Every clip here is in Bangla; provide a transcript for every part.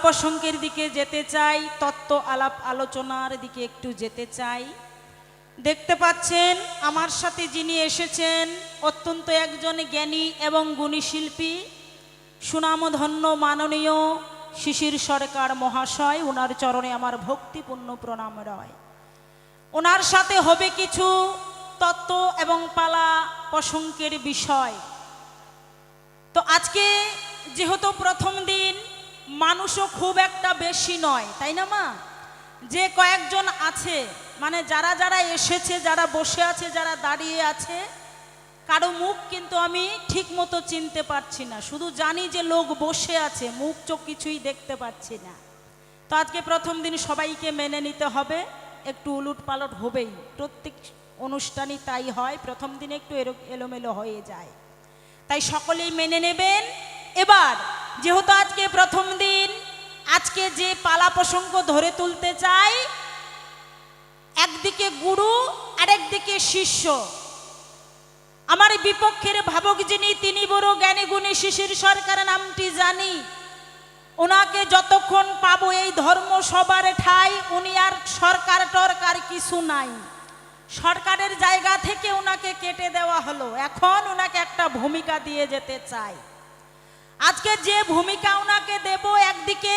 প্রসঙ্গের দিকে যেতে চাই, তত্ত্ব আলাপ আলোচনার দিকে একটু যেতে চাই। দেখতে পাচ্ছেন আমার সাথে যিনি এসেছেন অত্যন্ত একজন জ্ঞানী এবং গুণী শিল্পী, সুনামধন্য মাননীয় শিশির সরকার মহাশয়। ওনার চরণে আমার ভক্তিপূর্ণ প্রণাম রয়। ওনার সাথে হবে কিছু তত্ত্ব এবং পালা প্রসঙ্গের বিষয়। তো আজকে যেহেতু প্রথম দিন, মানুষও খুব একটা বেশি নয়, তাই না মা? যে কয়েকজন আছে, মানে যারা যারা এসেছে, যারা বসে আছে, যারা দাঁড়িয়ে আছে, কারো মুখ কিন্তু আমি ঠিক মতো চিনতে পারছি না। শুধু জানি যে লোক বসে আছে, মুখ চোখ কিছুই দেখতে পাচ্ছি না। তো আজকে প্রথম দিন সবাইকে মেনে নিতে হবে, একটু উলট পালট হবেই, প্রত্যেক অনুষ্ঠানই তাই হয়, প্রথম দিনে একটু এলোমেলো হয়ে যায়, তাই সকলেই মেনে নেবেন। এবার যেহেতু আজকে প্রথম দিন, আজকে যে পালা প্রসঙ্গ ধরে তুলতে চাই, একদিকে গুরু আর একদিকে শিষ্য। আমার বিপক্ষের ভাবক যিনি, তিনি বড় জ্ঞানী গুণী শিশির সরকার নামটি জানি। ওনাকে যতক্ষণ পাবো এই ধর্ম সবার ঠাই, উনি আর সরকার টরকার কিছু নাই, সরকারের জায়গা থেকে ওনাকে কেটে দেওয়া হলো। এখন ওনাকে একটা ভূমিকা দিয়ে যেতে চাই। আজকে যে ভূমিকা ওনাকে দেব, একদিকে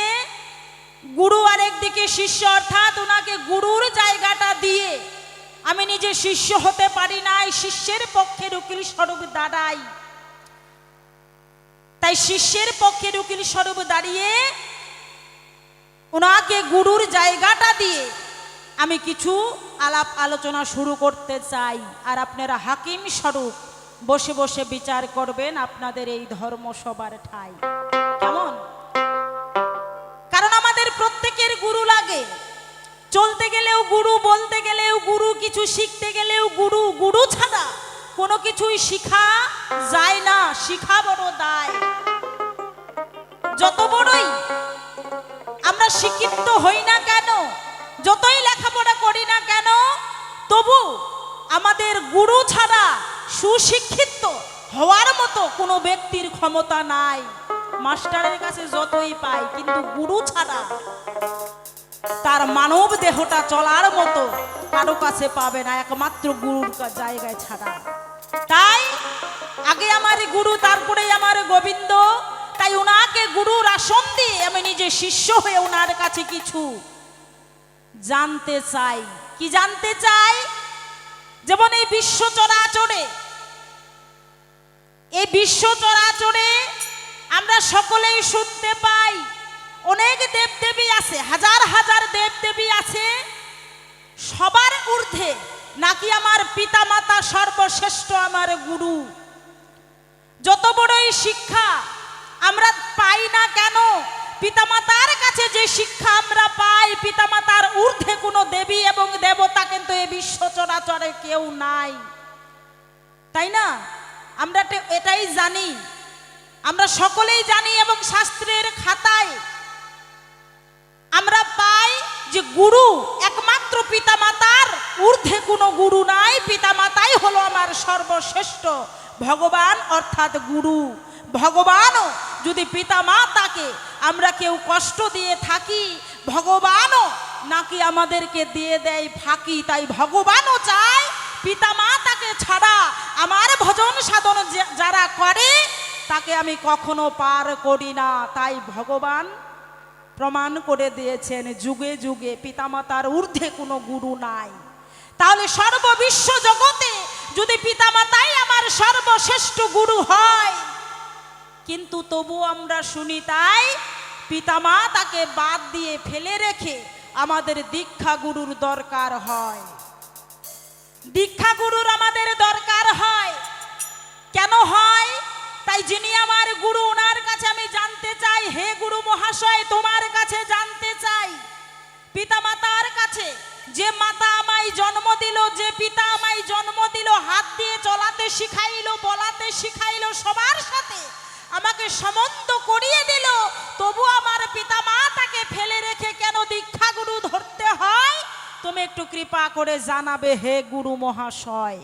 গুরু আর একদিকে শিষ্য, অর্থাৎ ওনাকে গুরুর জায়গাটা দিয়ে আমি নিজে শিষ্য হতে পারি নাই, শিষ্যের পক্ষে উকিল স্বরূপ দাঁড়াই। তাই শিষ্যের পক্ষে উকিল স্বরূপ দাঁড়িয়ে ওনাকে গুরুর জায়গাটা দিয়ে আমি কিছু আলাপ আলোচনা শুরু করতে চাই। আর আপনারা হাকিম স্বরূপ বসে বসে বিচার করবেন আপনাদের এই ধর্মসভার ঠাই কেমন। কারণ আমাদের প্রত্যেকের গুরু লাগে, চলতে গেলেও গুরু, বলতে গেলেও গুরু, কিছু শিখতে গেলেও গুরু। গুরু ছাড়া কোনো কিছুই শিখা যায় না, শিখা বড় দায়। যত বড়ই আমরা শিক্ষিত হই না কেন, যতই লেখাপড়া করি না কেন, তবু আমাদের গুরু ছাড়া সুশিক্ষিত হওয়ার মতো কোনো ব্যক্তির ক্ষমতা নাই। মাস্টারের কাছে যতই পাই, কিন্তু গুরু ছাড়া তার মানব দেহটা চলার মতো কারো কাছে পাবে না, একমাত্র গুরুর জায়গায় ছাড়া। তাই আগে আমার গুরু, তারপরেই আমার গোবিন্দ। তাই ওনাকে গুরুর আসন দিয়ে আমি নিজে শিষ্য হয়ে ওনার কাছে কিছু জানতে চাই। কি জানতে চাই? যেমন এই বিশ্ব চরাচরে আমরা সকলেই শুনতে পাই অনেক দেবদেবী আছে, হাজার হাজার দেবদেবী আছে। সবার ঊর্ধ্বে নাকি আমার পিতা মাতা সর্বশ্রেষ্ঠ, আমার গুরু। যত বড়ই শিক্ষা আমরা পাই না কেন, পিতামাতার কাছে যে শিক্ষা আমরা পাই, পিতামাতার ঊর্ধ্বে কোনো দেবী এবং দেবতা কিন্তু এই বিশ্ব চরাচরে কেউ নাই, তাই না? আমরা এটাই জানি, আমরা সকলেই জানি। এবং শাস্ত্রের খাতায় আমরা পাই যে গুরু একমাত্র পিতামাতার ঊর্ধ্বে কোনো গুরু নাই, পিতামাতাই হলো আমার সর্বশ্রেষ্ঠ ভগবান, অর্থাৎ গুরু। ভগবানও যদি পিতামাতাকে আমরা কেউ কষ্ট দিয়ে থাকি, ভগবানও নাকি আমাদেরকে দিয়ে দেয় ফাঁকি। তাই ভগবানও চায় পিতামাতাকে ছাড়া আমার ভজন সাধন যারা করে তাকে আমি কখনো পার করি না। তাই ভগবান প্রমাণ করে দিয়েছেন যুগে যুগে পিতামাতার ঊর্ধ্বে কোনো গুরু নাই। তাহলে সর্ববিশ্ব জগতে যদি পিতামাতাই আমার সর্বশ্রেষ্ঠ গুরু হয়, কিন্তু তবু আমরা শুনি তাই পিতামাতাকে বাদ দিয়ে ফেলে রেখে আমাদের দীক্ষা গুরুর দরকার হয়। দীক্ষা গুরুর আমাদের দরকার হয়। কেন হয়? তাই যিনি আমার গুরু, ওনার কাছে আমি জানতে চাই, হে গুরু মহাশয়, তোমার কাছে জানতে চাই, পিতামাতার কাছে, যে মাতা আমায় জন্ম দিল, যে পিতা আমায় জন্ম দিল, হাত দিয়ে চলাতে শিখাইলো, বলাতে শিখাইলো, সবার সাথে আমাকে সম্বন্ধ করিয়ে দিল, তবু আমার পিতামাতাকে ফেলে রেখে কেন দীক্ষা গুরু ধরতে হয়? তুমি একটু কৃপা করে জানাবে হে গুরু মহাশয়।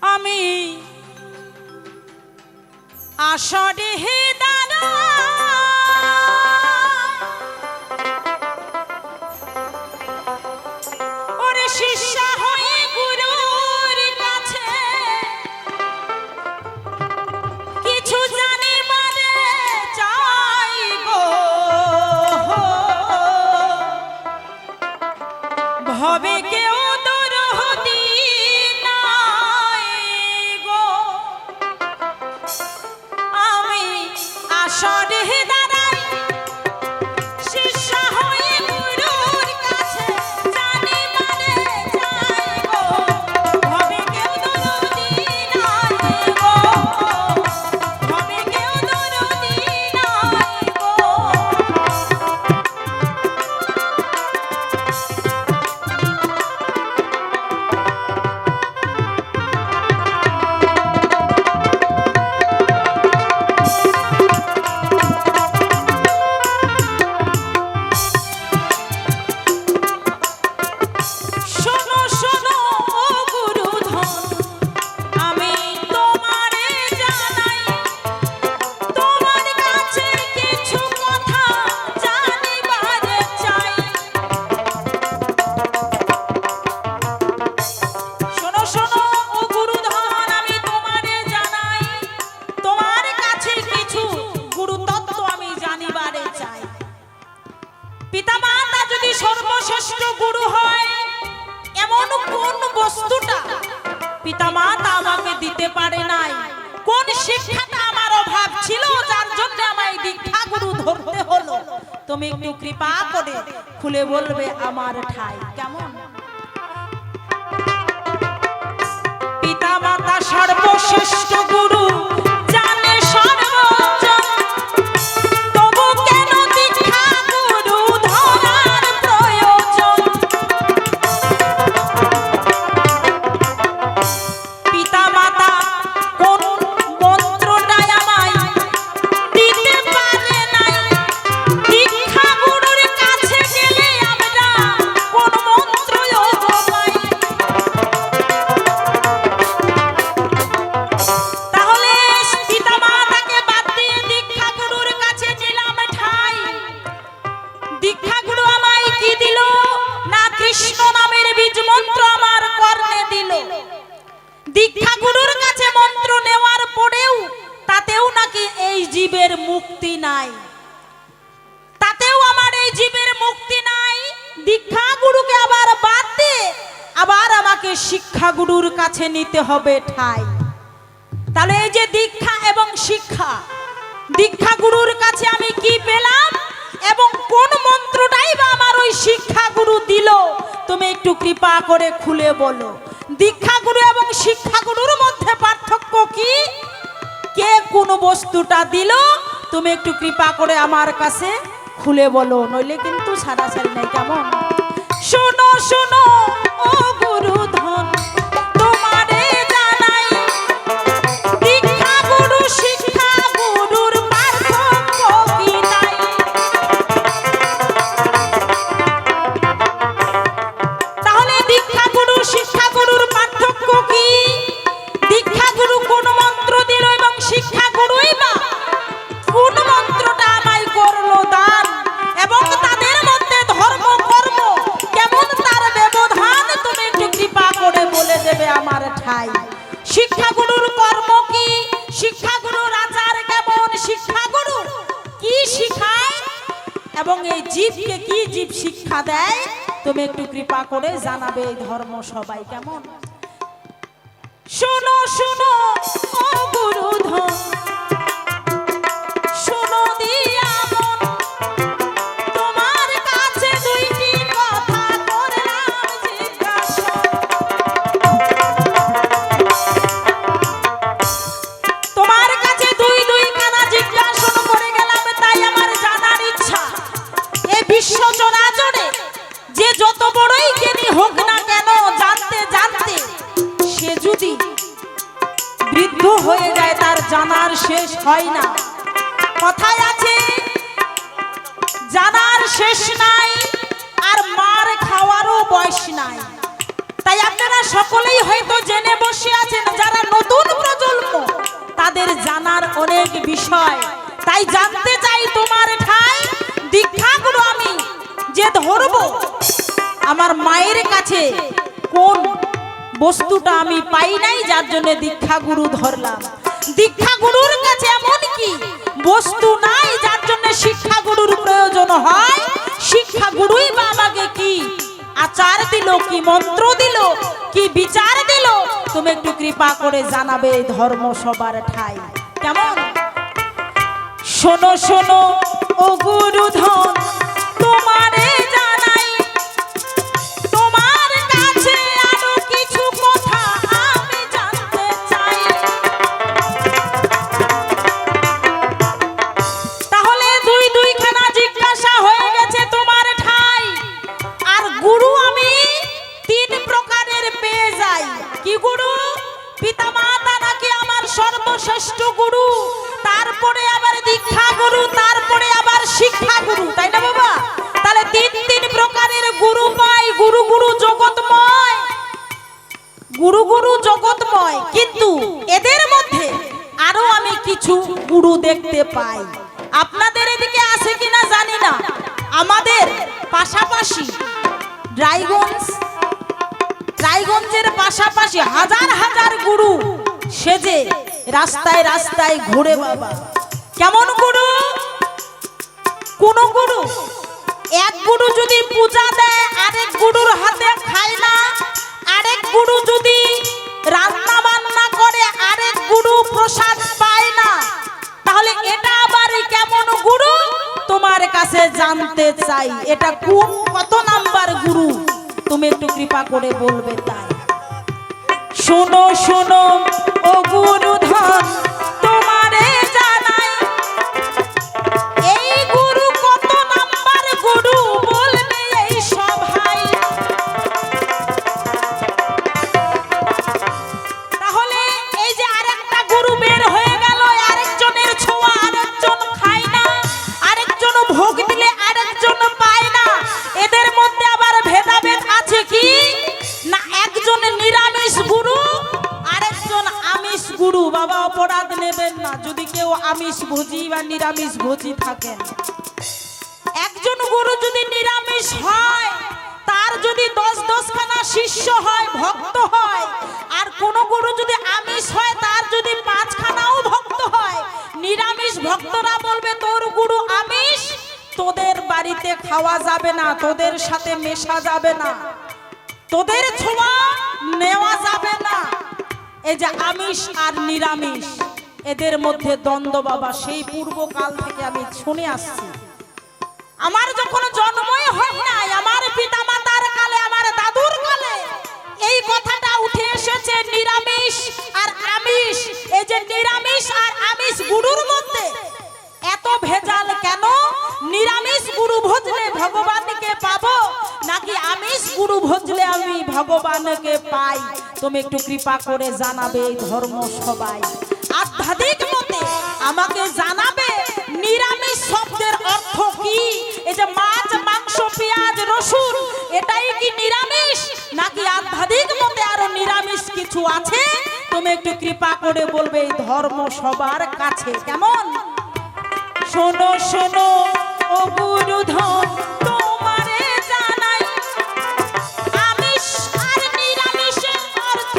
আমি আষাঢ়ে দাঁড়া দেহে দাঁড়াই শিষ্য হয়ে গুরুর কাছে জানি মানে যাই গো হবে কেউ দরদি নাই গো হবে কেউ দরদি নাই গো শোনো শোনো ও গুরুধন আমি তোমারে জানাই তোমার কাছে কিছু কথা জানিবার চাই শোনো শোনো ও গুরুধন আমি তোমারে জানাই তোমার কাছে কিছু গুরুতত্ত্ব আমি জানিবারে চাই পিতামাতা যদি সর্বশ্রেষ্ঠ গুরু হয় এমন কোন বস্তুটা পিতামাতা আমাকে দিতে পারে নাই কোন শিক্ষাটা আমার অভাব ছিল যার জন্য আমায় দীক্ষা গুরু ধরতে হলো তুমি একটু কৃপা করে খুলে বলবে আমার ঠাই কেমন পিতামাতা সর্বশ্রেষ্ঠ গুরু জানে সর্বজন তবু কেন দীক্ষা গুরু ধরার প্রয়োজন পিতামাতা কোন মন্ত্রটাই আমায় দিতে পারে নাই দীক্ষা গুরুর কাছে গেলে আমরা কোন মন্ত্রও পাই তাহলে পিতামাতাকে বাদ দিয়ে দীক্ষা গুরুর কাছে নিলাম ঠাই দীক্ষা গুরু আমায় কি দিল না কৃষ্ণ নামের বীজ মন্ত্র আমার কর্ণে দিল দীক্ষা গুরুর কাছে মন্ত্র নেওয়ার পরেও তাতেও নাকি এই জীবের মুক্তি নাই তাতেও আমার এই জীবের মুক্তি নাই দীক্ষা গুরুকে আবার বাদ দিয়ে আবার আমাকে শিক্ষা গুরুর কাছে নিতে হবে ঠাই তাহলে এই যে দীক্ষা এবং শিক্ষা দীক্ষা গুরুর কাছে আমি কি পেলাম এবং কোন মন্ত্রটাই বা আমার ওই শিক্ষা গুরু দিল তুমি একটু কৃপা করে খুলে বলো দীক্ষা গুরু এবং শিক্ষা গুরুর মধ্যে পার্থক্য কি কে কোন বস্তুটা দিল তুমি একটু কৃপা করে আমার কাছে খুলে বলো নইলে কিন্তু ছাড়াছাড়ি নাই কেমন শোনো শোনো ও গুরুধন তোমারে জানাই দীক্ষা গুরু শিক্ষা গুরুর পার্থক্য কি নাই তাহলে দীক্ষা গুরু শিক্ষা গুরুর পার্থক্য কি দীক্ষা গুরু কোন মন্ত্র দিল এবং শিক্ষা গুরুই বা কোন মন্ত্রটা আমায় করলো দান এবং তাদের মধ্যে ধর্ম কর্ম কেমন তার ব্যবধান তুমি একটু কৃপা করে বলে দেবে আমার ঠাই শিক্ষা গুরুর কর্ম কি শিক্ষা গুরুর আচার কেমন শিক্ষা গুরু কি শিখায় এবং এই জীবকে কি জীব শিক্ষা দেয় তুমি একটু কৃপা করে জানাবে এই ধর্ম সবাই কেমন শোনো শোনো ও গুরুধন শোনো দিয়া মন তোমার কাছে দুইটি কথা করলাম জিজ্ঞাসা তোমার কাছে দুই কানা জিজ্ঞাসা করে গেলাম তাই আমার জানার ইচ্ছা এই বিশ্ব চরাচরে যে যত বড়ই জ্ঞানী হোক না কেন জানতে জানতে সে যদি বৃদ্ধ হয়ে যায় তার জানার শেষ হয় না কথায় আছে জানার শেষ নাই আর মার খাওয়ারও বয়স নাই তাই আপনারা সকলেই হয়তো জেনে বসে আছেন যারা নতুন প্রজন্ম তাদের জানার অনেক বিষয় তাই জানতে চাই তোমার ঠাই দীক্ষাগুলো আমি যে ধরবো আমার মায়ের কাছে কোন বস্তুটা আমি পাই নাই যার জন্য দীক্ষা গুরু ধরলাম দীক্ষা গুরুর কাছে এমন কি বস্তু নাই যার জন্য শিক্ষা গুরুর প্রয়োজন হয় শিক্ষা গুরুই বা আমাকে কি আচার দিল কি মন্ত্র দিল কি বিচার দিল তুমি একটু কৃপা করে জানাবে ধর্ম সবার ঠাই কেমন শোনো শোনো ও গুরুধন তোমারে জানাই, তোমার কাছে আরো কিছু কথা আমি জানতে চাই। তাহলে দুইখানা জিজ্ঞাসা হয়ে গেছে তোমার ঠাই। আর গুরু আমি তিন প্রকারের পেয়ে যাই। কি গুরু? পিতা মাতা নাকি আমার সর্বশ্রেষ্ঠ গুরু, তারপরে আবার দীক্ষা গুরু, তারপরে আবার শিক্ষা গুরু, তাই না বাবা? তাহলে তিন প্রকারের গুরু পাই। গুরু গুরু জগৎময়, গুরু গুরু জগৎময়, কিন্তু এদের মধ্যে আরো আমি কিছু গুরু দেখতে পাই। আপনাদের এদিকে আছে কিনা জানি না। আমাদের পাশাপাশি রায়গঞ্জের পাশাপাশি হাজার হাজার গুরু সেজে রাস্তায় রাস্তায় ঘুরে বাবা। কেমন গুরু? কোন গুরু? এক গুরু যদি পূজা দেয় আরেক গুরুর হাতে খায় না, আরেক গুরু যদি রান্না বান্না করে আরেক গুরু প্রসাদ পায় না। তাহলে এটা আবার কেমন গুরু? তোমার কাছে জানতে চাই, এটা কোন কত নাম্বার গুরু? তুমি একটু কৃপা করে বলবে তাই। শোনো শোনো ও গুরুধন তোমারে জানাই, এই গুরু কত নাম্বার গুরু বলবে এই সভায়। তাহলে এই যে আরেকটা গুরু বের হয়ে গেল, আরেকজনের ছোঁয়া আরেকজন খায় না, আরেকজন ভোগ দিলে আরেকজন পায় না। এদের মধ্যে আবার ভেদাভেদ আছে কি না? একজন নিরামিষ গুরু, আরেকজন আমিষ গুরু। বাবা অপরাধ নেবেন না যদি কেউ আমিষ ভোজি বা নিরামিষ ভোজি থাকেন। একজন গুরু যদি নিরামিষ হয়, তার যদি 10 খানা শিষ্য হয়, ভক্ত হয়, আর কোন গুরু যদি আমিষ হয়, তার যদি 5 খানাও ভক্ত হয়, নিরামিষ ভক্তরা বলবে তোর গুরু আমিষ, তোদের বাড়িতে খাওয়া যাবে না, তোদের সাথে মেশা যাবে না, তোদের ছোঁয়া নেওয়া যাবে না। এই যে আমিষ আর নিরামিষ, এদের মধ্যে দ্বন্দ্ব বাবা সেই পূর্বকাল থেকে আমি শুনে আসছি। আমার যখন জন্মই হয় নাই, আমার পিতা মাতার কালে, আমার দাদুর কালে এই কথাটা উঠে এসেছে, নিরামিষ আর আমিষ। এই যে নিরামিষ আর আমিষ গুরুর মধ্যে এত ভেজাল কেন? নিরামিষ গুরু ভজলে ভগবানকে পাবো, নাকি আমিষ গুরু ভজলে আমি ভগবানকে পাই? তুমি একটু কৃপা করে জানাবে এই ধর্ম সবাই। আধ্যাত্মিক মতে আমাকে জানাবে নিরামিষ শব্দের অর্থ কি? এই যে মাছ মাংস পেঁয়াজ রসুন, এটাই কি নিরামিষ, নাকি আধ্যাত্মিক মতে আরো নিরামিষ কিছু আছে? তুমি একটু কৃপা করে বলবে এই ধর্ম সবার কাছে কেমন। শোনো শোনো ও গুরুধন তোমারে জানাই, আমিষ আর নিরামিষের অর্থ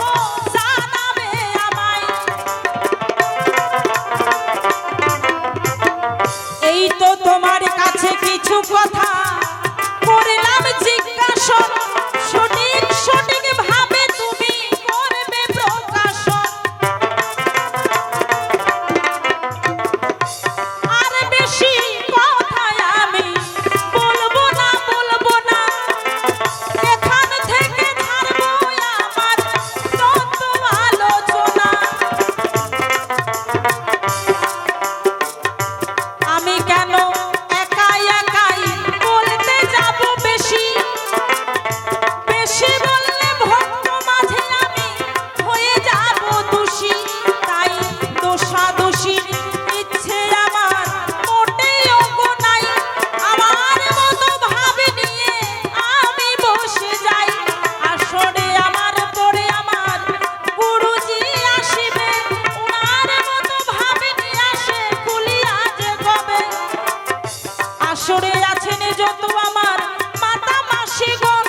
জানাবে আমায়। এই তো তোমার কাছে কিছু কথা করলাম জিজ্ঞাসা, সঠিক সঠিক ভাবে তুমি করবে প্রকাশন। আর বেশি কথা আমি বলবো না, এখান থেকে ছাড়বো আমার তত্ত্ব আলোচনা। আমি কেন একাই একাই বলতে যাব বেশি, বেশি বললে ভক্ত মাঝে আমি হয়ে যাব দোষী। তাই দোষাদোষীর ইচ্ছে আমার মোটেও গো নাই, আমার মতো ভাবে নিয়ে আমি বসে যাই। আসরে আমার পরে আমার গুরুজি আসিবে, ওনার মতো ভাবে নিয়ে আসে খুলিয়া যে গবে। আসরে আছেন যত আমার মাতা মাসিগণ,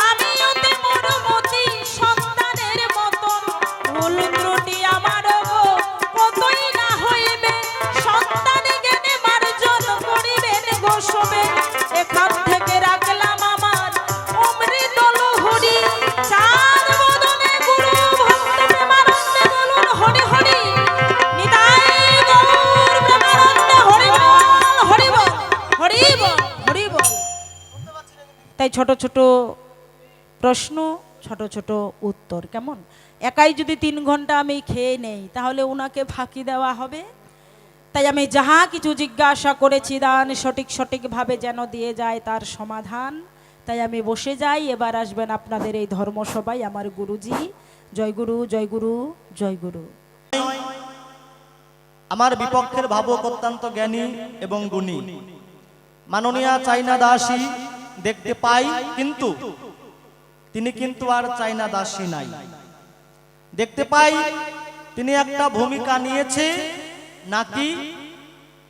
আমিও তে মরমতি সন্তানের মতন। ভুল ত্রুটি আমার গো কতই না হইবে, সন্তান জ্ঞানে মার্জন করিবেন গো সবে। এখান থেকে রাখলাম আমার অমৃত লহরী, চার বদনে গুরু ভক্ত প্রেমানন্দে বলুন হরি হরি। নিতাই গৌর প্রেমানন্দে হরি বল। হরি বল, হরি বল। তাই ছোট ছোট প্রশ্ন, ছোট ছোট উত্তর, কেমন? একাই যদি 3 ঘন্টা আমি খেয়ে নেই তাহলে ওনাকে ফাঁকি দেওয়া হবে? তাই আমি যাহা কিছু জিজ্ঞাসা করেছি দান সঠিকভাবে যেন দিয়ে যায় তার সমাধান। তাই আমি বসে যাই। এবার আসবেন আপনাদের এই ধর্মসভায় আমার গুরুজি। জয় গুরু, জয় গুরু, জয় গুরু। আমার বিপক্ষের ভাবক অত্যন্ত জ্ঞানী এবং গুণী মাননীয়া চাইনা দাসী দেখতে পাই, কিন্তু তিনি কিন্তু আর চাইনা দাসী নাই। দেখতে পাই তিনি একটা ভূমিকা নিয়েছে, নাকি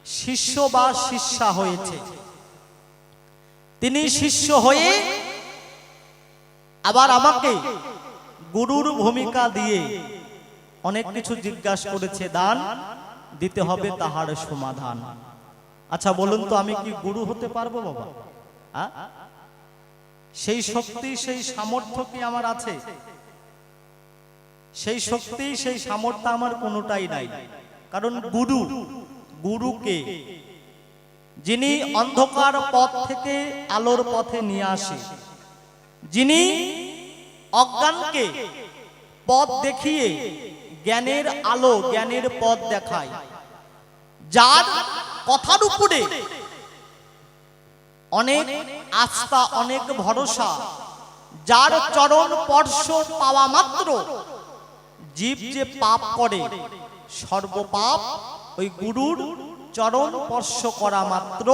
শিষ্য বা শিষ্যা হয়েছে। তিনি শিষ্য হয়ে আবার আমাকে গুরুর ভূমিকা দিয়ে অনেক কিছু জিজ্ঞাসা করেছে, দান দিতে হবে তাহার সমাধান। আচ্ছা বলুন তো, আমি কি গুরু হতে পারবো বাবা? সেই শক্তি, সেই সামর্থ্য কি আমার আছে? সেই শক্তি, সেই সামর্থ্য আমার কোনোটাই নাই। কারণ গুরুকে যিনি অন্ধকার পথ থেকে আলোর পথে নিয়ে আসে, যিনি অজ্ঞানকে পথ দেখিয়ে জ্ঞানের আলো, জ্ঞানের পথ দেখায়, যার কথার উপরে অনেক আস্থা, অনেক ভরসা, যার চরণ স্পর্শ পাওয়া মাত্র জীব যে পাপ করে, সর্বপাপ ওই গুরুর চরণ স্পর্শ করা মাত্র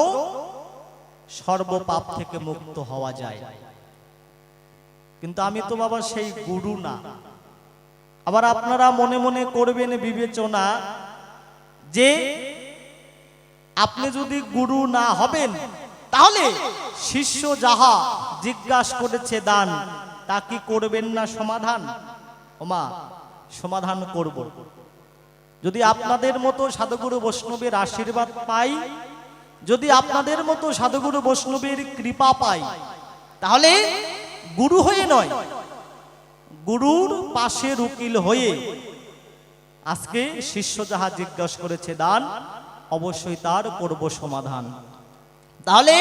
সর্বপাপ থেকে মুক্ত হওয়া যায়। কিন্তু আমি তো বাবা সেই গুরু না। আবার আপনারা মনে মনে করবেন বিবেচনা যে আপনি যদি গুরু না হবেন তাহলে শিষ্য যাহা জিজ্ঞাসা করেছে দান, তা কি করবেন না সমাধান? ওমা, সমাধান করব। যদি আপনাদের মতো সাধুগুরু বৈষ্ণবের আশীর্বাদ পাই, যদি আপনাদের মতো সাধুগুরু বৈষ্ণবের কৃপা পাই, তাহলে গুরু হয়ে নয়, গুরুর পাশে উকিল হয়ে আজকে শিষ্য যাহা জিজ্ঞাসা করেছে দান, অবশ্যই তার করব সমাধান। তাহলে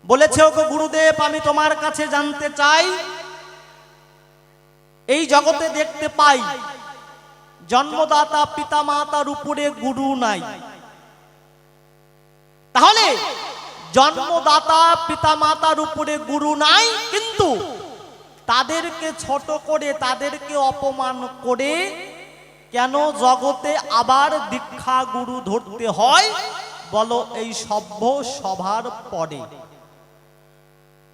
বলেছে, ওগো গুরুদেব, আমি তোমার কাছে জানতে চাই, এই জগতে দেখতে পাই জন্মদাতা পিতা মাতার উপরে গুরু নাই। তাহলে জন্মদাতা পিতা মাতার উপরে গুরু নাই, কিন্তু তাদেরকে ছোট করে, তাদেরকে অপমান করে কেন জগতে আবার দীক্ষা গুরু ধরতে হয় বলো? এই সভ্য সভার পরে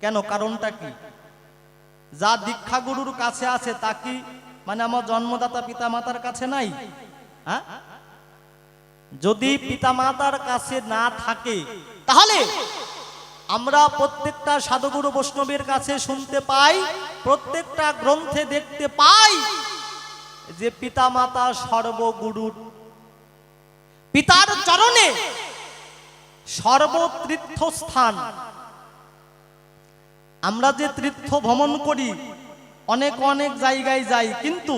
কেন? কারণটা কি? যা দীক্ষা গুরুর কাছে আছে তা কি মানে আমার জন্মদাতা পিতা মাতার কাছে নাই? হ্যাঁ, যদি পিতা মাতার কাছে না থাকে তাহলে আমরা প্রত্যেকটা সাধুগুরু বৈষ্ণবের কাছে শুনতে পাই, প্রত্যেকটা গ্রন্থে দেখতে পাই যে পিতা মাতা সর্বগুরুর, পিতার চরণে সর্বতীর্থস্থান। আমরা যে তীর্থ ভ্রমণ করি, অনেক অনেক জায়গায় যাই, কিন্তু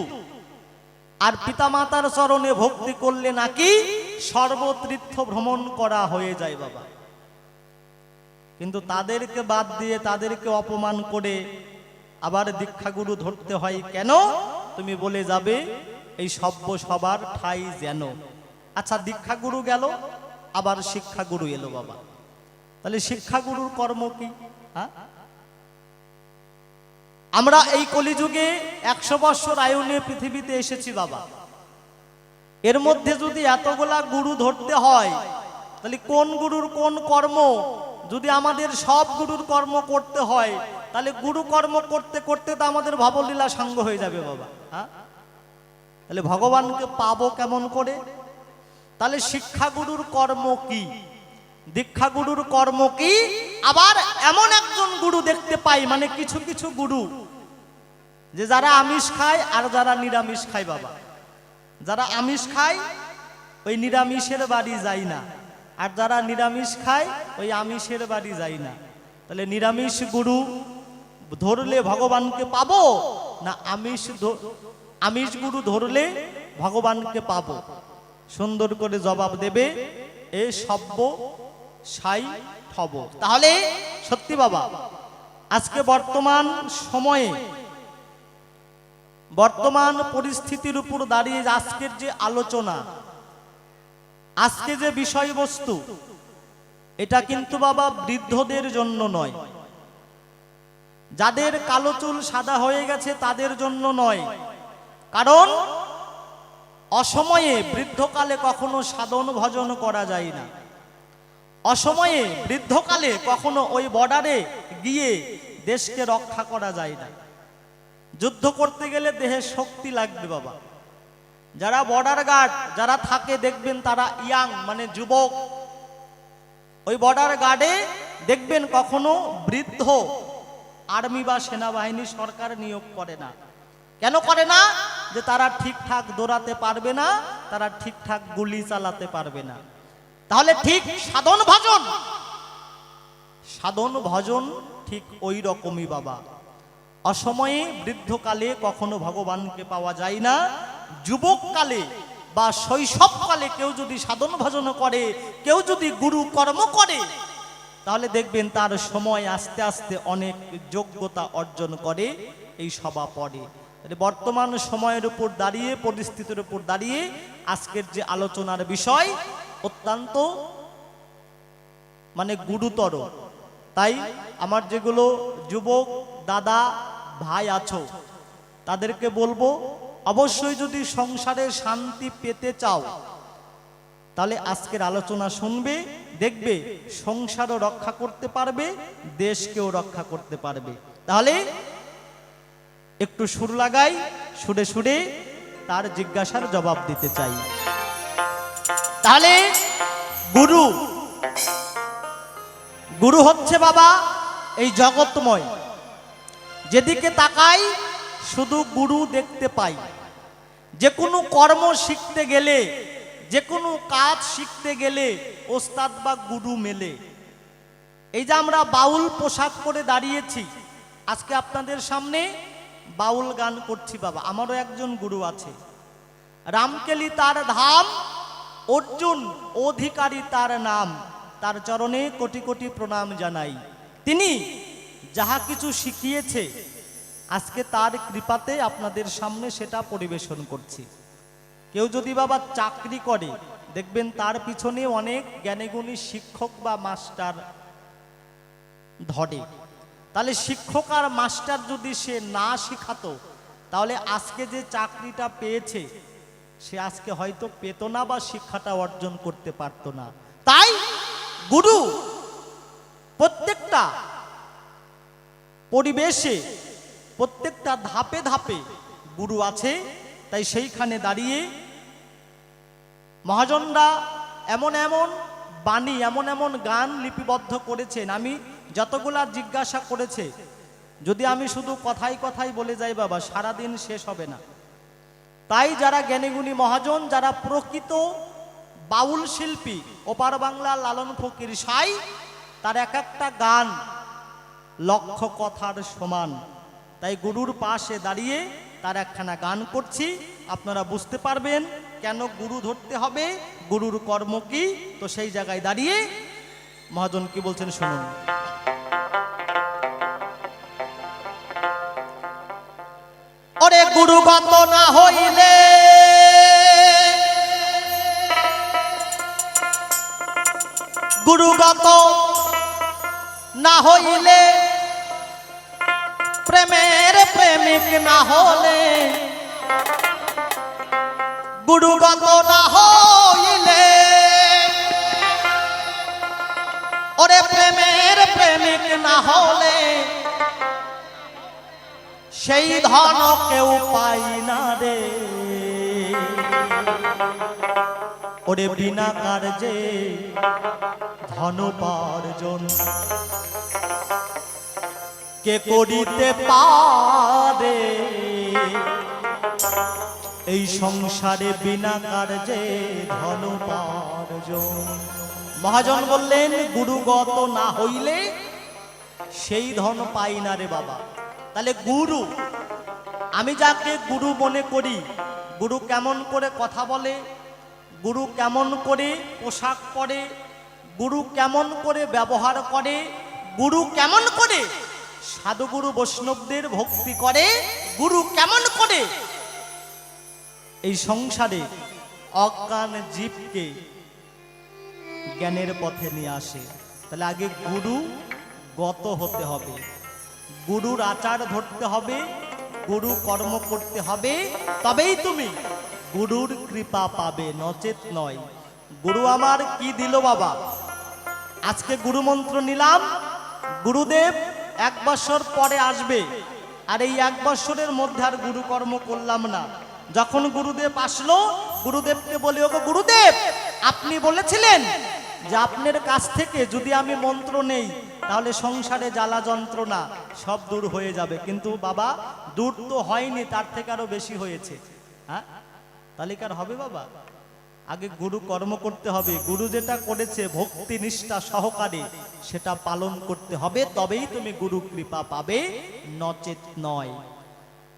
আর পিতা মাতার চরণে ভক্তি করলে নাকি সর্বতীর্থ ভ্রমণ করা হয়ে যায় বাবা। কিন্তু তাদেরকে বাদ দিয়ে, তাদেরকে অপমান করে আবার দীক্ষাগুরু ধরতে হয় কেন? তুমি বলে যাবে এই সভ্য সবার ঠাই যেন। আচ্ছা, দীক্ষাগুরু গেল, আবার শিক্ষাগুরু এলো বাবা। তাহলে শিক্ষাগুরুর কর্ম কি? হ্যাঁ, আমরা এই কলিযুগে 100 বছর আয়ু নিয়ে পৃথিবীতে এসেছি বাবা। এর মধ্যে যদি এতগুলা গুরু ধরতে হয়, তাহলে কোন গুরুর কোন কর্ম? যদি আমাদের সব গুরুর কর্ম করতে হয়, তাহলে গুরু কর্ম করতে করতে তো আমাদের ভবলীলা সাঙ্গ হয়ে যাবে বাবা। হ্যাঁ, তাহলে ভগবানকে পাবো কেমন করে? তাহলে শিক্ষাগুরুর কর্ম কি, দীক্ষাগুরুর কর্ম কি? আবার এমন একজন গুরু দেখতে পাই, মানে কিছু কিছু গুরু যে যারা আমিষ খায় আর যারা নিরামিষ খায় বাবা। যারা আমিষ খায় ওই নিরামিষের বাড়ি যায় না, আর যারা নিরামিষ খায় ওই আমিষের বাড়ি যায় না। তাহলে নিরামিষ গুরু ধরলে ভগবানকে পাবো, না আমিষ গুরু ধরলে ভগবানকে পাবো? সুন্দর করে জবাব দেবে এ সব্য সাই ঠব। তাহলে সত্যি বাবা, আজকে বর্তমান সময়ে বর্তমান পরিস্থিতির উপর দাঁড়িয়ে আজকের যে আলোচনা, আজকে যে বিষয়বস্তু, এটা কিন্তু বাবা বৃদ্ধদের জন্য নয়, যাদের কালো চুল সাদা হয়ে গেছে তাদের জন্য নয়। কারণ অসময়ে বৃদ্ধকালে কখনো সাধন ভজন করা যায় না, অসময়ে বৃদ্ধকালে কখনো ওই বর্ডারে গিয়ে দেশকে রক্ষা করা যায় না। যুদ্ধ করতে গেলে দেহে শক্তি লাগবে বাবা। যারা বর্ডার গার্ড যারা থাকে দেখবেন তারা ইয়াং মানে যুবক, ওই বর্ডার গার্ডে দেখবেন কখনো বৃদ্ধ আর্মি বা সেনাবাহিনী সরকার নিয়োগ করে না। কেন করে না? যে তারা ঠিকঠাক দৌড়াতে পারবে না, তারা ঠিকঠাক গুলি চালাতে পারবে না। তাহলে ঠিক সাধন ভজন ঠিক ওই রকমই বাবা। অসময়ে বৃদ্ধকালে কখনো ভগবানকে পাওয়া যায় না। যুবককালে বা শৈশবকালে কেউ যদি সাধন ভজন করে, কেউ যদি গুরু কর্ম করে, তাহলে দেখবেন তার সময় আস্তে আস্তে অনেক যোগ্যতা অর্জন করে এই সভা পড়ে। বর্তমান সময়ের উপর দাঁড়িয়ে, পরিস্থিতির উপর দাঁড়িয়ে আজকের যে আলোচনার বিষয় অত্যন্ত মানে গুরুতর। তাই আমার যেগুলো যুবক দাদা ভাই আছো তাদেরকে বলবো, অবশ্যই যদি সংসারে শান্তি পেতে চাও তাহলে আজকের আলোচনা শুনবে, দেখবে সংসারও রক্ষা করতে পারবে, দেশকেও রক্ষা করতে পারবে। তাহলে একটু সুর লাগাই, সুরে সুরে তার জিজ্ঞাসার জবাব দিতে চাই। তাহলে গুরু হচ্ছে বাবা এই জগৎময়, যেদিকে তাকাই শুধু গুরু দেখতে পাই। যে কোনো কর্ম শিখতে গেলে, যে কোনো কাজ শিখতে গেলে ওস্তাদ বা গুরু মেলে। এই যে আমরা বাউল পোশাক পরে দাঁড়িয়েছি, আজকে আপনাদের সামনে বাউল গান করছি বাবা, আমারও একজন গুরু আছে। রামকেলি তার ধাম, অর্জুন অধিকারী তার নাম, তার চরণে কোটি কোটি প্রণাম জানাই। তিনি যাহা কিছু শিখিয়েছে আজকে তার কৃপাতে আপনাদের সামনে সেটা পরিবেশন করছি। কেউ যদি বাবা চাকরি করে দেখবেন তার পিছনে অনেক জ্ঞানীগুণী শিক্ষক বা মাস্টার ধরে। তাহলে শিক্ষক আর মাস্টার যদি সে না শিখাতো তাহলে আজকে যে চাকরিটা পেয়েছে সে আজকে হয়তো পেত না বা শিক্ষাটা অর্জন করতে পারতো না। তাই গুরু প্রত্যেকটা পরিবেশে, প্রত্যেকটা ধাপে ধাপে গুরু আছে। তাই সেইখানে দাঁড়িয়ে মহাজনরা এমন এমন বাণী, এমন এমন গান লিপিবদ্ধ করেছেন, আমি যতগুলা জিজ্ঞাসা করেছে, যদি আমি শুধু কথাই কথাই বলে যাই বাবা সারাদিন শেষ হবে না। তাই যারা জ্ঞানীগুণী মহাজন, যারা প্রকৃত বাউল শিল্পী, ওপার বাংলা লালন ফকির সাই, তার এক একটা গান লক্ষ কথার সমান। তাই গুরুর পাশে দাঁড়িয়ে তার একখানা গান করছি, আপনারা বুঝতে পারবেন কেন গুরু ধরতে হবে, গুরুর কর্ম কি। তো সেই জায়গায় দাঁড়িয়ে মহাজন কি বলছেন শুনুন। ওরে গুরুগত না হইলে, গুরুগত না হইলে, প্রেমের প্রেমিক না হলে, গুরুগত না হইলে, ওরে প্রেমের প্রেমিক না হলে সেই ধন কেউ পাই না রে। ওরে বিনা কার্যে ধনোপার্জন কে করিতে পারে, এই সংসারে বিনা কার্যে ধনোপার্জন। মহাজন বললেন গুরুগত না হইলে সেই ধন পাই না রে বাবা। তাহলে গুরু, আমি যাকে গুরু মনে করি, গুরু কেমন করে কথা বলে, গুরু কেমন করে পোশাক পরে, গুরু কেমন করে ব্যবহার করে, গুরু কেমন করে সাধুগুরু বৈষ্ণবদের ভক্তি করে, গুরু কেমন করে এই সংসারে অজ্ঞান জীবকে জ্ঞানের পথে নিয়ে আসে। তাহলে আগে গুরু গত হতে হবে, গুরুর আচার ধরতে হবে, গুরু কর্ম করতে হবে, তবেই তুমি গুরুর কৃপা পাবে, নচেত নয়। গুরু আমার কি দিল বাবা? আজকে গুরু মন্ত্র নিলাম, গুরুদেব 1 বছর পরে আসবে, আর এই 1 বছরের মধ্যে আর গুরু কর্ম করলাম না। যখন গুরুদেব আসলো, গুরুদেবকে বলি, ওগো গুরুদেব, আপনি বলেছিলেন যে আপনার কাছ থেকে যদি আমি মন্ত্র নেই তাহলে সংসারে জ্বালা যন্ত্রণা সব দূর হয়ে যাবে। কিন্তু বাবা দূর তো হয়নি, তার থেকে আরো বেশি হয়েছে। হ্যাঁ, তাহলে কার হবে বাবা? আগে গুরু কর্ম করতে হবে, গুরু যেটা করেছে ভক্তি নিষ্ঠা সহকারে সেটা পালন করতে হবে, তবেই তুমি গুরু কৃপা পাবে, নচেত নয়।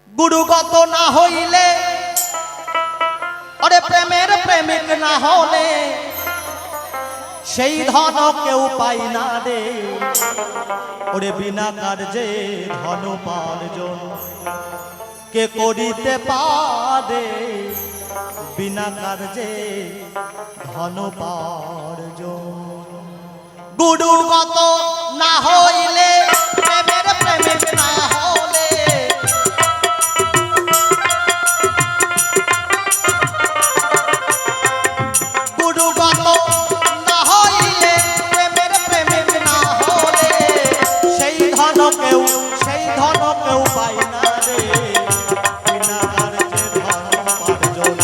গুরুগত না হইলে, ওরে প্রেমের প্রেমিক না হলে সেই ধন কেউ পাই না রে, ওরে বিনা কার্যে ধন উপার্জন কে করিতে পারে, বিনা কার্যে ধন উপার্জন। গুরুগত না হইলে, প্রেমের প্রেমিক না হলে, গুরুগত না হইলে, প্রেমের প্রেমিক না হলে সেই ধন কেউ পাই না রে, বিনা কার্যে ধন উপার্জন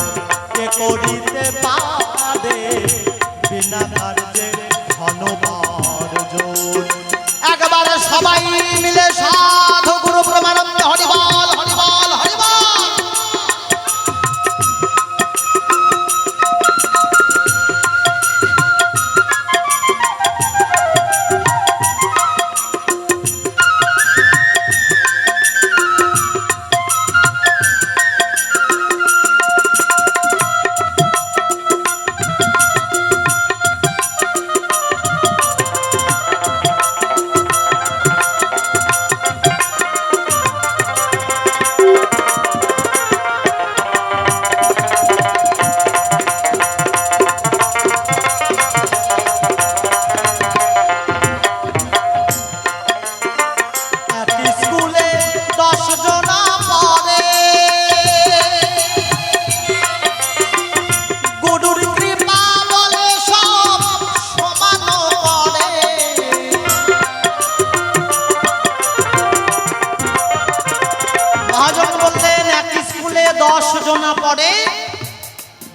কে করিতে পারে, বিনা কার্যে ধন উপার্জন। একবার সবাই মিলে সাধু গুরু প্রমানন্দে হরিবল হরিবল হরিবল।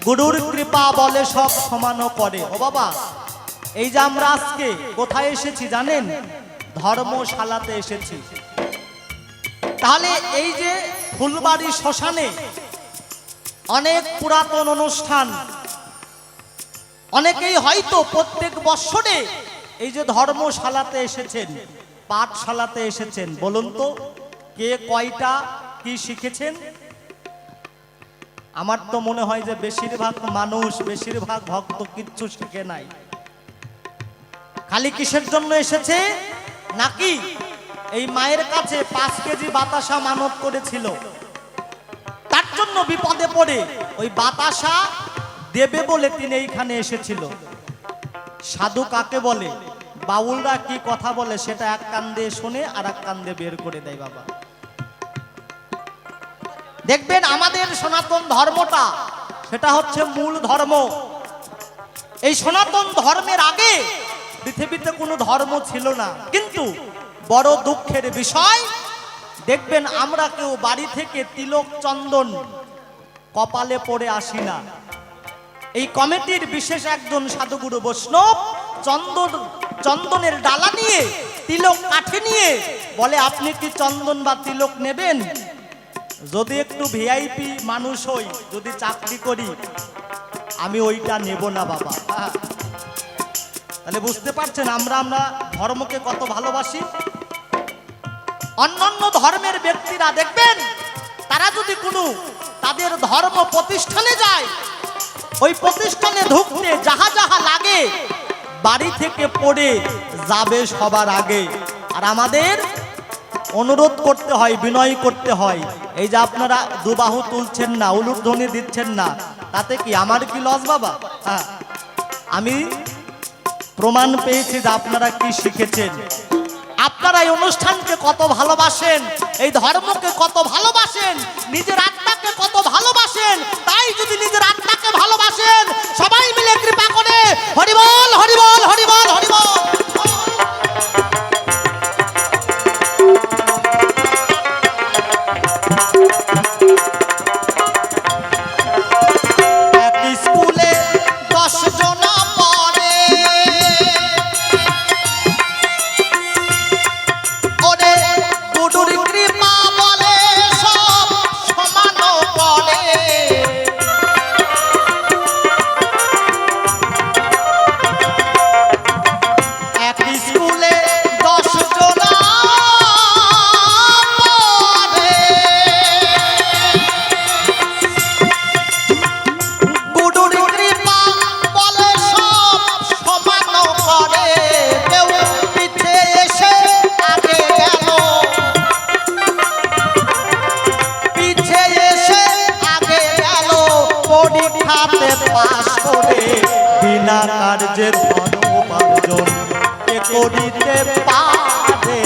গুরুর কৃপা বলে সব সমান করে। ও বাবা, এই যে আমরা আজকে কোথায় এসেছি জানেন? ধর্মশালাতে এসেছি। তাহলে এই যে ফুলবাড়ি শ্মশানে অনেক পুরাতন অনুষ্ঠান, অনেকেই হয়তো প্রত্যেক বৎসরে এই যে ধর্মশালাতে এসেছেন, পাঠশালাতে এসেছেন, বলুন তো কে কয়টা কি শিখেছেন? আমার তো মনে হয় যে বেশিরভাগ মানুষ, বেশিরভাগ ভক্ত কিচ্ছু শিখে নাই। খালি কিসের জন্য এসেছে? নাকি এই মায়ের কাছে 5 কেজি বাতাসা মানত করেছিল, তার জন্য বিপদে পড়ে ওই বাতাসা দেবে বলে তিনি এইখানে এসেছিল। সাধু কাকে বলে? বাউলরা কি কথা বলে সেটা এক কান দিয়ে শোনে আর এক কান দিয়ে বের করে দেয় বাবা। দেখবেন আমাদের সনাতন ধর্মটা সেটা হচ্ছে মূল ধর্ম। এই সনাতন ধর্মের আগে পৃথিবীতে কোনো ধর্ম ছিল না। কিন্তু বড় দুঃখের বিষয়, দেখবেন আমরা কেউ বাড়ি থেকে তিলক চন্দন কপালে পড়ে আসি না। এই কমিটির বিশেষ একজন সাধুগুরু বৈষ্ণব চন্দনের ডালা নিয়ে, তিলক কাঠি নিয়ে বলে, আপনি কি চন্দন বা তিলক নেবেন? যদি একটু ভিআইপি মানুষ হই, যদি চাকরি করি, আমি ওইটা নেব না বাবা। তাহলে বুঝতে পারছেন আমরা ধর্মকে কত ভালোবাসি। অন্যান্য ধর্মের ব্যক্তিরা দেখবেন, তারা যদি কোনো তাদের ধর্ম প্রতিষ্ঠানে যায়, ওই প্রতিষ্ঠানে ঢুকতে যাহা যাহা লাগে বাড়ি থেকে পড়ে যাবে সবার আগে। আর আমাদের অনুরোধ করতে হয়, বিনয় করতে হয়। এই যে আপনারা দুবাহু তুলছেন না, উলুধ্বনি দিচ্ছেন না, তাতে কি আমার কি লস বাবা? হ্যাঁ, আমি প্রমাণ পেয়েছি যে আপনারা কি শিখেছেন। আপনারা এই অনুষ্ঠানকে কত ভালোবাসেন, এই ধর্মকে কত ভালোবাসেন, নিজের আত্মাকে কত ভালোবাসেন। তাই যদি নিজের আত্মাকে ভালোবাসেন, সবাই মিলে কৃপা করে হরিবল হরিবল হরিবল হরিবল। স্কুলে 10 জন পড়ে, ওরে গুরুর কৃপা বলে সব সমান পড়ে। এক স্কুলে 10 জন পড়ে, গুরুর কৃপা বলে সব সমান করে। কেউ পিছে এসে আগে গেল, পিছে এসে আগে গেল, পরীক্ষাতে পাস করে বিনা কার্যে ধন উপার্জন কে করিতে পারে,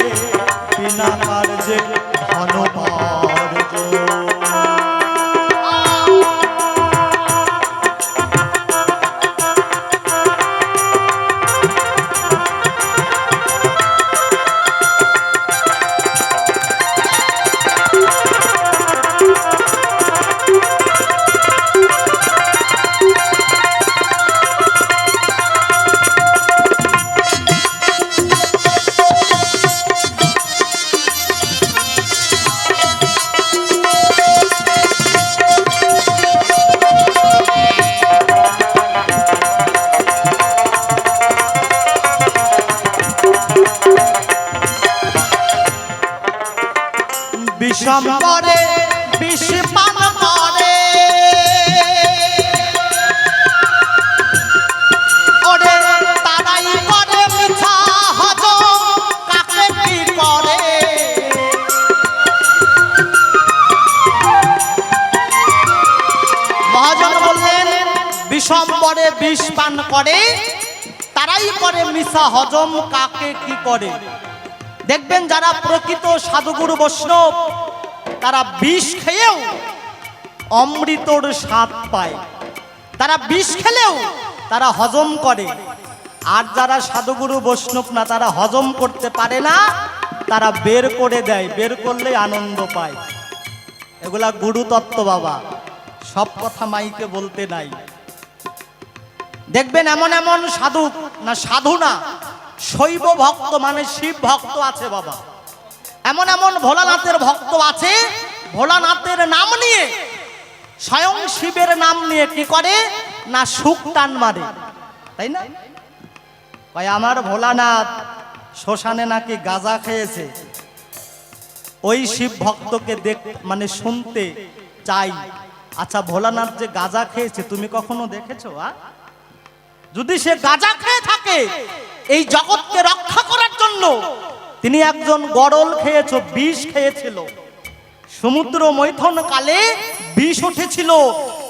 বিনা কার্যে ধন উপার্জন। বিষম করে বিষ পান করে, ওরে তারাই করে মিছা হজম কাকে কি করে। মহাজন বললেন বিষম করে বিষ পান করে, তারাই করে মিছা হজম কাকে কি করে। দেখবেন যারা প্রকৃত সাধুগুরু বৈষ্ণব, তারা বিষ খেয়েও অমৃতর স্বাদ পায়, তারা বিষ খেলেও তারা হজম করে। আর যারা সাধুগুরু বৈষ্ণব না, তারা হজম করতে পারে না, তারা বের করে দেয়, বের করলে আনন্দ পায়। এগুলা গুরু তত্ত্ব বাবা, সব কথা মাইকে বলতে নাই। দেখবেন এমন এমন সাধু না, সাধু না, শৈব ভক্ত মানে শিব ভক্ত আছে বাবা। এমন এমন ভোলানাথের ভক্ত আছে, ভোলানাথের নাম নিয়ে, স্বয়ং শিবের নাম নিয়ে কি করে না, সুখ টান মারে, তাই না? ভাই আমার ভোলানাথ শ্মশানে নাকি গাঁজা খেয়েছে, ওই শিব ভক্তকে দেখ মানে শুনতে চাই। আচ্ছা ভোলানাথ যে গাঁজা খেয়েছে তুমি কখনো দেখেছো? যদি সে গাঁজা খেয়ে থাকে, এই জগৎকে রক্ষা করার জন্য তিনি একজন গরল খেয়েছিল, বিষ খেয়েছিল। সমুদ্র মৈথন কালে বিষ উঠেছিল।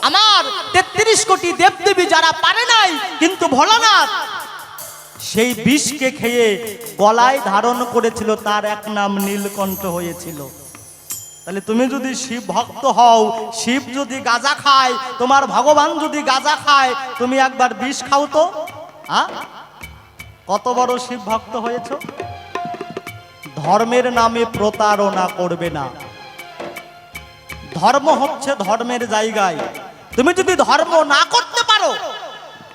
আমার 33 কোটি দেবদেবী যারা পারে নাই, কিন্তু ভোলানাথ সেই বিষকে খেয়ে গলায় ধারণ করেছিল, তার এক নাম নীলকণ্ঠ হয়েছিল। তাহলে তুমি যদি শিব ভক্ত হও, শিব যদি গাঁজা খায়, তোমার ভগবান যদি গাঁজা খায়, তুমি একবার বিষ খাও তো। কত বড় শিব ভক্ত হয়েছো। ধর্মের নামে প্রতারণা করবে না। ধর্ম হচ্ছে ধর্মের জায়গায়। তুমি যদি ধর্ম না করতে পারো,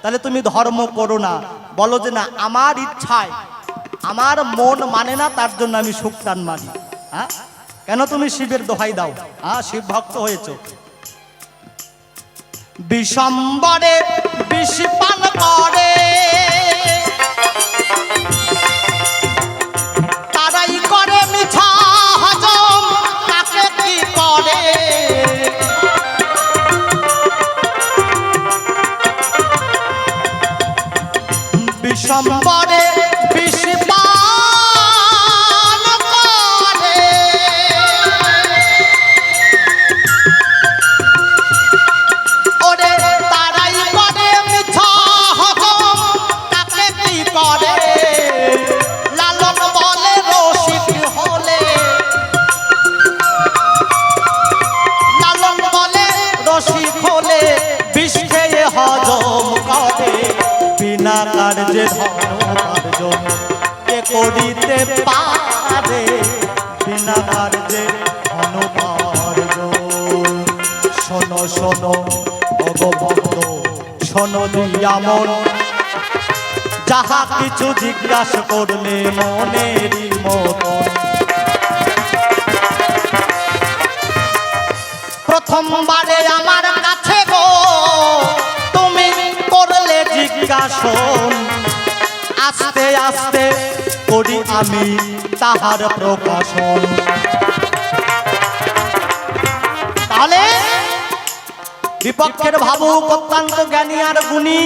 তাহলে তুমি ধর্ম করো না। বলো যে না, আমার ইচ্ছায় আমার মন মানে না, তার জন্য আমি সুক্তান মানি। কেন তুমি শিবের দোহাই দাও? শিব ভক্ত হয়েছো। বিষম্বরে বিষ পান করে, তারাই করে মিছা হজম কাকে কি করে। বিষম্বরে বিষ পান করে। ওরে তারাই করে মিছা হজম, তাকে কি করে লালন বলে রসিক হলে, লালন বলে রসিক হলে বিষ খেয়ে হজম করে। বিনা কার্যে ধনোপার্জন কে করিতে পারে, বিনা কার্যে ধনোপার্জন। শোনো শোনো ভগভক্ত শোনো দিয়া মন, যাহা কিছু জিজ্ঞাসা করলে মনেরই মতন। প্রথমবারে আমার কাছে গো তুমি করলে জিজ্ঞাসন, আস্তে আস্তে করি আমি তাহার প্রকাশন। তাহলে বিপক্ষের ভাবুক অত্যন্ত জ্ঞানী আর গুণী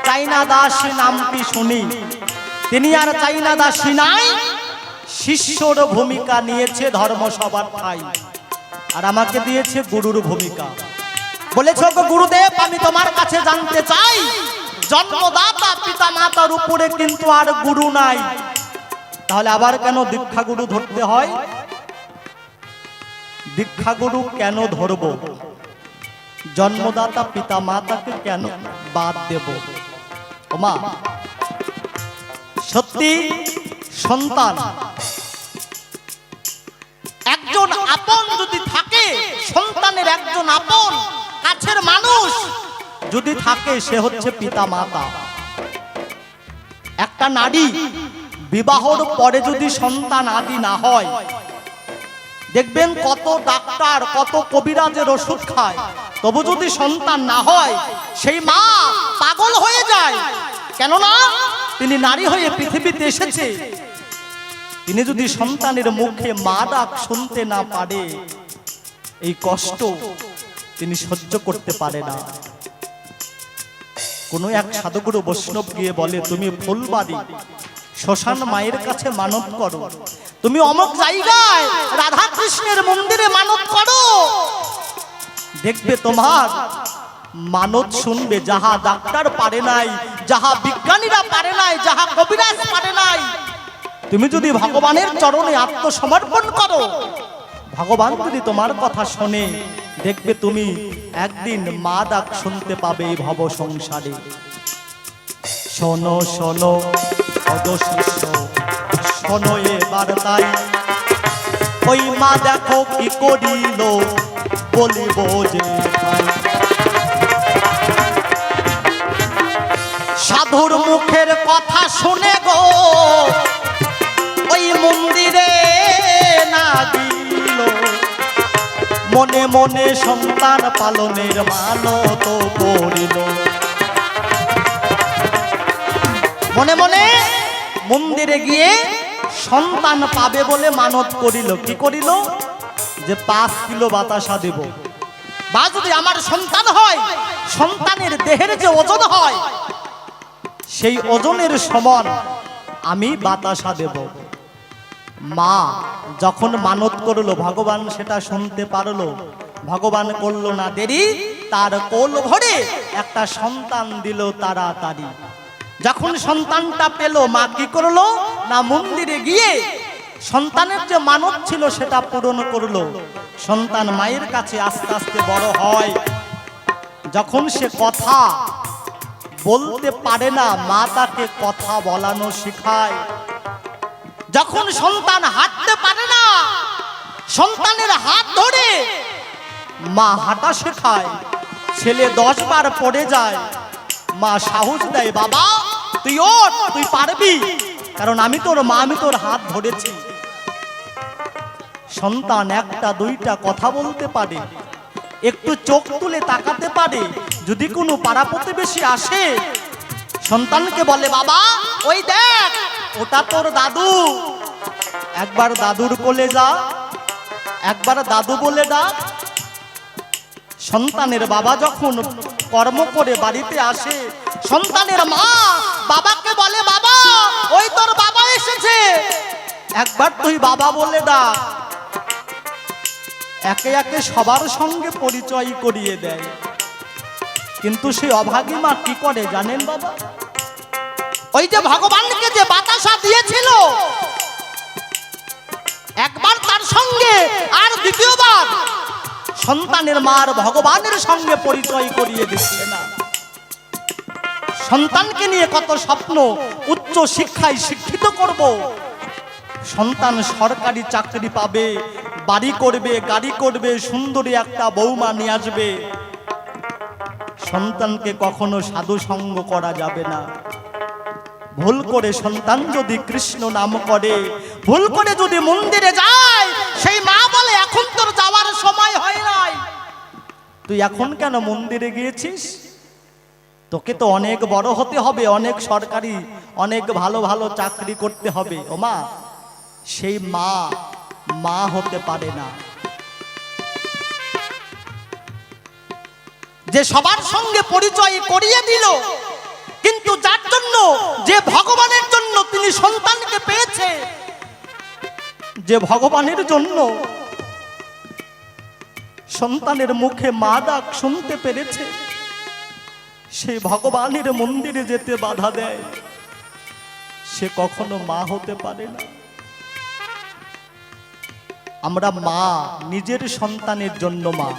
চাইনা দাসী নামটি শুনি, তিনি আর চাইনা দাসী নাই, শিষ্যর ভূমিকা নিয়েছে ধর্মসভার ঠাই, আর আমাকে দিয়েছে গুরুর ভূমিকা। বলেছে গো গুরুদেব আমি তোমার কাছে জানতে চাই, জন্মদাতা পিতা মাতার উপরে কিন্তু আর গুরু নাই, তাহলে আবার কেন দীক্ষা গুরু ধরতে হয়? দীক্ষা গুরু কেন ধরব? জন্মদাতা পিতা মাতাকে কেন বাদ দেব? ওমা সত্যি সন্তান একজন আপন যদি থাকে, সন্তানের একজন আপন কাছের মানুষ যদি থাকে, সে হচ্ছে পিতা মাতা। একটা নারী বিবাহর পরে যদি সন্তান আদি না হয়, দেখবেন কত ডাক্তার কত কবিরাজের ওষুধ খায়, তবু যদি সন্তান না হয় সেই মা পাগল হয়ে যায়। কেননা তিনি নারী হয়ে পৃথিবীতে এসেছে, তিনি যদি সন্তানের মুখে মা ডাক শুনতে না পারে, এই কষ্ট তিনি সহ্য করতে পারে না। কোন এক সাধুগুরু বৈষ্ণব গিয়ে বলে, তুমি ফুলবাড়ি শ্মশান মায়ের কাছে মানত করো, তুমি অমুক জায়গায় রাধা কৃষ্ণের মন্দিরে মানত করো, দেখবে তোমার মানত শুনবে। যাহা ডাক্তার পারে নাই, যাহা বিজ্ঞানীরা পারে নাই, যাহা কবিরাজ পারে নাই, তুমি যদি ভগবানের চরণে আত্মসমর্পণ করো, ভগবান যদি তোমার কথা শোনে, দেখবে তুমি একদিন মা ডাক শুনতে পাবে এই ভব সংসারে। শোনো শোনো অদশিষ্য শোনো এবার তাই, ওই মা দেখো কি করিল বলিব যে ভাই। সাধুর মুখের কথা শুনে গো ওই মন্দিরে না দিল, মনে মনে সন্তান পালনের মানত করিল। মনে মনে মন্দিরে গিয়ে সন্তান পাবে বলে মানত করিল। কি করিল? যে 5 কিলো বাতাসা দেব, বা যদি আমার সন্তান হয়, সন্তানের দেহের যে ওজন হয় সেই ওজনের সমান আমি বাতাসা দেব। মা যখন মানত করলো, ভগবান সেটা শুনতে পারলো, ভগবান করলো না দেরি, তার কোল ভরে একটা সন্তান দিল তাড়াতাড়ি। যখন সন্তানটা পেল, মা কি করলো না মন্দিরে গিয়ে সন্তানের যে মানত ছিল সেটা পূরণ করলো। সন্তান মায়ের কাছে আস্তে আস্তে বড় হয়, যখন সে কথা বলতে পারে না, মা তাকে কথা বলানো শেখায়। যখন সন্তান হাঁটতে পারে না, সন্তানের হাত ধরে মা হাঁটা শেখায়। ছেলে 10 বার পড়ে যায়, মা সাহস দেয়, বাবা তুই ওঠ, তুই পারবি, কারণ আমি তোর মা, আমি তোর হাত ধরেছি। সন্তান 1টা 2টা কথা বলতে পারে, একটু চোখ তুলে তাকাতে পারে। যদি কোনো পাড়া প্রতিবেশী আসে, সন্তানকে বলে, বাবা ওই দেখ ওটা তোর দাদু, একবার দাদুর কোলে যা, একবার দাদু বলে ডাক। সন্তানের বাবা যখন কর্ম করে বাড়িতে আসে, সন্তানের মা বাবাকে একবার তুই বাবা বলে ডাক, একে একে সবার সঙ্গে পরিচয় করিয়ে দেয়। কিন্তু সেই অভাগী মা কি করে জানেন বাবা? ওই যে ভগবানকে যে বাতাসা দিয়েছিল, একবার তার সঙ্গে আর দ্বিতীয়বার সন্তানের মার ভগবানের সঙ্গে পরিচয় করিয়ে দিচ্ছে না। সন্তানকে নিয়ে কত স্বপ্ন, উচ্চ শিক্ষায় শিক্ষিত করব, সন্তান সরকারি চাকরি পাবে, বাড়ি করবে, গাড়ি করবে, সুন্দরী একটা বৌমা নিয়ে আসবে। সন্তানকে কখনো সাধু সঙ্গ করা যাবে না। ভুল করে সন্তান যদি কৃষ্ণ নাম করে, ভুল করে যদি মন্দিরে যায়, সেই মা বলে এখন তোর যাওয়ার সময় হয় নাই, তুই এখন কেন মন্দিরে গিয়েছিস? তোকে তো অনেক বড় হতে হবে, অনেক সরকারি, অনেক ভালো ভালো চাকরি করতে হবে। ও মা, সেই মা মা হতে পারে না। যে সবার সঙ্গে পরিচয় করিয়ে দিল, কিন্তু যার জন্য, যে ভগবানের জন্য তিনি সন্তানকে পেয়েছে, যে ভগবানের জন্য সন্তানের মুখে মা ডাক শুনতে পেরেছে, সেই ভগবানের মন্দিরে যেতে বাধা দেয়, সে কখনো মা হতে পারে না। আমরা মা, নিজের সন্তানের জন্য মা।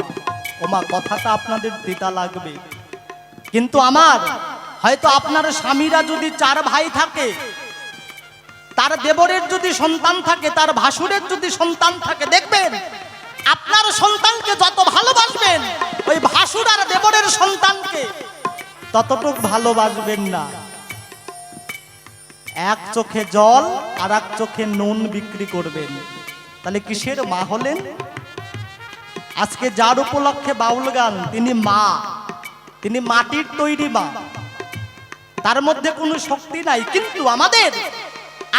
ও মা, কথাটা আপনাদের তিতা লাগবে, কিন্তু আমার হয়তো আপনার স্বামীরা যদি 4 ভাই থাকে, তার দেবরের যদি সন্তান থাকে, তার ভাসুরের যদি সন্তান থাকে, দেখবেন আপনার সন্তানকে যত ভালোবাসবেন, ওই ভাসুর আর দেবরের সন্তানকে ততটুকু ভালোবাসবেন না। এক চোখে জল আর এক চোখে নুন বিক্রি করবেন, তাহলে কিসের মা হলেন? আজকে যার উপলক্ষে বাউল গান, তিনি মা, তিনি মাটির তৈরি মা, তার মধ্যে কোনো শক্তি নাই, কিন্তু আমাদের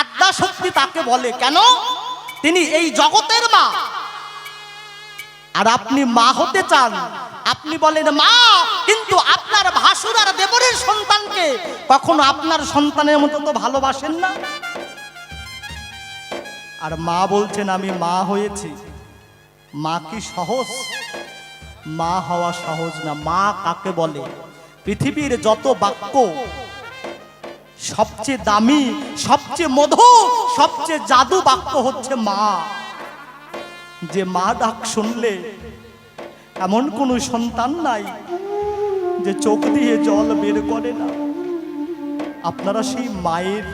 আত্মা শক্তি তাকে বলে। কেন? তিনি এই জগতের মা। আর আপনি মা হতে চান, আপনি বলেন মা, কিন্তু আপনার ভাসুর আর দেবরের সন্তানকে কখনো আপনার সন্তানের মতো তো ভালোবাসেন না। আর মা বলছেন আমি মা হয়েছি। মা কি সহজ? মা হওয়া সহজ না। মা কাকে বলে? পৃথিবীর যত বাক্য সবচেয়ে দামি, সবচেয়ে মধু, সবচেয়ে জাদু বাক্য হচ্ছে মা। যে মা ডাক শুনলে এমন কোন সন্তান নাই যে চোখ দিয়ে জল বের করে না। আপনারা সেই মায়ের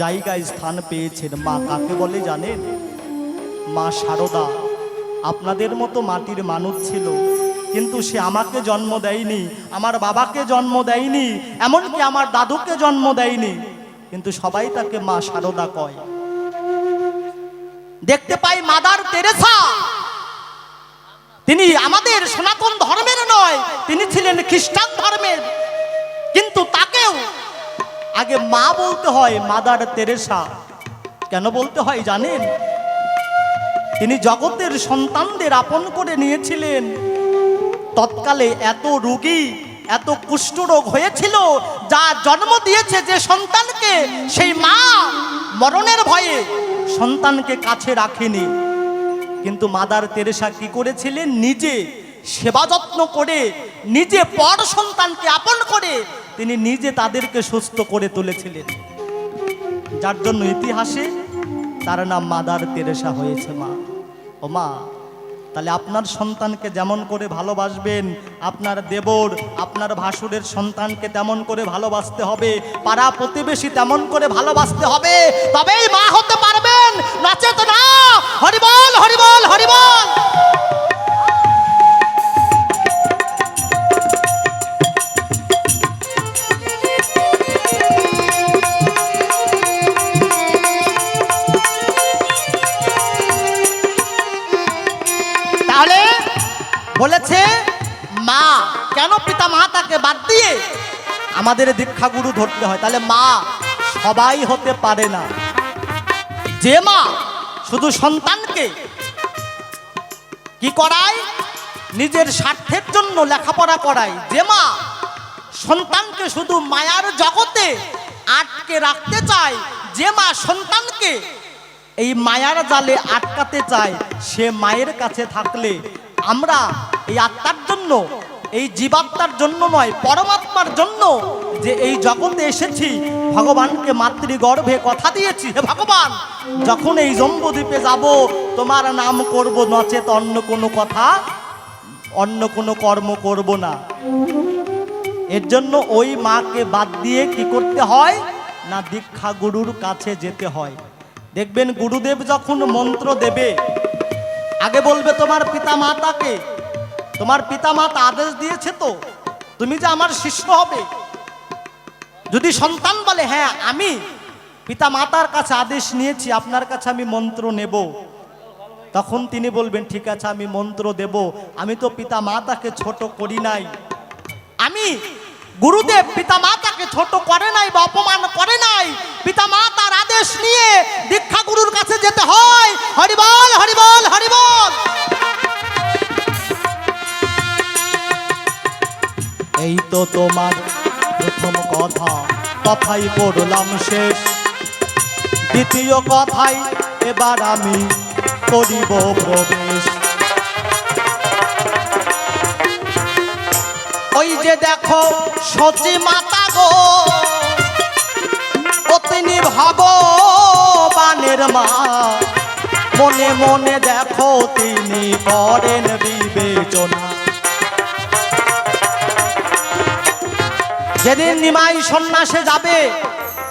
জায়গায় স্থান পেয়েছেন। মা কাকে বলে জানেন? মা শারদা। আপনাদের মতো মাটির মানুষ ছিল, কিন্তু সে আমাকে জন্ম দেয়নি, আমার বাবাকে জন্ম দেয়নি, এমনকি আমার দাদুকে জন্ম দেয়নি, কিন্তু সবাই তাকে মা শারদা কয়। দেখতে পাই মাদার তেরেসা, তিনি আমাদের সনাতন ধর্মের নয়, তিনি ছিলেন খ্রিস্টান ধর্মের, কিন্তু তাকেও আগে মা বলতে হয়, মাদার তেরেসা। কেন বলতে হয় জানেন? তিনি জগতের সন্তানদের আপন করে নিয়েছিলেন। তৎকালে এত রোগী, এত কুষ্ঠরোগ হয়েছিল, যা জন্ম দিয়েছে যে সন্তানকে, সেই মা মরণের ভয়ে সন্তানকে কাছে রাখেনি। কিন্তু মাদার তেরেসা কি করেছিলেন? নিজে সেবা যত্ন করে, নিজে পর সন্তানকে আপন করে তিনি নিজে তাদেরকে সুস্থ করে তুলেছিলেন, যার জন্য ইতিহাসে তার নাম মাদার তেরেসা হয়েছে মা। ও মা, তাহলে আপনার সন্তানকে যেমন করে ভালোবাসবেন, আপনার দেবর, আপনার ভাসুরের সন্তানকে তেমন করে ভালোবাসতে হবে, পাড়া প্রতিবেশী তেমন করে ভালোবাসতে হবে, তবেই মা হতে পারবেন, নচেত না। হরিবল হরিবল হরিবল। তাহলে বলেছে মা, কেন পিতা মাতাকে বাদ দিয়ে আমাদের দীক্ষাগুরু ধরতে হয়? তাহলে মা সবাই হতে পারে না। যে মা শুধু সন্তানকে কি করায়? নিজের স্বার্থের জন্য লেখাপড়া করায়। যে মা সন্তানকে শুধু মায়ার জগতে আটকে রাখতে চায়, যে মা সন্তানকে এই মায়ার জালে আটকাতে চায়, সে মায়ের কাছে থাকলে আমরা এই আত্মার জন্য, এই জীবাত্মার জন্য নয়, পরমাত্মার জন্য যে এই জগতে এসেছি, ভগবানকে মাতৃগর্ভে কথা দিয়েছি, হে ভগবান যখন এই জম্বুদ্বীপে যাব তোমার নাম করব, নচেত অন্য কোনো কথা, অন্য কোনো কর্ম করব না। এর জন্য ওই মাকে বাদ দিয়ে কি করতে হয় না, দীক্ষা গুরুর কাছে যেতে হয়। দেখবেন গুরুদেব যখন মন্ত্র দেবে, আগে বলবে তোমার পিতা মাতাকে, তোমার পিতা মাতা আদেশ দিয়েছে তো তুমি যে আমার শিষ্য হবে। যদি সন্তান বলে হ্যাঁ আমি পিতা মাতার কাছে আদেশ নিয়েছি, আপনার কাছে আমি মন্ত্র নেব, তখন তিনি বলবেন ঠিক আছে আমি মন্ত্র দেব। আমি তো পিতা মাতাকে ছোট করি নাই, আমি গুরুদেব পিতা মাতাকে ছোট করে নাই বা অপমান করে নাই। পিতা মাতার আদেশ নিয়ে দীক্ষা গুরুর কাছে যেতে হয়। হরি বল, হরি বল, হরি বল। এই তো তোমার প্রথম কথা, কথাই পড়লাম শেষ। দ্বিতীয় কথাই এবার আমি করিব প্রবেশ। ওই যে দেখো সচি মাতা গো, ও তিনি ভগবানের মা, মনে মনে দেখো তিনি করেন বিবেচনা। যেদিন নিমাই সন্ন্যাসে যাবে,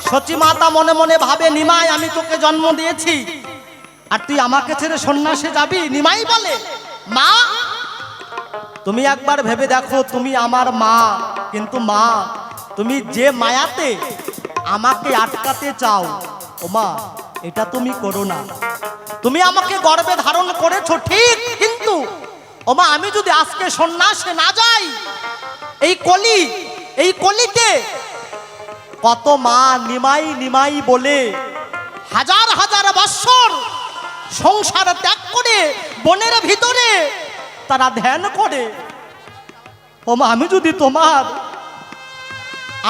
সচি মাতা মনে মনে ভাবে নিমাই আমি তোকে জন্ম দিয়েছি আর তুই আমাকে ছেড়ে সন্ন্যাসে যাবি। নিমাই বলে মা তুমি একবার ভেবে দেখো, তুমি আমার মা, কিন্তু মা তুমি যে মায়াতে আমাকে আটকাতে চাও, ও মা এটা তুমি করো না। তুমি আমাকে গর্ভে ধারণ করেছো ঠিক, কিন্তু ও মা আমি যদি আজকে সন্ন্যাসে না যাই, এই কলিতে কত মা নিমাই নিমাই বলে হাজার হাজার বৎসর সংসার ত্যাগ করে বনের ভিতরে তারা ধ্যান করে। ও মা আমি যদি তোমার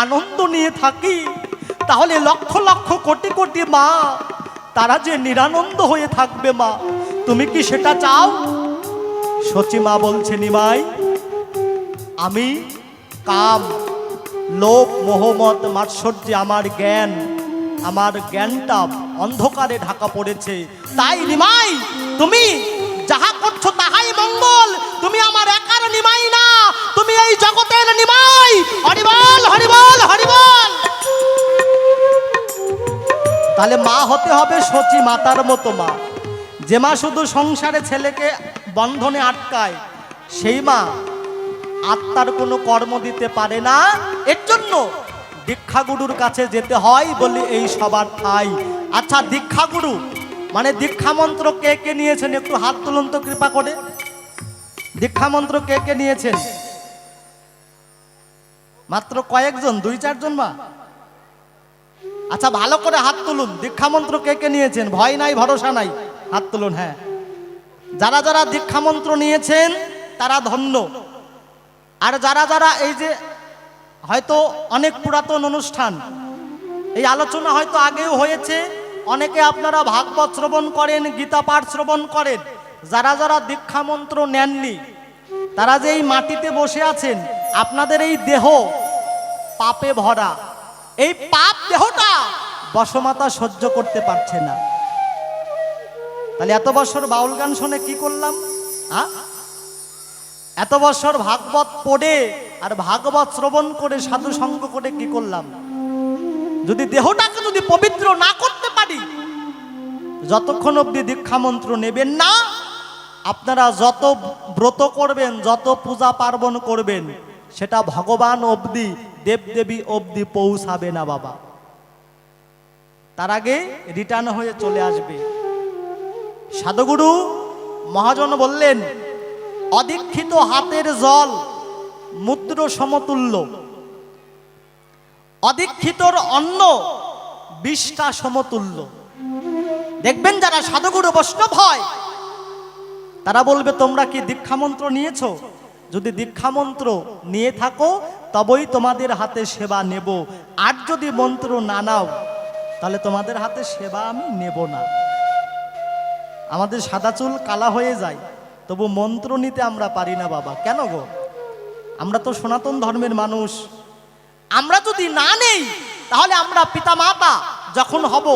আনন্দ নিয়ে থাকি, তাহলে লক্ষ লক্ষ কোটি কোটি মা তারা যে নিরানন্দ হয়ে থাকবে, মা তুমি কি সেটা চাও? সচি মা বলছে নিমাই আমি কাম, লোভ, মোহমত, মাৎসর্যে আমার জ্ঞানটা অন্ধকারে ঢাকা পড়েছে। তাই নিমাই তুমি যাহা করছো তাহাই মঙ্গল। তুমি আমার একার নিমাই না, তুমি এই জগতের নিমাই। হরি বল, হরি বল, হরি বল। তাহলে মা হতে হবে সচি মাতার মতো মা, যে মা শুধু সংসারে ছেলেকে বন্ধনে আটকায়, সেই মা আত্মার কোনো কর্ম দিতে পারে না। এর জন্য দীক্ষাগুরুর কাছে যেতে হয় বলে এই সবার ঠাই। আচ্ছা দীক্ষাগুরু মানে দীক্ষা মন্ত্র কে কে নিয়েছেন একটু হাত তুলুন তো কৃপা করে। দীক্ষা মন্ত্র কে কে নিয়েছেন? মাত্র কয়েকজন, 2-4 জন মা। আচ্ছা ভালো করে হাত তুলুন, দীক্ষা মন্ত্র কে কে নিয়েছেন? ভয় নাই, ভরসা নাই, হাত তুলুন। হ্যাঁ, যারা যারা দীক্ষা মন্ত্র নিয়েছেন তারা ধন্য। আর যারা যারা এই যে হয়তো অনেক পুরাতন অনুষ্ঠান, এই আলোচনা হয়তো আগেও হয়েছে, অনেকে আপনারা ভাগবত শ্রবণ করেন, গীতা পাঠ শ্রবণ করেন, যারা যারা দীক্ষা মন্ত্র নেননি তারা যে এই মাটিতে বসে আছেন, আপনাদের এই দেহ পাপে ভরা, এই পাপ দেহটা বসমাতা সহ্য করতে পারছে না। তাহলে এত বছর বাউল গান শুনে কি করলাম? এত বছর ভাগবত পড়ে আর ভাগবত শ্রবণ করে সাধু সঙ্গ করে কি করলাম? যদি দেহটাকে যদি পবিত্র না করতে পারি, যতক্ষণ অবধি দীক্ষা মন্ত্র নেবেন না, আপনারা যত ব্রত করবেন, যত পূজা পার্বণ করবেন, সেটা ভগবান অবধি, দেবদেবী অবধি পৌঁছাবে না বাবা। তার আগে রিটার্ন হয়ে চলে আসবে। সাধুগুরু মহাজন বললেন অদীক্ষিত হাতের জল মুদ্র সমতুল্য, অদীক্ষিতর অন্ন 20টা সমতুল্য। দেখবেন যারা সাধুগুরু বৈষ্ণব হয় তারা বলবে তোমরা কি দীক্ষা মন্ত্র নিয়েছো? যদি দীক্ষা মন্ত্র নিয়ে থাকো তবেই তোমাদের হাতে সেবা নেব, আর যদি মন্ত্র না নাও তাহলে তোমাদের হাতে সেবা আমি নেব না। আমাদের সাদা চুল কালা হয়ে যায়, তবু মন্ত্র নিতে আমরা পারি না বাবা। কেন গো? আমরা তো সনাতন ধর্মের মানুষ। আমরা যদি না নেই তাহলে আমরা পিতা মাতা যখন হব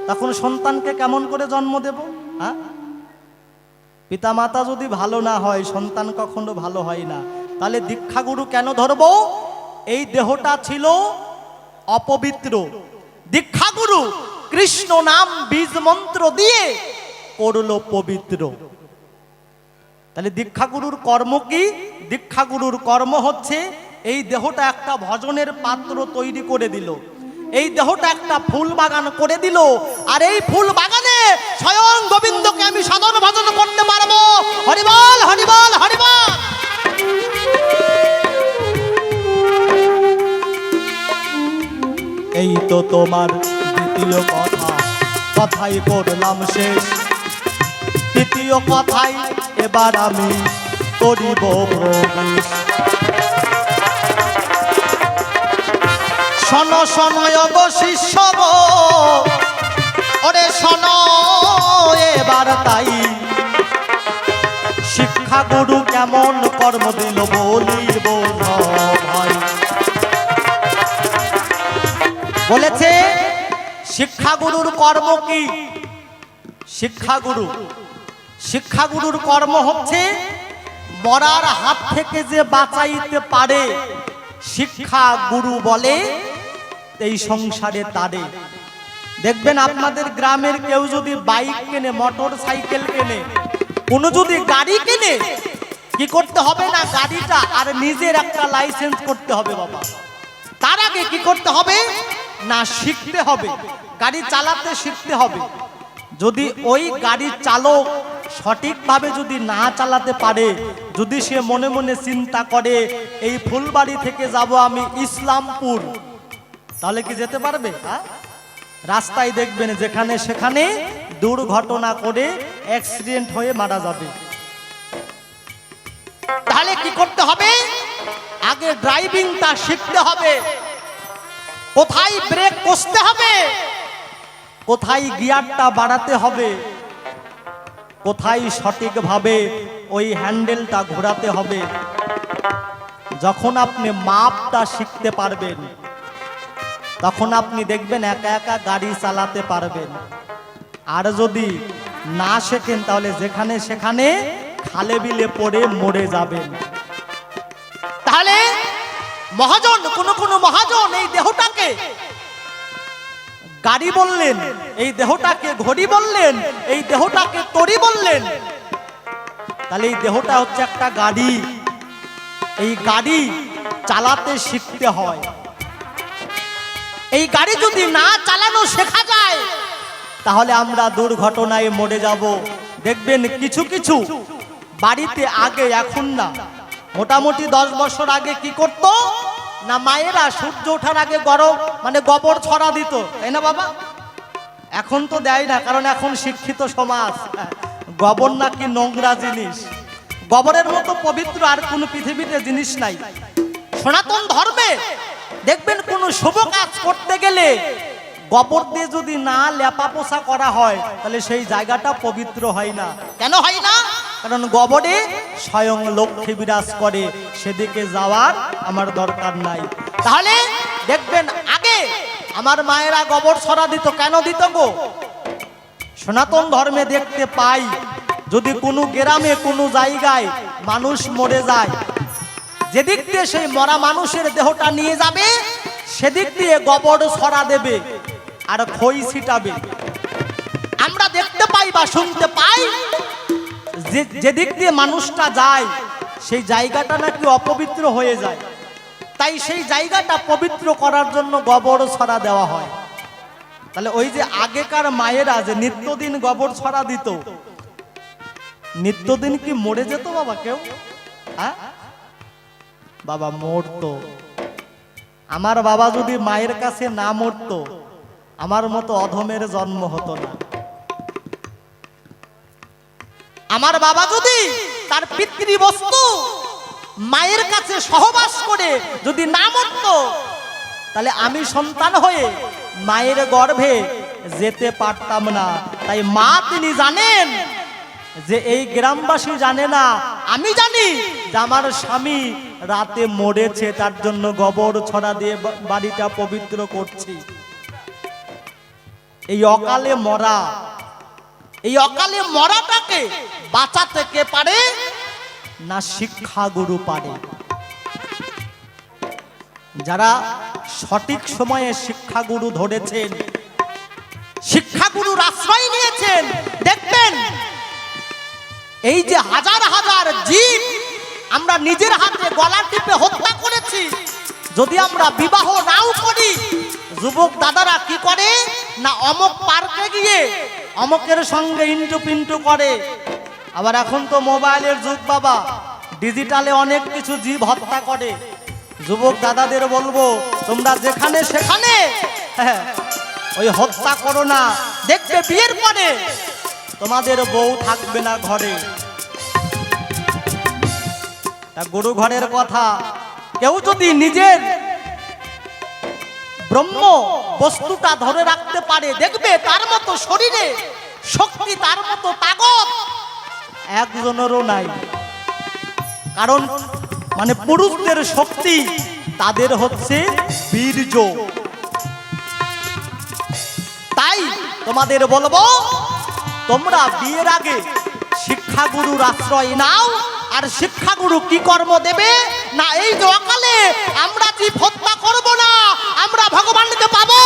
তখন সন্তানকে কেমন করে জন্ম দেব? হ্যাঁ, পিতা মাতা যদি ভালো না হয় সন্তান কখনো ভালো হয় না। তাহলে দীক্ষাগুরু কেন ধরবো? এই দেহটা ছিল অপবিত্র, দীক্ষাগুরু কৃষ্ণ নাম বীজ মন্ত্র দিয়ে করলো পবিত্র। তাহলে দীক্ষাগুরুর কর্ম কি? দীক্ষাগুরুর কর্ম হচ্ছে এই দেহটা একটা ভজনের পাত্র তৈরি করে দিল, এই দেহটা একটা ফুল বাগান করে দিল, আর এই ফুল বাগানে স্বয়ং গোবিন্দকে আমি সাধন ভজন করতে পারবো। হরিবল হরিবল হরিবল। এই তো তোমার দ্বিতীয় কথা, কথাই করলাম শেষ। তৃতীয় কথাই এবার আমি করিব প্রবেশ। শোন শোন গো শিষ্য গো, ওরে শোন এবার তাই শিক্ষা গুরু কেমন কর্ম দিল বলিব ভাই। বলেছে শিক্ষাগুরুর কর্ম কি? শিক্ষাগুরুর কর্ম হচ্ছে মরার হাত থেকে যে বাঁচাইতে পারে শিক্ষা গুরু বলে এই সংসারে তারে। দেখবেন আপনাদের গ্রামের কেউ যদি বাইক কেনে, মোটর সাইকেল কেনে, কোনো যদি গাড়ি কেনে, কি করতে হবে না গাড়িটা আর নিজের একটা লাইসেন্স করতে হবে বাবা। তার আগে কি করতে হবে না শিখতে হবে, গাড়ি চালাতে শিখতে হবে। যদি ওই গাড়ির চালক সঠিকভাবে যদি না চালাতে পারে, যদি সে মনে মনে চিন্তা করে এই ফুলবাড়ি থেকে যাব আমি ইসলামপুর, তাহলে কি যেতে পারবে? রাস্তায় দেখবেন যেখানে সেখানে দুর্ঘটনা করে অ্যাক্সিডেন্ট হয়ে মারা যাবে। তাহলে কি করতে হবে? আগে ড্রাইভিংটা শিখতে হবে, কোথায় ব্রেক কষতে হবে, কোথায় গিয়ারটা বাড়াতে হবে, কোথায় সঠিকভাবে ওই হ্যান্ডেলটা ঘোরাতে হবে। যখন আপনি মাপটা শিখতে পারবেন তখন আপনি দেখবেন একা একা গাড়ি চালাতে পারবেন। আর যদি না শেখেন তাহলে যেখানে সেখানে খালে বিলে পড়ে মরে যাবেন। তাহলে মহাজন, কোন মহাজন এই দেহটাকে গাড়ি বললেন, এই দেহটাকে ঘড়ি বললেন, এই দেহটাকে তড়ি বললেন। তাহলে এই দেহটা হচ্ছে একটা গাড়ি, এই গাড়ি চালাতে শিখতে হয়। এই গাড়ি যদি না চালানো শেখা যায় তাহলে আমরা দুর্ঘটনায় মরে যাব। দেখবেন কিছু কিছু বাড়িতে আগে, এখন না, মোটামুটি 10 বছর আগে কি করত না মায়েরা সূর্য ওঠার আগে গরম মানে গোবর ছড়া দিত, তাই না বাবা? এখন তো দেয় না, কারণ এখন শিক্ষিত সমাজ। গোবর নাকি নোংরা জিনিস, গোবরের মতো পবিত্র আর কোনো পৃথিবীতে জিনিস নাই। সনাতন ধর্মে দেখবেন কোনো শুভ কাজ করতে গেলে গোবর দিয়ে যদি না লেপা পোছা করা হয় তাহলে সেই জায়গাটা পবিত্র হয় না। কেন হয় না? কারণ গোবরে স্বয়ং লক্ষ্মী বিরাজ করে, সেদিকে যাওয়ার আমার দরকার নাই। তাহলে দেখবেন আগে আমার মায়েরা গোবর ছড়া দিত। কেন দিত গো? সনাতন ধর্মে দেখতে পাই যদি কোনো গ্রামে কোনো জায়গায় মানুষ মরে যায়, যেদিক দিয়ে সেই মরা মানুষের দেহটা নিয়ে যাবে সেদিক দিয়ে গোবর ছড়া দেবে আর খই ছিটাবে। আমরা দেখতে পাই বা শুনতে পাই যেদিক দিয়ে মানুষটা যায় সেই জায়গাটা নাকি অপবিত্র হয়ে যায়, তাই সেই জায়গাটা পবিত্র করার জন্য গোবর ছড়া দেওয়া হয়। তাহলে ওই যে আগেকার মায়েরা যে নিত্যদিন গোবর ছড়া দিত, নিত্যদিন কি মরে যেত বাবা কেউ? হ্যাঁ বাবা, মরতো। আমার বাবা যদি মায়ের কাছে না মরতো আমার মতো অধমের জন্ম হতো না। আমার বাবা যদি তার পিতৃবস্তু মায়ের কাছে সহবাস করে যদি না মরতো তাহলে আমি সন্তান হয়ে মায়ের গর্ভে যেতে পারতাম না। তাই মা তিনি জানেন যে এই গ্রামবাসী জানে না, আমি জানি যে আমার স্বামী রাতে মরেছে, তার জন্য গোবর ছড়া দিয়ে বাড়িটা পবিত্র করছি। এই অকালে মরা, এই অকালে মরাটাকে বাঁচাতে কে পারে? না শিক্ষাগুরু পারে। যারা সঠিক সময়ে শিক্ষাগুরু ধরেছেন, শিক্ষাগুরুর আশ্রয় নিয়েছেন, দেখবেন এই যে হাজার হাজার জীব আমরা নিজের হাতে গলা টিপে হত্যা করেছি, যদি আমরা বিবাহ নাও করি, যুবক দাদারা কি করে না অমুক পার্কে গিয়ে অমুকের সঙ্গে ইন্টু পিন্টু করে। আবার এখন তো মোবাইলের যুগ বাবা, ডিজিটালে অনেক কিছু জীব হত্যা করে। যুবক দাদাদের বলবো, তোমরা যেখানে সেখানে ওই হত্যা করো না। দেখবে বিয়ের পরে তোমাদের বউ থাকবে না ঘরে। গরু ঘরের কথা, কেউ যদি নিজের ব্রহ্ম বস্তুটা ধরে রাখতে পারে, দেখবে তার মতো শরীরে শক্তি, তার মতো তাকত একজনেরও নাই। কারণ মানে পুরুষদের শক্তি তাদের হচ্ছে বীর্য। তাই তোমাদের বলবো, তোমরা বিয়ের আগে শিক্ষাগুরুর আশ্রয় নাও। আর শিক্ষাগুরু কি কর্ম দেবে না, এই যে অকালে আমরা জীব হত্যা করব না, আমরা ভগবানকে পাবো।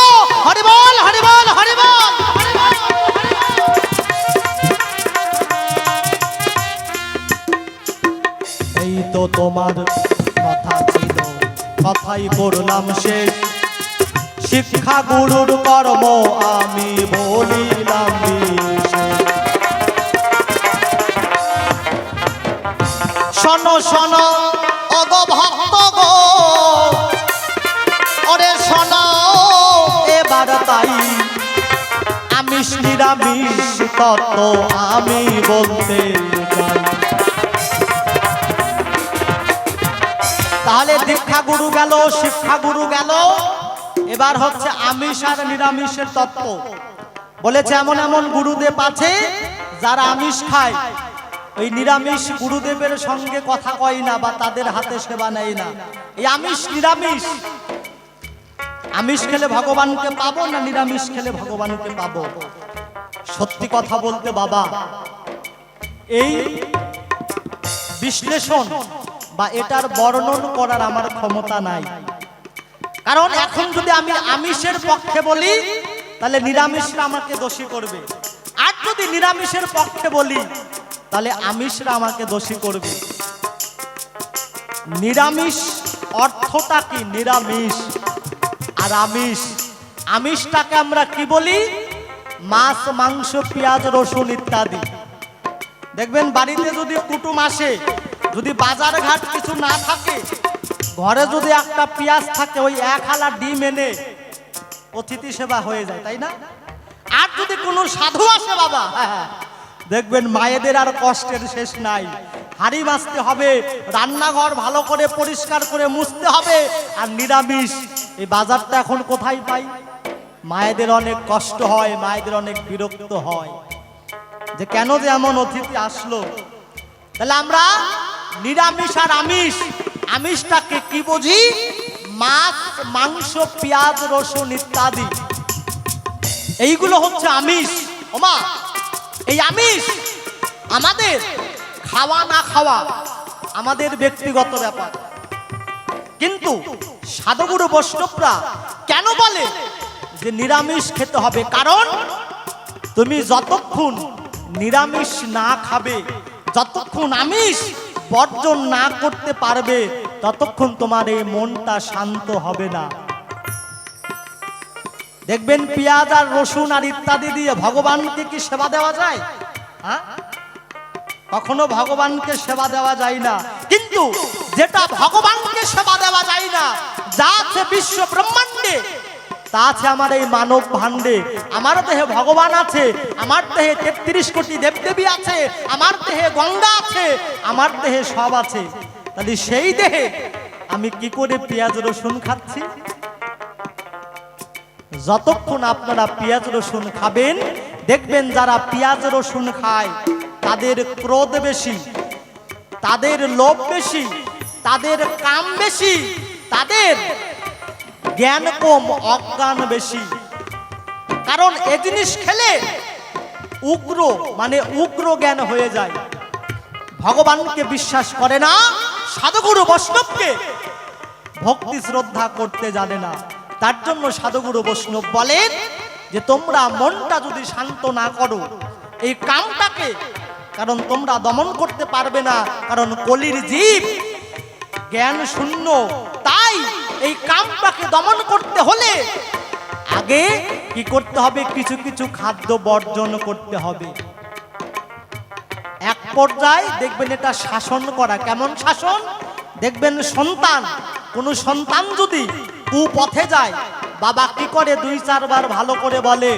হরি বল, হরি বল, হরি বল। এই তো তোমার কথা ছিল, কথাই করলাম শেষ। শিক্ষাগুরুর কর্ম আমি বলিলাম বিশেষ। শোনো শোনো ওগো ভক্ত গো, ওরে শোনো এবার তাই আমিষ নিরামিষ তত্ত্ব আমি বলতে চাই। তাহলে দীক্ষাগুরু গেল, শিক্ষাগুরু গেল, এবার হচ্ছে আমিষ আর নিরামিষের তত্ত্ব। বলেছে এমন এমন গুরুদেব আছে যারা আমিষ খায়, ওই নিরামিষ গুরুদেবের সঙ্গে কথা কয় না বা তাদের হাতে সেবা নেয় না। এই আমিষ নিরামিষ, আমিষ খেলে ভগবানকে পাবো না নিরামিষ খেলে ভগবানকে পাবো? সত্যি কথা বলতে বাবা, এই বিশ্লেষণ বা এটার বর্ণন করার আমার ক্ষমতা নাই। কারণ এখন যদি আমি আমিষের পক্ষে বলি, তাহলে নিরামিষরা আমাকে দোষী করবে। আর যদি নিরামিষের পক্ষে বলি, তাহলে আমিষরা আমাকে দোষী করবে। নিরামিষ অর্থটা কি? নিরামিষ আর আমিষ, আমিষটাকে আমরা কি বলি? মাছ, মাংস, পেঁয়াজ, রসুন ইত্যাদি। দেখবেন বাড়িতে যদি কুটুম আসে, যদি বাজার ঘাট কিছু না থাকে, ঘরে যদি একটা পেঁয়াজ থাকে, ওই এক হালা ডিম এনে অতিথি সেবা হয়ে যায়, তাই না? আর যদি কোনো সাধু আসে বাবা, দেখবেন মায়েদের আর কষ্টের শেষ নাই। হাঁড়ি মাজতে হবে, রান্নাঘর ভালো করে পরিষ্কার করে মুছতে হবে। আর নিরামিষ, এই বাজারটা এখন কোথায় পাই? মায়েদের অনেক কষ্ট হয়, মায়েদের অনেক বিরক্ত হয় যে কেন যে এমন অতিথি আসলো। তাহলে আমরা নিরামিষ আর আমিষ, আমিষটাকে কি বুঝি? মাছ, মাংস, পেঁয়াজ, রসুন ইত্যাদি, এইগুলো হচ্ছে আমিষ। ওমা, এই আমিষ আমাদের খাওয়া না খাওয়া আমাদের ব্যক্তিগত ব্যাপার, কিন্তু সাধুগুরু বৈষ্ণবরা কেন বলে যে নিরামিষ খেতে হবে? কারণ তুমি যতক্ষণ নিরামিষ না খাবে, যতক্ষণ আমিষ বর্জন না করতে পারবে, ততক্ষণ তোমার এই মনটা শান্ত হবে না। দেখবেন পেঁয়াজ আর রসুন আর ইত্যাদি দিয়ে ভগবানকে কি সেবা দেওয়া যায়? হ্যাঁ, কখনো ভগবানকে সেবা দেওয়া যায় না। কিন্তু যেটা ভগবানকে সেবা দেওয়া যায় না, যা আছে বিশ্ব ব্রহ্মাণ্ডে, তা আছে আমার এই মানব ভাণ্ডে। আমার দেহে ভগবান আছে, আমার দেহে 33 কোটি দেবদেবী আছে, আমার দেহে গঙ্গা আছে, আমার দেহে সব আছে। তাহলে সেই দেহে আমি কি করে পেঁয়াজ রসুন খাচ্ছি? যতক্ষণ আপনারা পেঁয়াজ রসুন খাবেন, দেখবেন যারা পেঁয়াজ রসুন খায় তাদের ক্রোধ বেশি, তাদের লোভ বেশি, তাদের কাম বেশি, তাদের জ্ঞান কম, অজ্ঞান বেশি। কারণ এ জিনিস খেলে উগ্র মানে উগ্র জ্ঞান হয়ে যায়। ভগবানকে বিশ্বাস করে না, সাধুগুরু বৈষ্ণবকে ভক্তি শ্রদ্ধা করতে জানে না। তার জন্য সাধুগুরু বৈষ্ণব বলেন যে তোমরা মনটা যদি শান্ত না করো এই কামটাকে, কারণ তোমরা দমন করতে পারবে না, কারণ কলির জীব জ্ঞান শূন্য। তাই এই কামটাকে দমন করতে হলে আগে কি করতে হবে? কিছু কিছু খাদ্য বর্জন করতে হবে। এক পর্যায়ে দেখবেন এটা শাসন করা। কেমন শাসন? দেখবেন সন্তান, কোন সন্তান যদি কুপথে যায়, বাবা কি করে? 2-4 বার ভালো করে বলে।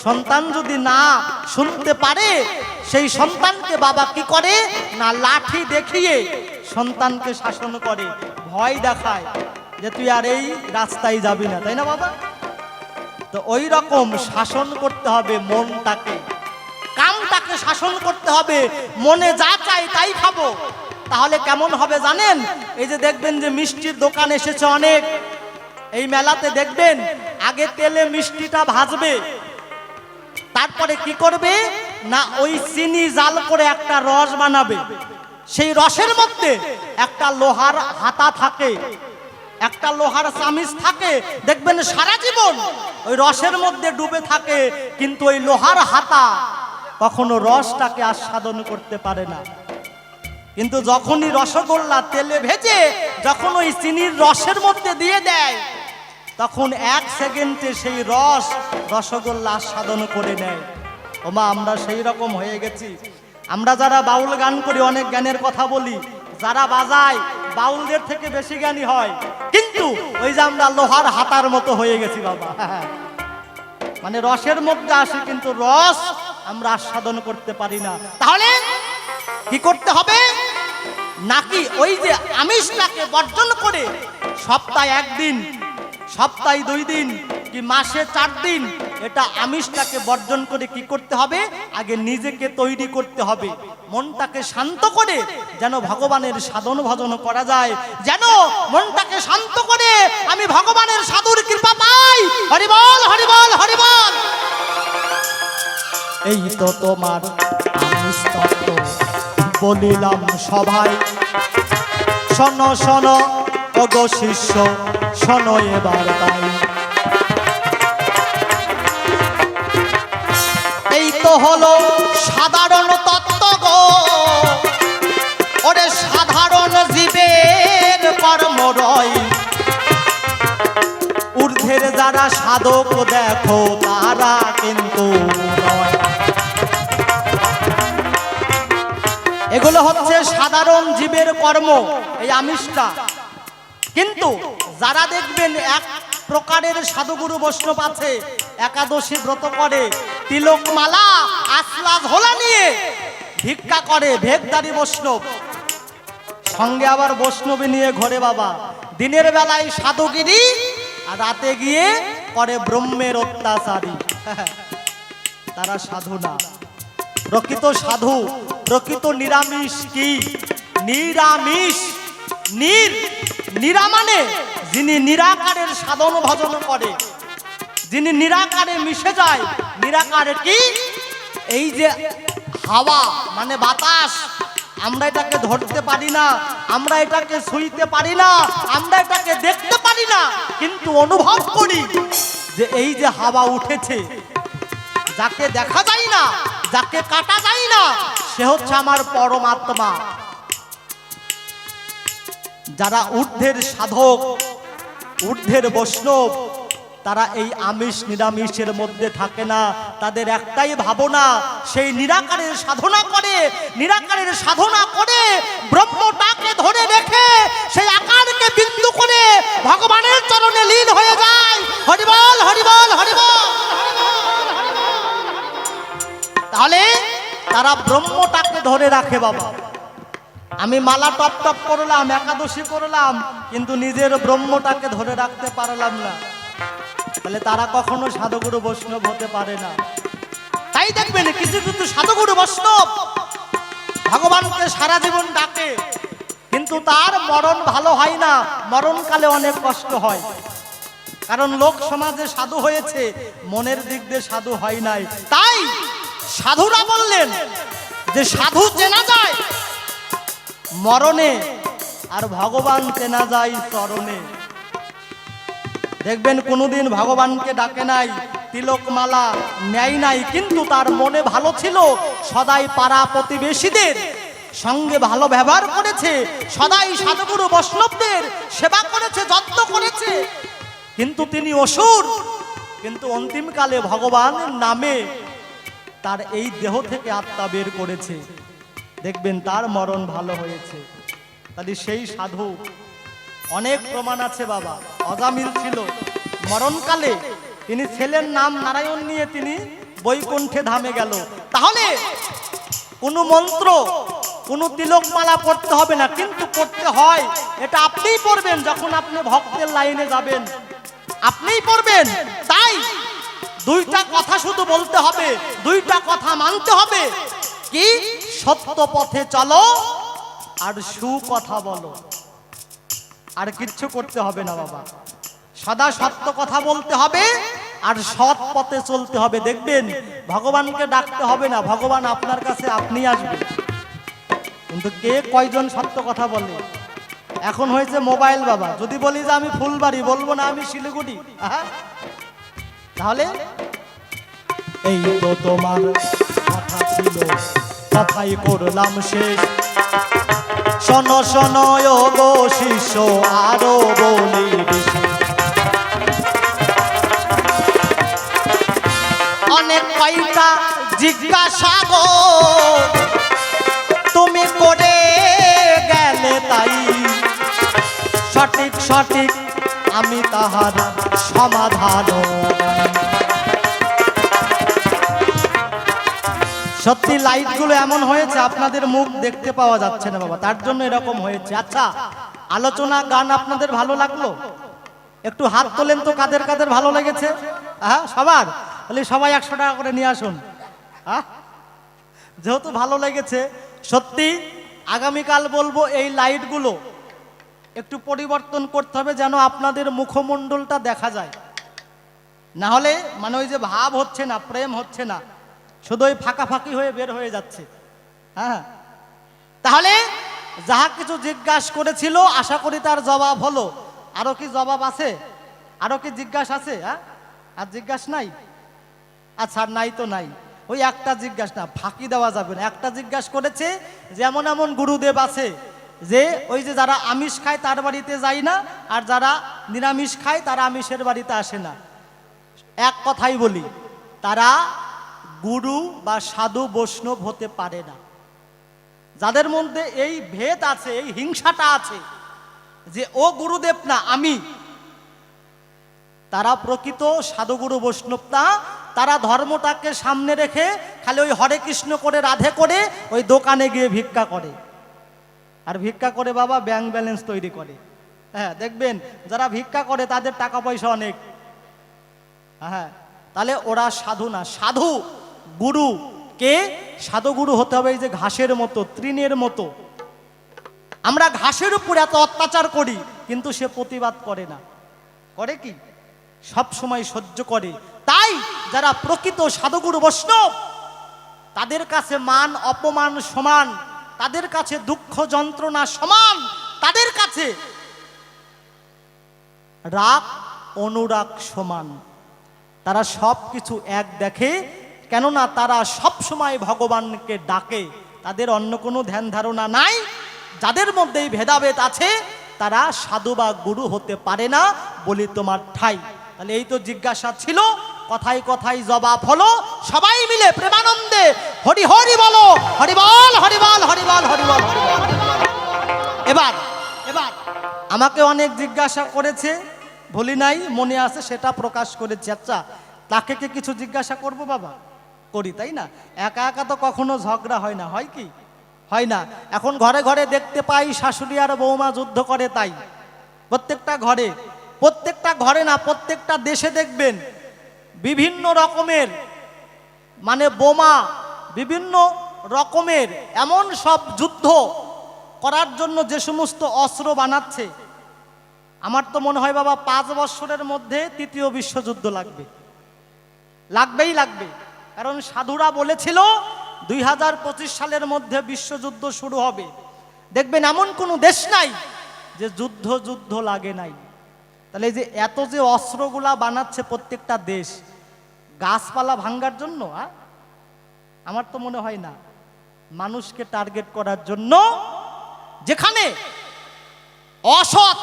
সন্তান যদি না শুনতে পারে, সেই সন্তানকে বাবা কি করে? না লাঠি দেখিয়ে সন্তানকে শাসন করে, ভয় দেখায় যে তুই আর এই রাস্তায় যাবি না, তাই না বাবা? তো ওই রকম শাসন করতে হবে মনটাকে, কামটাকে শাসন করতে হবে। মনে যা চাই তাই খাবো, তাহলে কেমন হবে জানেন? এই যে দেখবেন যে মিষ্টির দোকান এসেছে অনেক, এই মেলাতে দেখবেন আগে তেলে মিষ্টিটা ভাজবে, তারপরে কি করবে? না ওই চিনি জাল করে একটা রস বানাবে। সেই রসের মধ্যে একটা লোহার হাতা থাকে, একটা লোহার চামিচ থাকে। দেখবেন সারা জীবন ওই রসের মধ্যে ডুবে থাকে, কিন্তু ওই লোহার হাতা কখনো রসটাকে আস্বাদন করতে পারে না। কিন্তু যখনই রসগোল্লা তেলে ভেজে যখন ওই চিনির রসের মধ্যে দিয়ে দেয়, তখন 1 সেকেন্ডে সেই রসগোল্লা আস্বাদন করে নেয়। ওমা, আমরা সেই রকম হয়ে গেছি। আমরা যারা বাউল গান করি অনেক জ্ঞানের কথা বলি, যারা বাজায় বাউলদের থেকে বেশি জ্ঞানী হয়, কিন্তু ওই যে আমরা লোহার হাতার মতো হয়ে গেছি বাবা। মানে রসের মধ্যে আসে কিন্তু রস আমরা আস্বাদন করতে পারি না। তাহলে কি করতে হবে? নাকি ওই যে আমিষটাকে বর্জন করে সপ্তাহে 1 দিন, সপ্তাহে 2 দিন, কি মাসে 4 দিন এটা আমিষটাকে বর্জন করে কি করতে হবে? আগে নিজেকে তৈরি করতে হবে, মনটাকে শান্ত করে যেন ভগবানের সাধন ভজন করা যায়, যেন মনটাকে শান্ত করে আমি ভগবানের সাধুর কৃপা পাই। হরি বল, হরি বল, হরি বল। এই তো তোমার আমিষ তত্ত্ব বলিলাম সভায়, শোনো শোনো ওগো শিষ্য, শোনো এবার তাই। এই তো হলো সাধারণ তত্ত্ব গো, ওরে সাধারণ জীবের কর্মরয়। ঊর্ধ্বের যারা সাধক দেখো তারা কিন্তু নয়। এগুলো হচ্ছে সাধারণ জীবের কর্ম, এই আমিষটা। কিন্তু যারা দেখবেন এক প্রকারের সাধুগুরু বৈষ্ণব আছে, একাদশী ব্রত করে, তিলক মালা আসলা ঝোলা নিয়ে ভিক্ষা করে, ভেগদারি বৈষ্ণব, সঙ্গে আবার বৈষ্ণবী নিয়ে ঘরে বাবা। দিনের বেলায় সাধুগিরি আর রাতে গিয়ে করে ব্রহ্মের অত্যাচারী। তারা সাধু না। প্রকৃত সাধু, প্রকৃত নিরামিষ কি? নিরামিষ। নিরা মানে যিনি নিরাকারের সাধন ভজন করে, যিনি নিরাকারে মিশে যায়। নিরাকারে কি? এই যে হাওয়া মানে বাতাস, আমরা এটাকে ধরতে পারি না, আমরা এটাকে ছুঁইতে পারি না, আমরা এটাকে দেখতে পারি না, কিন্তু অনুভব করি যে এই যে হাওয়া উঠেছে, যাকে দেখা যায় না, যাকে কাটা যায় না, সে হচ্ছে আমার পরমাত্মা। যারা ঊর্ধ্বের সাধক, ঊর্ধ্বের বৈষ্ণব, তারা এই আমিষ নিরামিষের মধ্যে থাকে না। তাদের একটাই ভাবনা, সেই নিরাকারের সাধনা করে, নিরাকারের সাধনা করে ব্রহ্মটাকে ধরে রেখে সেই আকারকে বিন্দু করে ভগবানের চরণে লীন হয়ে যায়। হরি বল, হরি বল, হরি বল। তাহলে তারা ব্রহ্মটাকে ধরে রাখে বাবা। আমি মালা টপ টপ করলাম, একাদশী করলাম, কিন্তু নিজের ব্রহ্মটাকে ধরে রাখতে পারলাম না। তাহলে তারা কখনো সাধুগুরু বৈষ্ণব হতে পারে না। তাই দেখবেন কিছু কিছু সাধুগুরু বৈষ্ণব ভগবানকে সারা জীবন ডাকে, কিন্তু তার মরণ ভালো হয় না, মরণকালে অনেক কষ্ট হয়। কারণ লোক সমাজে সাধু হয়েছে, মনের দিক দিয়ে সাধু হয় নাই। তাই সাধুরা বললেন যে সাধু চেনা যায় মরণে, আর ভগবান চেনা যায় চরণে। দেখবেন কোনোদিন ভগবানকে ডাকে নাই, তিলকমালা নেয় নাই, কিন্তু তার মনে ভালো ছিল, সদাই পাড়া প্রতিবেশীদের সঙ্গে ভালো ব্যবহার করেছে, সদাই সাধুগুরু বৈষ্ণবদের সেবা করেছে, যত্ন করেছে। কিন্তু তিনি অসুর, কিন্তু অন্তিমকালে ভগবানের নামে তার এই দেহ থেকে আত্মা বের করেছে। দেখবেন তার মরণ ভালো হয়েছে। তাহলে সেই সাধু অনেক প্রমাণ আছে বাবা। অজামিল ছিল, মরণকালে তিনি ছেলের নাম নারায়ণ নিয়ে তিনি বৈকুণ্ঠে ধামে গেল। তাহলে কোনো মন্ত্র, কোনো তিলকমালা পড়তে হবে না, কিন্তু পড়তে হয়। এটা আপনিই পড়বেন যখন আপনি ভক্তের লাইনে যাবেন, আপনিই পড়বেন। তাই দুইটা কথা শুধু বলতে হবে, দুইটা কথা মানতে হবে। কি? সত্য পথে চলো আর সুকথা বলো, আর কিচ্ছু করতে হবে না বাবা। সদা সত্য কথা বলতে হবে আর সৎ পথে চলতে হবে। দেখবেন ভগবানকে ডাকতে হবে না, ভগবান আপনার কাছে আপনি আসবে। কিন্তু কে কয়জন সত্য কথা বলে? এখন হয়েছে মোবাইল বাবা। যদি বলি যে আমি ফুলবাড়ি, বলবো না আমি শিলিগুড়ি। তাহলে এই তো তোমার কথা ছিল, কথাই করলাম শেষ। শোনো শোনো ও গো শিষ্য, আরো বলি বিশেষ। অনেক কয়টা জিজ্ঞাসা গো তুমি করে গেলে, তাই সঠিক সঠিক আমি তাহার সমাধান। সত্যি লাইটগুলো এমন হয়েছে আপনাদের মুখ দেখতে পাওয়া যাচ্ছে না বাবা, তার জন্য এরকম হয়েছে। আচ্ছা, আলোচনা গান আপনাদের ভালো লাগলো? একটু হাত তোলেন তো, কাদের কাদের ভালো লেগেছে? হ্যাঁ, সবার? তাহলে সবাই 100 টাকা করে নিয়ে আসুন। হ্যাঁ, যেহেতু ভালো লেগেছে, সত্যি আগামীকাল বলবো এই লাইটগুলো একটু পরিবর্তন করতে হবে, যেন আপনাদের মুখমণ্ডলটা দেখা যায়। না হলে মানে ওই যে ভাব হচ্ছে না, প্রেম হচ্ছে না, শুধু ওই ফাঁকাফাঁকি হয়ে বের হয়ে যাচ্ছে। হ্যাঁ, তাহলে যাহা কিছু জিজ্ঞাসা করেছিল আশা করি তার জবাব হলো। আরো কি জবাব আছে? আরো কি জিজ্ঞাসা আছে? হ্যাঁ, আর জিজ্ঞাসা নাই? আচ্ছা, নাই তো নাই। ওই একটা জিজ্ঞাসা না, ফাঁকি দেওয়া যাবে না। একটা জিজ্ঞাসা করেছে যে এমন এমন গুরুদেব আছে যে ওই যে যারা আমিষ খায় তার বাড়িতে যায় না, আর যারা নিরামিষ খায় তারা আমিষের বাড়িতে আসে না। এক কথাই বলি, তারা গুরু বা সাধু বৈষ্ণব হতে পারে না। যাদের মধ্যে এই ভেদ আছে, এই হিংসাটা আছে যে ও গুরুদেব না আমি, তারা প্রকৃত সাধুগুরু বৈষ্ণব না। তারা ধর্মটাকে সামনে রেখে খালি ওই হরে কৃষ্ণ করে, রাধে করে ওই দোকানে গিয়ে ভিক্ষা করে, আর ভিক্ষা করে বাবা ব্যাংক ব্যালেন্স তৈরি করে। হ্যাঁ, দেখবেন যারা ভিক্ষা করে তাদের টাকা পয়সা অনেক। হ্যাঁ, তাহলে ওরা সাধু না। সাধু গুরু কে? সাধুগুরু হতে হবে এই যে ঘাসের মতো, তৃণের মতো। আমরা ঘাসের উপর এত অত্যাচার করি, কিন্তু সে প্রতিবাদ করে না। করে কি? সব সময় সহ্য করে। তাই যারা প্রকৃত সাধুগুরু বৈষ্ণব, তাদের কাছে মান অপমান সমান, তাদের কাছে দুঃখ যন্ত্রণা সমান, তাদের কাছে রাগ অনুরাগ সমান। তারা সব কিছু এক দেখে, কেননা তারা সব সময় ভগবানকে ডাকে। তাদের অন্য কোনো ধ্যান ধারণা নাই। যাদের মধ্যে এই ভেদাভেদ আছে তারা সাধু বা গুরু হতে পারে না, বলি তোমার ঠাই। তাহলে এই তো জিজ্ঞাসা ছিল, কথাই কথাই জবাব হলো। সবাই মিলে প্রেমানন্দে হরি হরি বলো, হরি বল হরি বল হরি বল হরি বল হরি বল। এবার এবার আমাকে অনেক জিজ্ঞাসা করেছে, বলি নাই, মনে আছে সেটা প্রকাশ করেছি। আচ্ছা, তাকে কি কিছু জিজ্ঞাসা করব বাবা? করি, তাই না? একা একা তো কখনো ঝগড়া হয় না, হয় কি? হয় না। এখন ঘরে ঘরে দেখতে পাই শাশুড়ি আর বৌমা যুদ্ধ করে, তাই প্রত্যেকটা ঘরে। প্রত্যেকটা ঘরে না, প্রত্যেকটা দেশে দেখবেন বিভিন্ন রকমের মানে বোমা, বিভিন্ন রকমের এমন সব যুদ্ধ করার জন্য যে সমস্ত অস্ত্র বানাচ্ছে, আমার তো মনে হয় বাবা 5 বছরের মধ্যে তৃতীয় বিশ্বযুদ্ধ লাগবে, লাগবেই লাগবে। কারণ সাধুরা বলেছিল 2025 সালের মধ্যে বিশ্বযুদ্ধ শুরু হবে। দেখবেন এমন কোনো দেশ নাই যে যুদ্ধ লাগে নাই। তাহলে এই যে এত যে অস্ত্রগুলা বানাচ্ছে প্রত্যেকটা দেশ, গাছপালা ভাঙার জন্য? আমার তো মনে হয় না। মানুষকে টার্গেট করার জন্য, যেখানে অসৎ,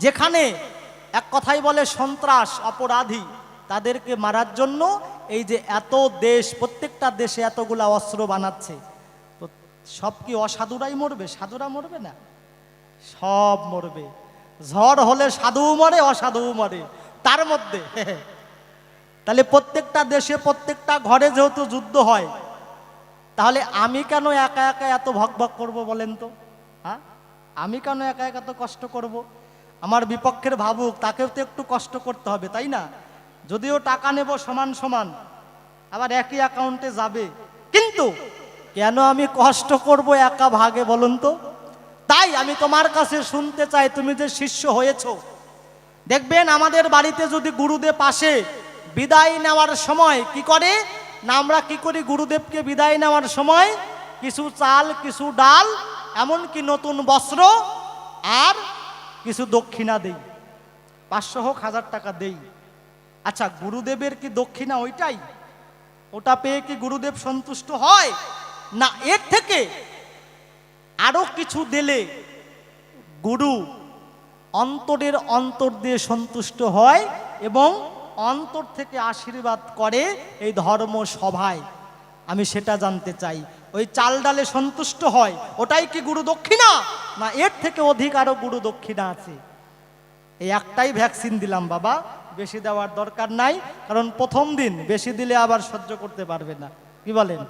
যেখানে এক কথাই বলে সন্ত্রাস, অপরাধী, তাদেরকে মারার জন্য এই যে এত দেশ, প্রত্যেকটা দেশে এতগুলা অস্ত্র বানাচ্ছে। তো সব কি অসাধুরাই মরবে? সাধুরা মরবে না? সব মরবে। ঝড় হলে সাধুও মরে, অসাধুও মরে তার মধ্যে। তাহলে প্রত্যেকটা দেশে, প্রত্যেকটা ঘরে যেহেতু যুদ্ধ হয়, তাহলে আমি কেন একা একা এত ভকভক করব বলেন তো? হ্যাঁ, আমি কেন একা একা এত কষ্ট করব? আমার বিপক্ষের ভাবুক, তাকেও তো একটু কষ্ট করতে হবে, তাই না? যদিও টাকা নেব সমান সমান, আবার একই অ্যাকাউন্টে যাবে, কিন্তু কেন আমি কষ্ট করব একা ভাগে বলুন তো? তাই আমি তোমার কাছে শুনতে চাই, তুমি যে শিষ্য হয়েছো, দেখবেন আমাদের বাড়িতে যদি গুরুদেব আসে, বিদায় নেওয়ার সময় কি করে না, আমরা কি করি? গুরুদেবকে বিদায় নেওয়ার সময় কিছু চাল, কিছু ডাল, এমনকি নতুন বস্ত্র আর কিছু দক্ষিণা দেই। 500 হোক 1000 টাকা দেই। আচ্ছা, গুরুদেবের কি দক্ষিণা ওইটাই? ওটা পেয়ে কি গুরুদেব সন্তুষ্ট হয় না? এর থেকে আরো কিছু দিলে গুরু অন্তরের অন্তর দিয়ে সন্তুষ্ট হয় এবং অন্তর থেকে আশীর্বাদ করে এই ধর্ম সভায়। আমি সেটা জানতে চাই। ওই চাল ডালে সন্তুষ্ট হয়, ওটাই কি গুরু দক্ষিণা, না এর থেকে অধিক আরো গুরু দক্ষিণা আছে? এই একটাই ভ্যাকসিন দিলাম বাবা, বেশি দেওয়ার দরকার নাই, কারণ প্রথম দিন বেশি দিলে আবার সহ্য করতে পারবে না। কি বলেন?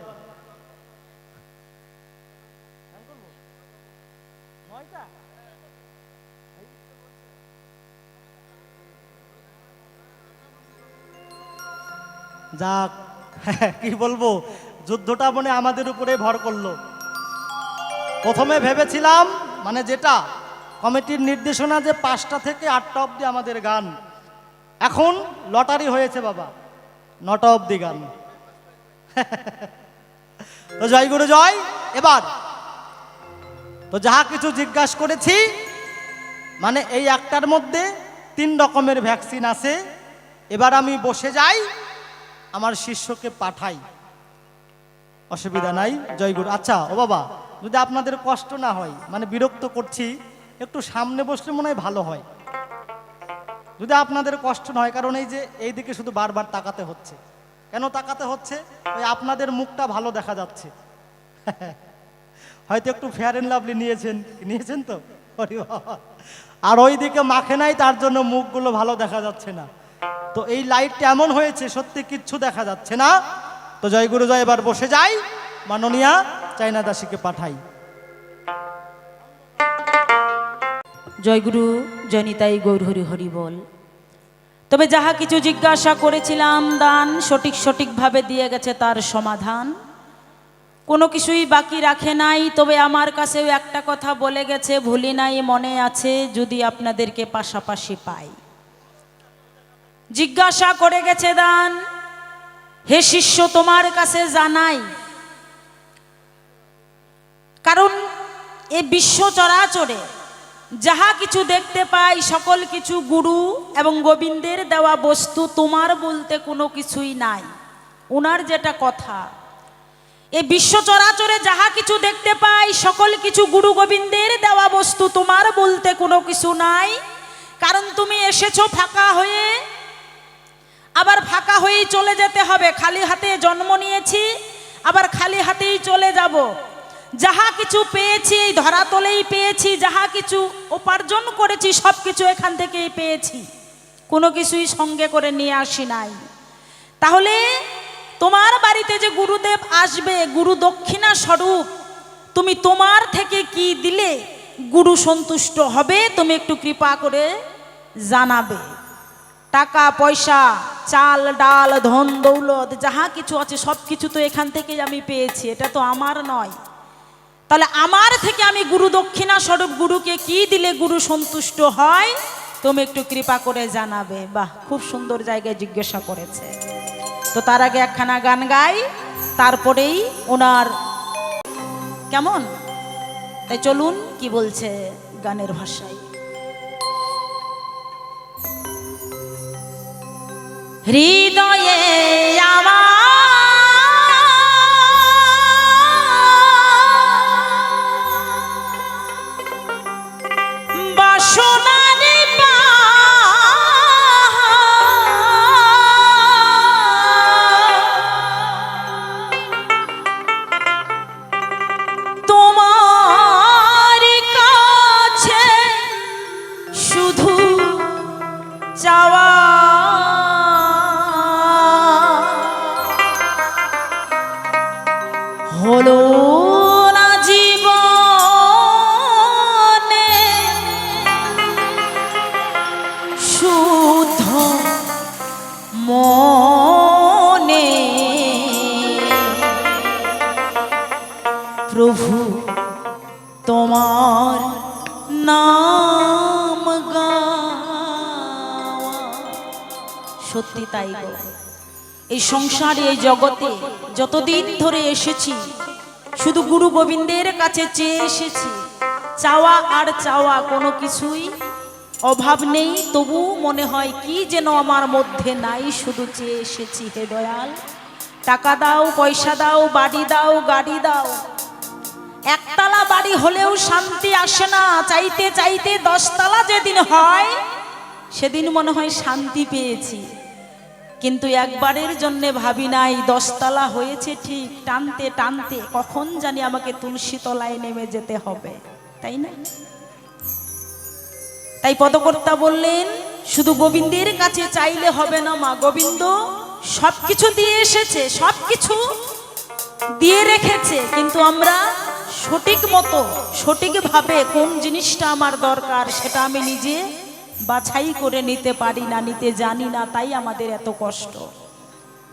যাক, কি বলবো, যুদ্ধটা মনে আমাদের উপরে ভর করলো। প্রথমে ভেবেছিলাম মানে যেটা কমিটির নির্দেশনা যে 5টা থেকে 8টা অবধি আমাদের গান, এখন লটারি হয়েছে বাবা, 9টা অবধি গান। তো জয় গুরু জয়। এবার তো যাহা কিছু জিজ্ঞাসা করেছি, মানে এই একটার মধ্যে 3 রকমের ভ্যাকসিন আছে। এবার আমি বসে যাই, আমার শিষ্যকে পাঠাই, অসুবিধা নাই। জয় গুরু। আচ্ছা ও বাবা, যদি আপনাদের কষ্ট না হয়, মানে বিরক্ত করছি, একটু সামনে বসলে মনে হয় ভালো হয়, যদি আপনাদের কষ্ট না হয়। কারণ এই যে এই দিকে শুধু বারবার তাকাতে হচ্ছে। কেন তাকাতে হচ্ছে? ওই আপনাদের মুখটা ভালো দেখা যাচ্ছে। হয়তো একটু ফেয়ার অ্যান্ড লাভলি নিয়েছেন তো, আর ওই দিকে মাখে নাই, তার জন্য মুখগুলো ভালো দেখা যাচ্ছে না। তো এই লাইটটা এমন হয়েছে, সত্যি কিচ্ছু দেখা যাচ্ছে না। তো জয় গুরু জয়। এবার বসে যাই, মাননীয়া চাইনা দাসীকে পাঠাই। জয়গুরু জনিতাই গৌর হরি হরি বল। তবে যাহা কিছু জিজ্ঞাসা করেছিলাম, দান সঠিকভাবে দিয়ে গেছে তার সমাধান, কোনো কিছুই বাকি রাখে নাই। তবে আমার কাছেও একটা কথা বলে গেছে, ভুলি নাই, মনে আছে, যদি আপনাদেরকে পাশাপাশি পাই। জিজ্ঞাসা করে গেছে দান, হে শিষ্য তোমার কাছে জানাই, কারণ এ বিশ্ব চরাচরে যাহা কিছু দেখতে পাই সকল কিছু গুরু এবং গোবিন্দের দেওয়া বস্তু, তোমার বলতে কোনো কিছুই নাই। ওনার যেটা কথা, এই বিশ্ব চরাচরে যাহা কিছু দেখতে পাই সকল কিছু গুরু গোবিন্দের দেওয়া বস্তু, তোমার বলতে কোনো কিছু নাই। কারণ তুমি এসেছো ফাঁকা হয়ে, আবার ফাঁকা হয়েই চলে যেতে হবে। খালি হাতে জন্ম নিয়েছি, আবার খালি হাতেই চলে যাব। যাহা কিছু পেয়েছি এই ধরাতলেই পেয়েছি, যাহা কিছু উপার্জন করেছি সব কিছু এখান থেকেই পেয়েছি, কোনো কিছুই সঙ্গে করে নিয়ে আসি নাই। তাহলে তোমার বাড়িতে যে গুরুদেব আসবে, গুরু দক্ষিণা স্বরূপ, তুমি তোমার থেকে কি দিলে গুরু সন্তুষ্ট হবে? তুমি একটু কৃপা করে জানাবে। টাকা পয়সা, চাল ডাল, ধন দৌলত যাহা কিছু আছে সব কিছু তো এখান থেকেই আমি পেয়েছি, এটা তো আমার নয়। তাহলে আমার থেকে আমি গুরু দক্ষিণা স্বরূপ গুরুকে কি দিলে গুরু সন্তুষ্ট হয়, তুমি একটু কৃপা করে জানাবে। বাহ, খুব সুন্দর জায়গায় জিজ্ঞাসা করেছে। তো তার আগে একখানা গান গাই, তারপরেই ওনার কেমন, তাই চলুন কি বলছে গানের ভাষায়। হৃদয়ে আমার বাসনারে তোমার কাছে শুধু চাওয়া হলো না জীবনে শুদ্ধ মনে প্রভু তোমার নাম গাওয়া। সত্যি তাই গো, এই সংসারে এই জগতে যতদিন ধরে এসেছি শুধু গুরু গোবিন্দের কাছে চেয়ে এসেছি। চাওয়া আর চাওয়া কোনো কিছুই অভাব নেই, তবু মনে হয় কি যেন আমার মধ্যে নাই, শুধু চেয়ে এসেছি হে দয়াল। টাকা দাও, পয়সা দাও, বাড়ি দাও, গাড়ি দাও। একতলা বাড়ি হলেও শান্তি আসে না, চাইতে চাইতে 10 তলা যেদিন হয় সেদিন মনে হয় শান্তি পেয়েছি। কিন্তু একবারের জন্য ভাবি নাই 10 তলা হয়েছে ঠিক, টানতে টানতে কখন জানি আমাকে তুলসী তলায় নেমে যেতে হবে, তাই না? তাই পদকর্তা বললেন শুধু গোবিন্দের কাছে চাইলে হবে না মা, গোবিন্দ সবকিছু দিয়ে এসেছে, সবকিছু দিয়ে রেখেছে, কিন্তু আমরা সঠিক মতো সঠিকভাবে কোন জিনিসটা আমার দরকার সেটা আমি নিজে বাছাই করে নিতে পারি না, নিতে জানি না, তাই আমাদের এত কষ্ট।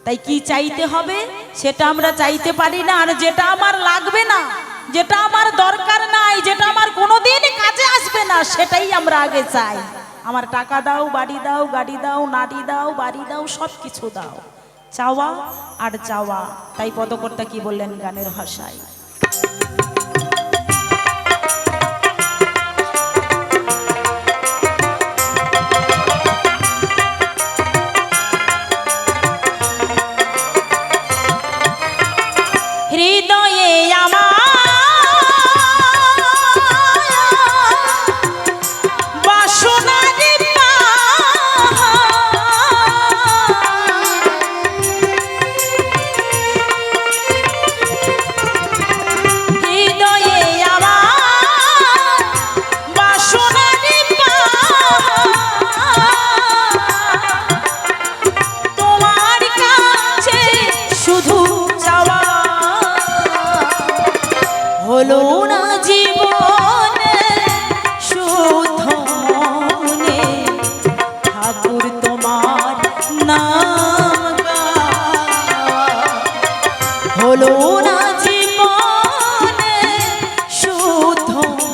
তাই কি চাইতে হবে সেটা আমরা চাইতে পারি না, আর যেটা আমার লাগবে না, যেটা আমার দরকার নাই, যেটা আমার কোনোদিন কাজে আসবে না, সেটাই আমরা আগে চাই। আমার টাকা দাও, বাড়ি দাও, গাড়ি দাও, নারী দাও, বাড়ি দাও, সব কিছু দাও। চাওয়া আর চাওয়া। তাই পদকর্তা কি বললেন গানের ভাষায়, হৃদয়ে আমার বাসনারে হৃদয়ে আমার বাসনারে তোমার কাছে শুধু চাওয়া হলো না জীবনে শুদ্ধ মনে, ঠাকুর তোমার নাম গাওয়া। হলো না জীবনে শুদ্ধ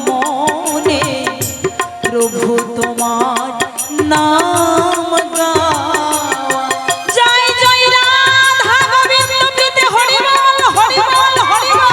মনে, প্রভু তোমার নাম গাওয়া। জয় জয় রাধা গোবিন্দ প্রীতি হরিবল হরিবল হরিবল।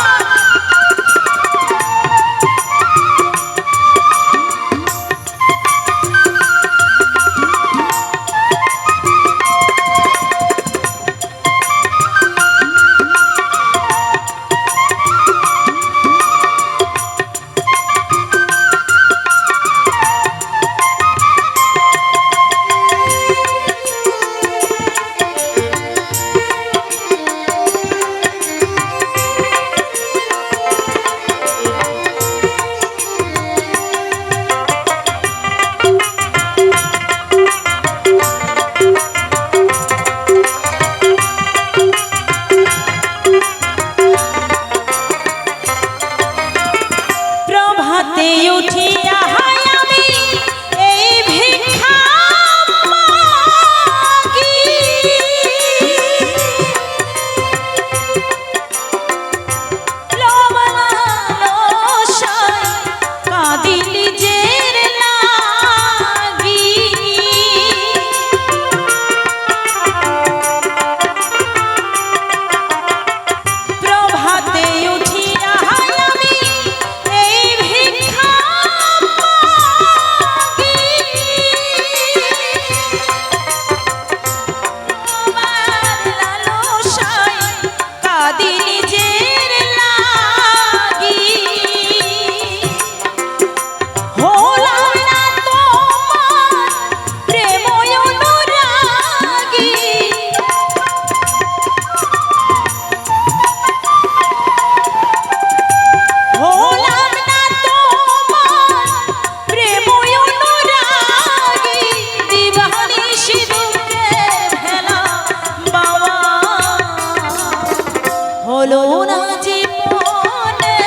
হলো না জীবনে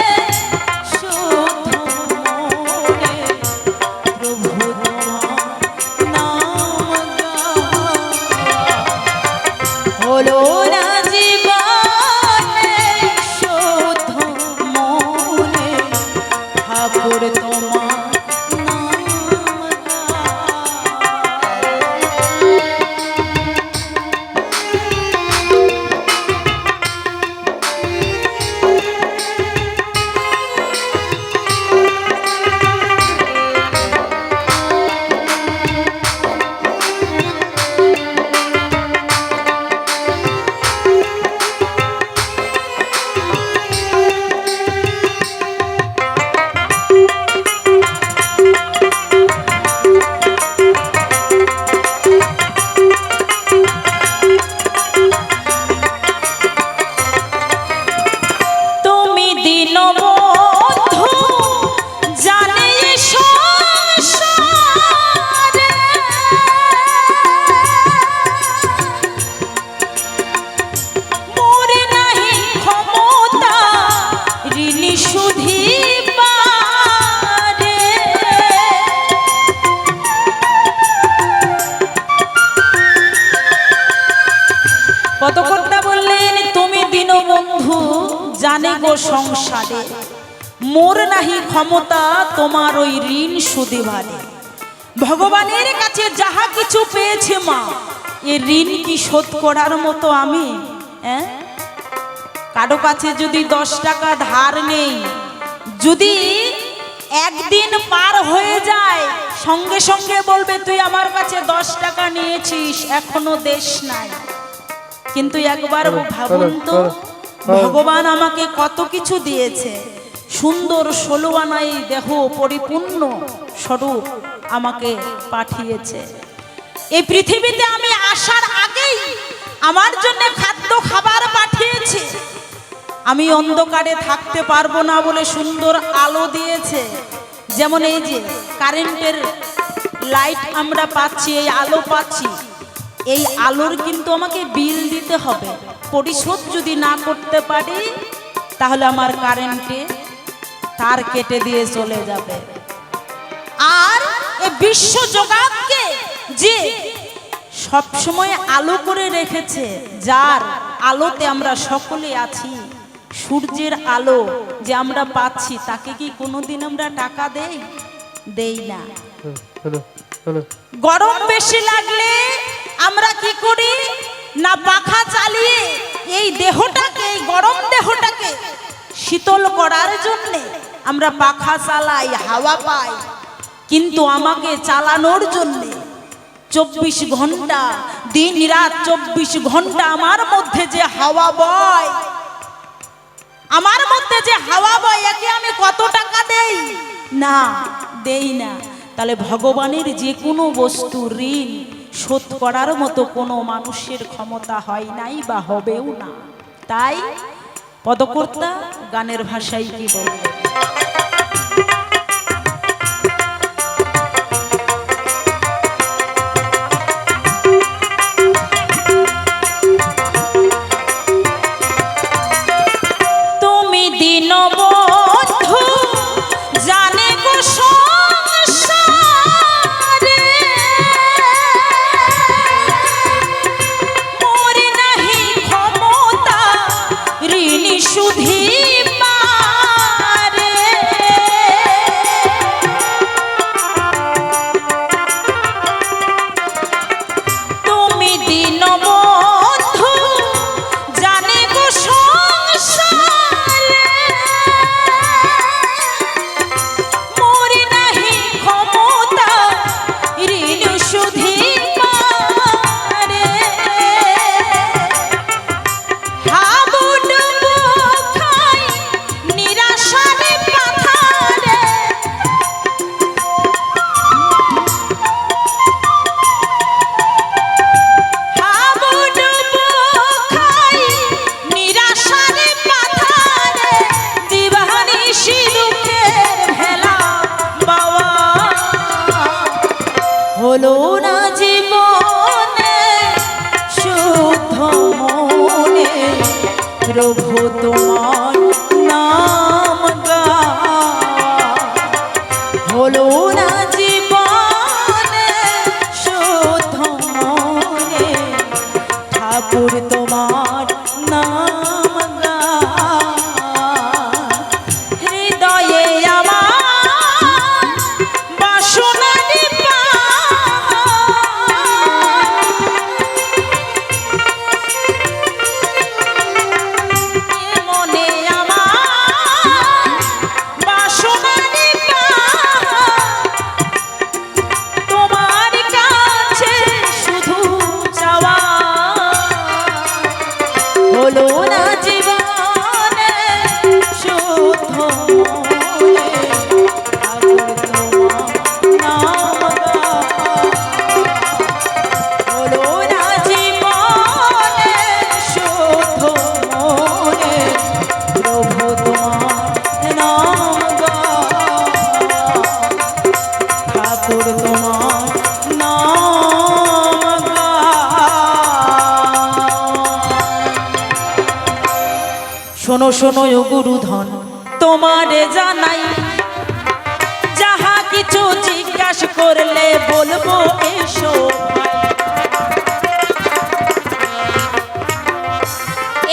শুদ্ধ মনে প্রভু তোমার নাম গাওয়া। হলো না জীবনে শুদ্ধ মনে ঠাকুর তোমার নাম গাওয়া। তুমি দীনবন্ধু জানে সংসারে, মোর নাহি ক্ষমতা ঋণী শুধিবারে। পদকর্তা বললেন, তুমি দীনবন্ধু জানে গো সংসারে, মোর নাহি ক্ষমতা তোমার ওই ঋণ শুধিবারে। ভগবানের কাছে যাহা কিছু পেয়েছে মা, এ ঋণ কি শোধ করার মতো আমি? কারো কাছে যদি 10 টাকা ধার নেই, যদি একদিন পার হয়ে যায়, সঙ্গে সঙ্গে বলবে তুই আমার কাছে 10 টাকা নিয়েছিস, এখনো দেশ নাই। কিন্তু একবার ভাবুন তো, ভগবান আমাকে কত কিছু দিয়েছে, সুন্দর 16 আনাই দেহ পরিপূর্ণ স্বরূপ আমাকে পাঠিয়েছে। এই পৃথিবীতে আমি আসার আগেই আমার জন্য খাদ্য খাবার পাঠিয়েছে। আমি অন্ধকারে থাকতে পারবো না বলে সুন্দর আলো দিয়েছে। যেমন এই যে কারেন্টের লাইট আমরা পাচ্ছি, এই আলো পাচ্ছি, এই আলোর কিন্তু আমাকে বিল দিতে হবে। পরিশোধ যদি না করতে পারি তাহলে আমার কারেন্টে তার কেটে দিয়ে চলে যাবে। আর এই বিশ্ব জগৎকে যে সবসময় আলো করে রেখেছে, যার আলোতে আমরা সকলে আছি, সূর্যের আলো যে আমরা পাচ্ছি, তাকে কি কোনোদিন আমরা টাকা দেই না। গরম বেশি লাগলে আমরা কি করি না, পাখা চালিয়ে এই দেহটাকে, এই গরম দেহটাকে শীতল করার জন্য আমরা পাখা চালাই, হাওয়া পাই। কিন্তু আমাকে চালানোর জন্য 24 ঘন্টা দিন রাত 24 ঘন্টা আমার মধ্যে যে হাওয়া বয়, আমার মধ্যে যে হাওয়া বয়, একে আমি কত টাকা দেই না? দেই না। তাহলে ভগবানের যে কোনো বস্তু ঋণ শোধ করার মতো কোনো মানুষের ক্ষমতা হয় নাই বা হবেও না। তাই পদকর্তা গানের ভাষায় কি বলবে? তুমি দীনবন্ধু জানে গো সংসারে, মোর নাহি ক্ষমতা ঋণী শুধিবারে। তুমি দীনবন্ধু জানে গো সংসারে, মোর নাহি ক্ষমতা ঋণ শুধিবারে। হাবুডুবু খাই নিরাশার পাথারে, হাবুডুবু খাই নিরাশার পাথারে, দিবানিশি দুঃখের ভেলা বাওয়া। হলো না জীবনে শুদ্ধ মনে প্রভু তোমার নাম গাওয়া হলো না জীবনে শুদ্ধ মনে, ঠাকুর তোমার নাম গাওয়া হৃদয়ে আমার বাসনা হলো না জীবনে শুদ্ধ মনে, ঠাকুর তোমার নাম গাওয়া হলো না জীবনে শুদ্ধ মনে, প্রভু তোমার নাম গাওয়া ঠাকুর তোমার নাম গাওয়া। শোনো শোনো ও গুরুধন তোমারে জানাই, যাহা কিছু জিজ্ঞাসা করলে বলবো এসো ভাই।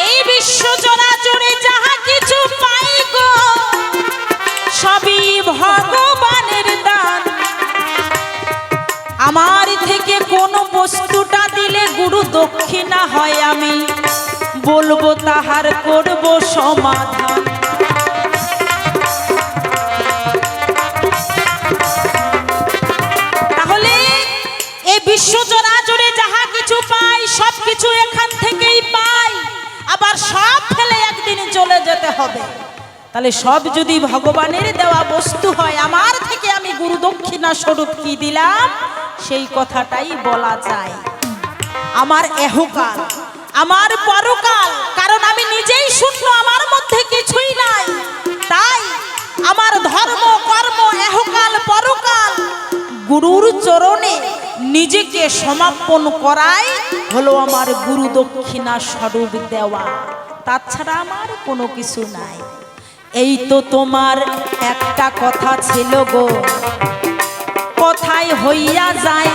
এই বিশ্ব চরাচরে যাহা কিছু পাই গো সবই ভগবানের দান। আমার থেকে কোন বস্তুটা দিলে গুরু দক্ষিণা হয় আমি বলবো তাহার করব সমাধান। তাহলে এই বিশ্ব চরাচরে যাহা কিছু পাই সব কিছু এখান থেকেই পাই, আবার সব ফেলে একদিন চলে যেতে হবে। তাহলে সব যদি ভগবানের দেওয়া বস্তু হয়, আমার থেকে আমি গুরু দক্ষিণা স্বরূপ কি দিলাম সেই কথাটাই বলা যায়। আমার এহকাল, আমার পরকাল, কারণ আমি নিজেই শূন্য, আমার মধ্যে কিছুই নাই। তাই আমার ধর্ম কর্ম এহকাল পরকাল গুরুর চরণে নিজেকে সমাপন করাই হলো আমার গুরু দক্ষিণা স্বরূপ দেওয়া, তাছাড়া আমার কোনো কিছু নাই। এই তো তোমার একটা কথা ছিল গো, কথায় হইয়া যায়।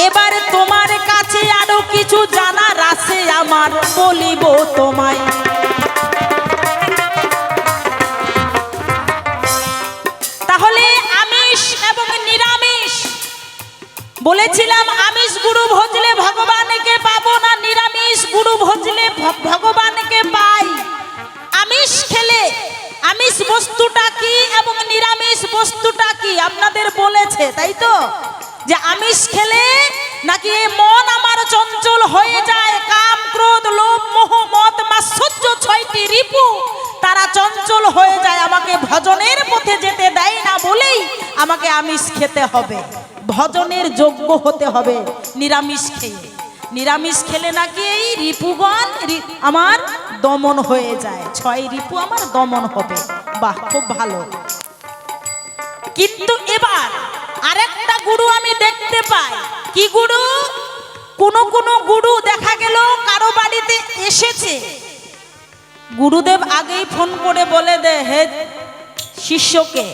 এবার তোমার কাছে আরো কিছু জানার আছে আমার, বলিব তোমায়। তাহলে আমিষ এবং নিরামিষ বলেছিলাম, আমিষ গুরু ভজলে ভগবানকে পাবো না, নিরামিষ গুরু ভজলে ভগবানকে পাই। আমিষ খেলে আমিষ বস্তুটা কি এবং নিরামিষ বস্তুটা কি আপনাদের বলেছে, তাই তো? যে আমিষ খেলে নাকি মন আমার চঞ্চল হয়ে যায়, কাম ক্রোধ লোভ মোহ মদ মাৎসর্য ছয়টি রিপু তারা চঞ্চল হয়ে যায়, আমাকে ভজনের পথে যেতে দেয় না বলেই আমাকে আমিষ খেতে হবে, ভজনের যোগ্য হতে হবে নিরামিষ খেয়ে। নিরামিষ খেলে নাকি এই রিপুগণ আমার দমন হয়ে যায়, 6 রিপু আমার দমন হবে। বাহ, খুব ভালো। কিন্তু এবার আরেকটা গুরু আমি দেখতে পাই। কি গুরু? কোন গুরু দেখা গেল কারো বাড়িতে এসেছে, গুরুদেব আগেই ফোন করে বলে দে, হে শিষ্যকে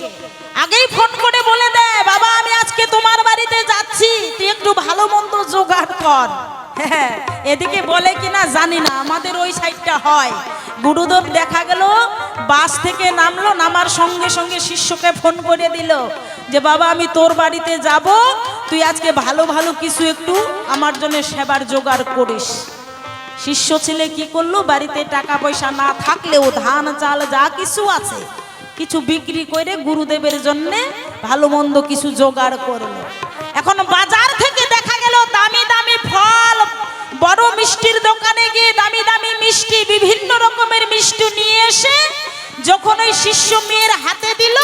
আগেই ফোন করে বলে দে, বাবা আমি আজকে তোমার বাড়িতে যাচ্ছি, তুই একটু ভালো মন্দ জোগাড় কর। হ্যাঁ, এদিকে বলে কিনা জানি না, আমাদের ওই সাইডটা হয়। গুরুদেব দেখা গেল বাস থেকে নামলো, নামার সঙ্গে সঙ্গে শিষ্যকে ফোন করে দিল যে বাবা আমি তোর বাড়িতে যাব, তুই আজকে ভালো ভালো কিছু একটু আমার জন্য সেবার জোগাড় করিস। শিষ্য ছেলে কি করলো, বাড়িতে টাকা পয়সা না থাকলেও ধান চাল যা কিছু আছে কিছু বিক্রি করে গুরুদেবের জন্য ভালো মন্দ কিছু জোগাড় করলো। এখন বাজার থেকে দেখা গেল দামি দামি ফল, বড় মিষ্টির দোকানে গিয়ে দামি দামি মিষ্টি, বিভিন্ন রকমের মিষ্টি নিয়ে এসে যখন ওই শিষ্য মেয়ের হাতে দিল,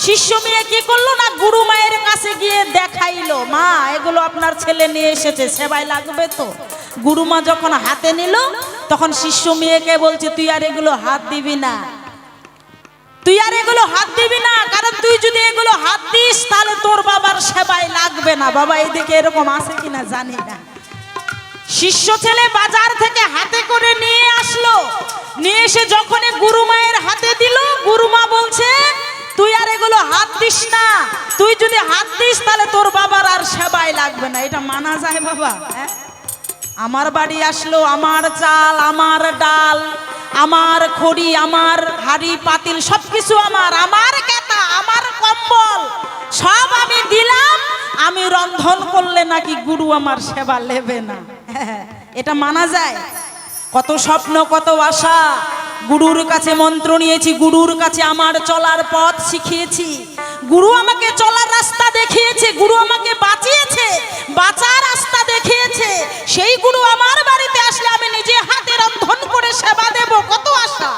শিষ্য মেয়ে কি করলো না, গুরু মায়ের কাছে গিয়ে দেখাইলো, মা এগুলো আপনার ছেলে নিয়ে এসেছে, সেবাই লাগবে তো। গুরু মা যখন হাতে নিল তখন শিষ্য মেয়েকে বলছে, তুই আর এগুলো হাত দিবি না, তুই আর এগুলো হাত দিবি না, কারণ তুই যদি এগুলো হাত দিস তাহলে তোর বাবার সেবায় লাগবে না। বাবা এদিকে এরকম আছে কিনা জানি না। শিষ্য ছেলে বাজার থেকে হাতে করে নিয়ে আসলো, নিয়ে এসে যখন গুরু মায়ের হাতে দিল, গুরুমা বলছে তুই আর এগুলো হাত দিস না, তুই যদি হাত দিস তাহলে তোর বাবার আর সেবাই লাগবে না। এটা মানা যায় বাবা? হ্যাঁ? আমার বাড়ি আসলো, আমার চাল, আমার ডাল, আমার খড়ি, আমার হাড়ি পাতিল সবকিছু আমার, আমার কেতা, আমার কম্বল সব আমি দিলাম, আমি রন্ধন করলে নাকি গুরু আমার সেবা নেবে না। এটা মানা যায়? কত স্বপ্ন, কত আশা, গুরুর কাছে মন্ত্র নিয়েছি, গুরুর কাছে আমার চলার পথ শিখিয়েছি, গুরু আমাকে চলার রাস্তা দেখিয়েছে, গুরু আমাকে বাঁচিয়েছে, বাঁচার রাস্তা দেখিয়েছে। সেই গুরু আমার বাড়িতে আসলে আমি নিজে হাতে রন্ধন করে সেবা দেব, কত আশা।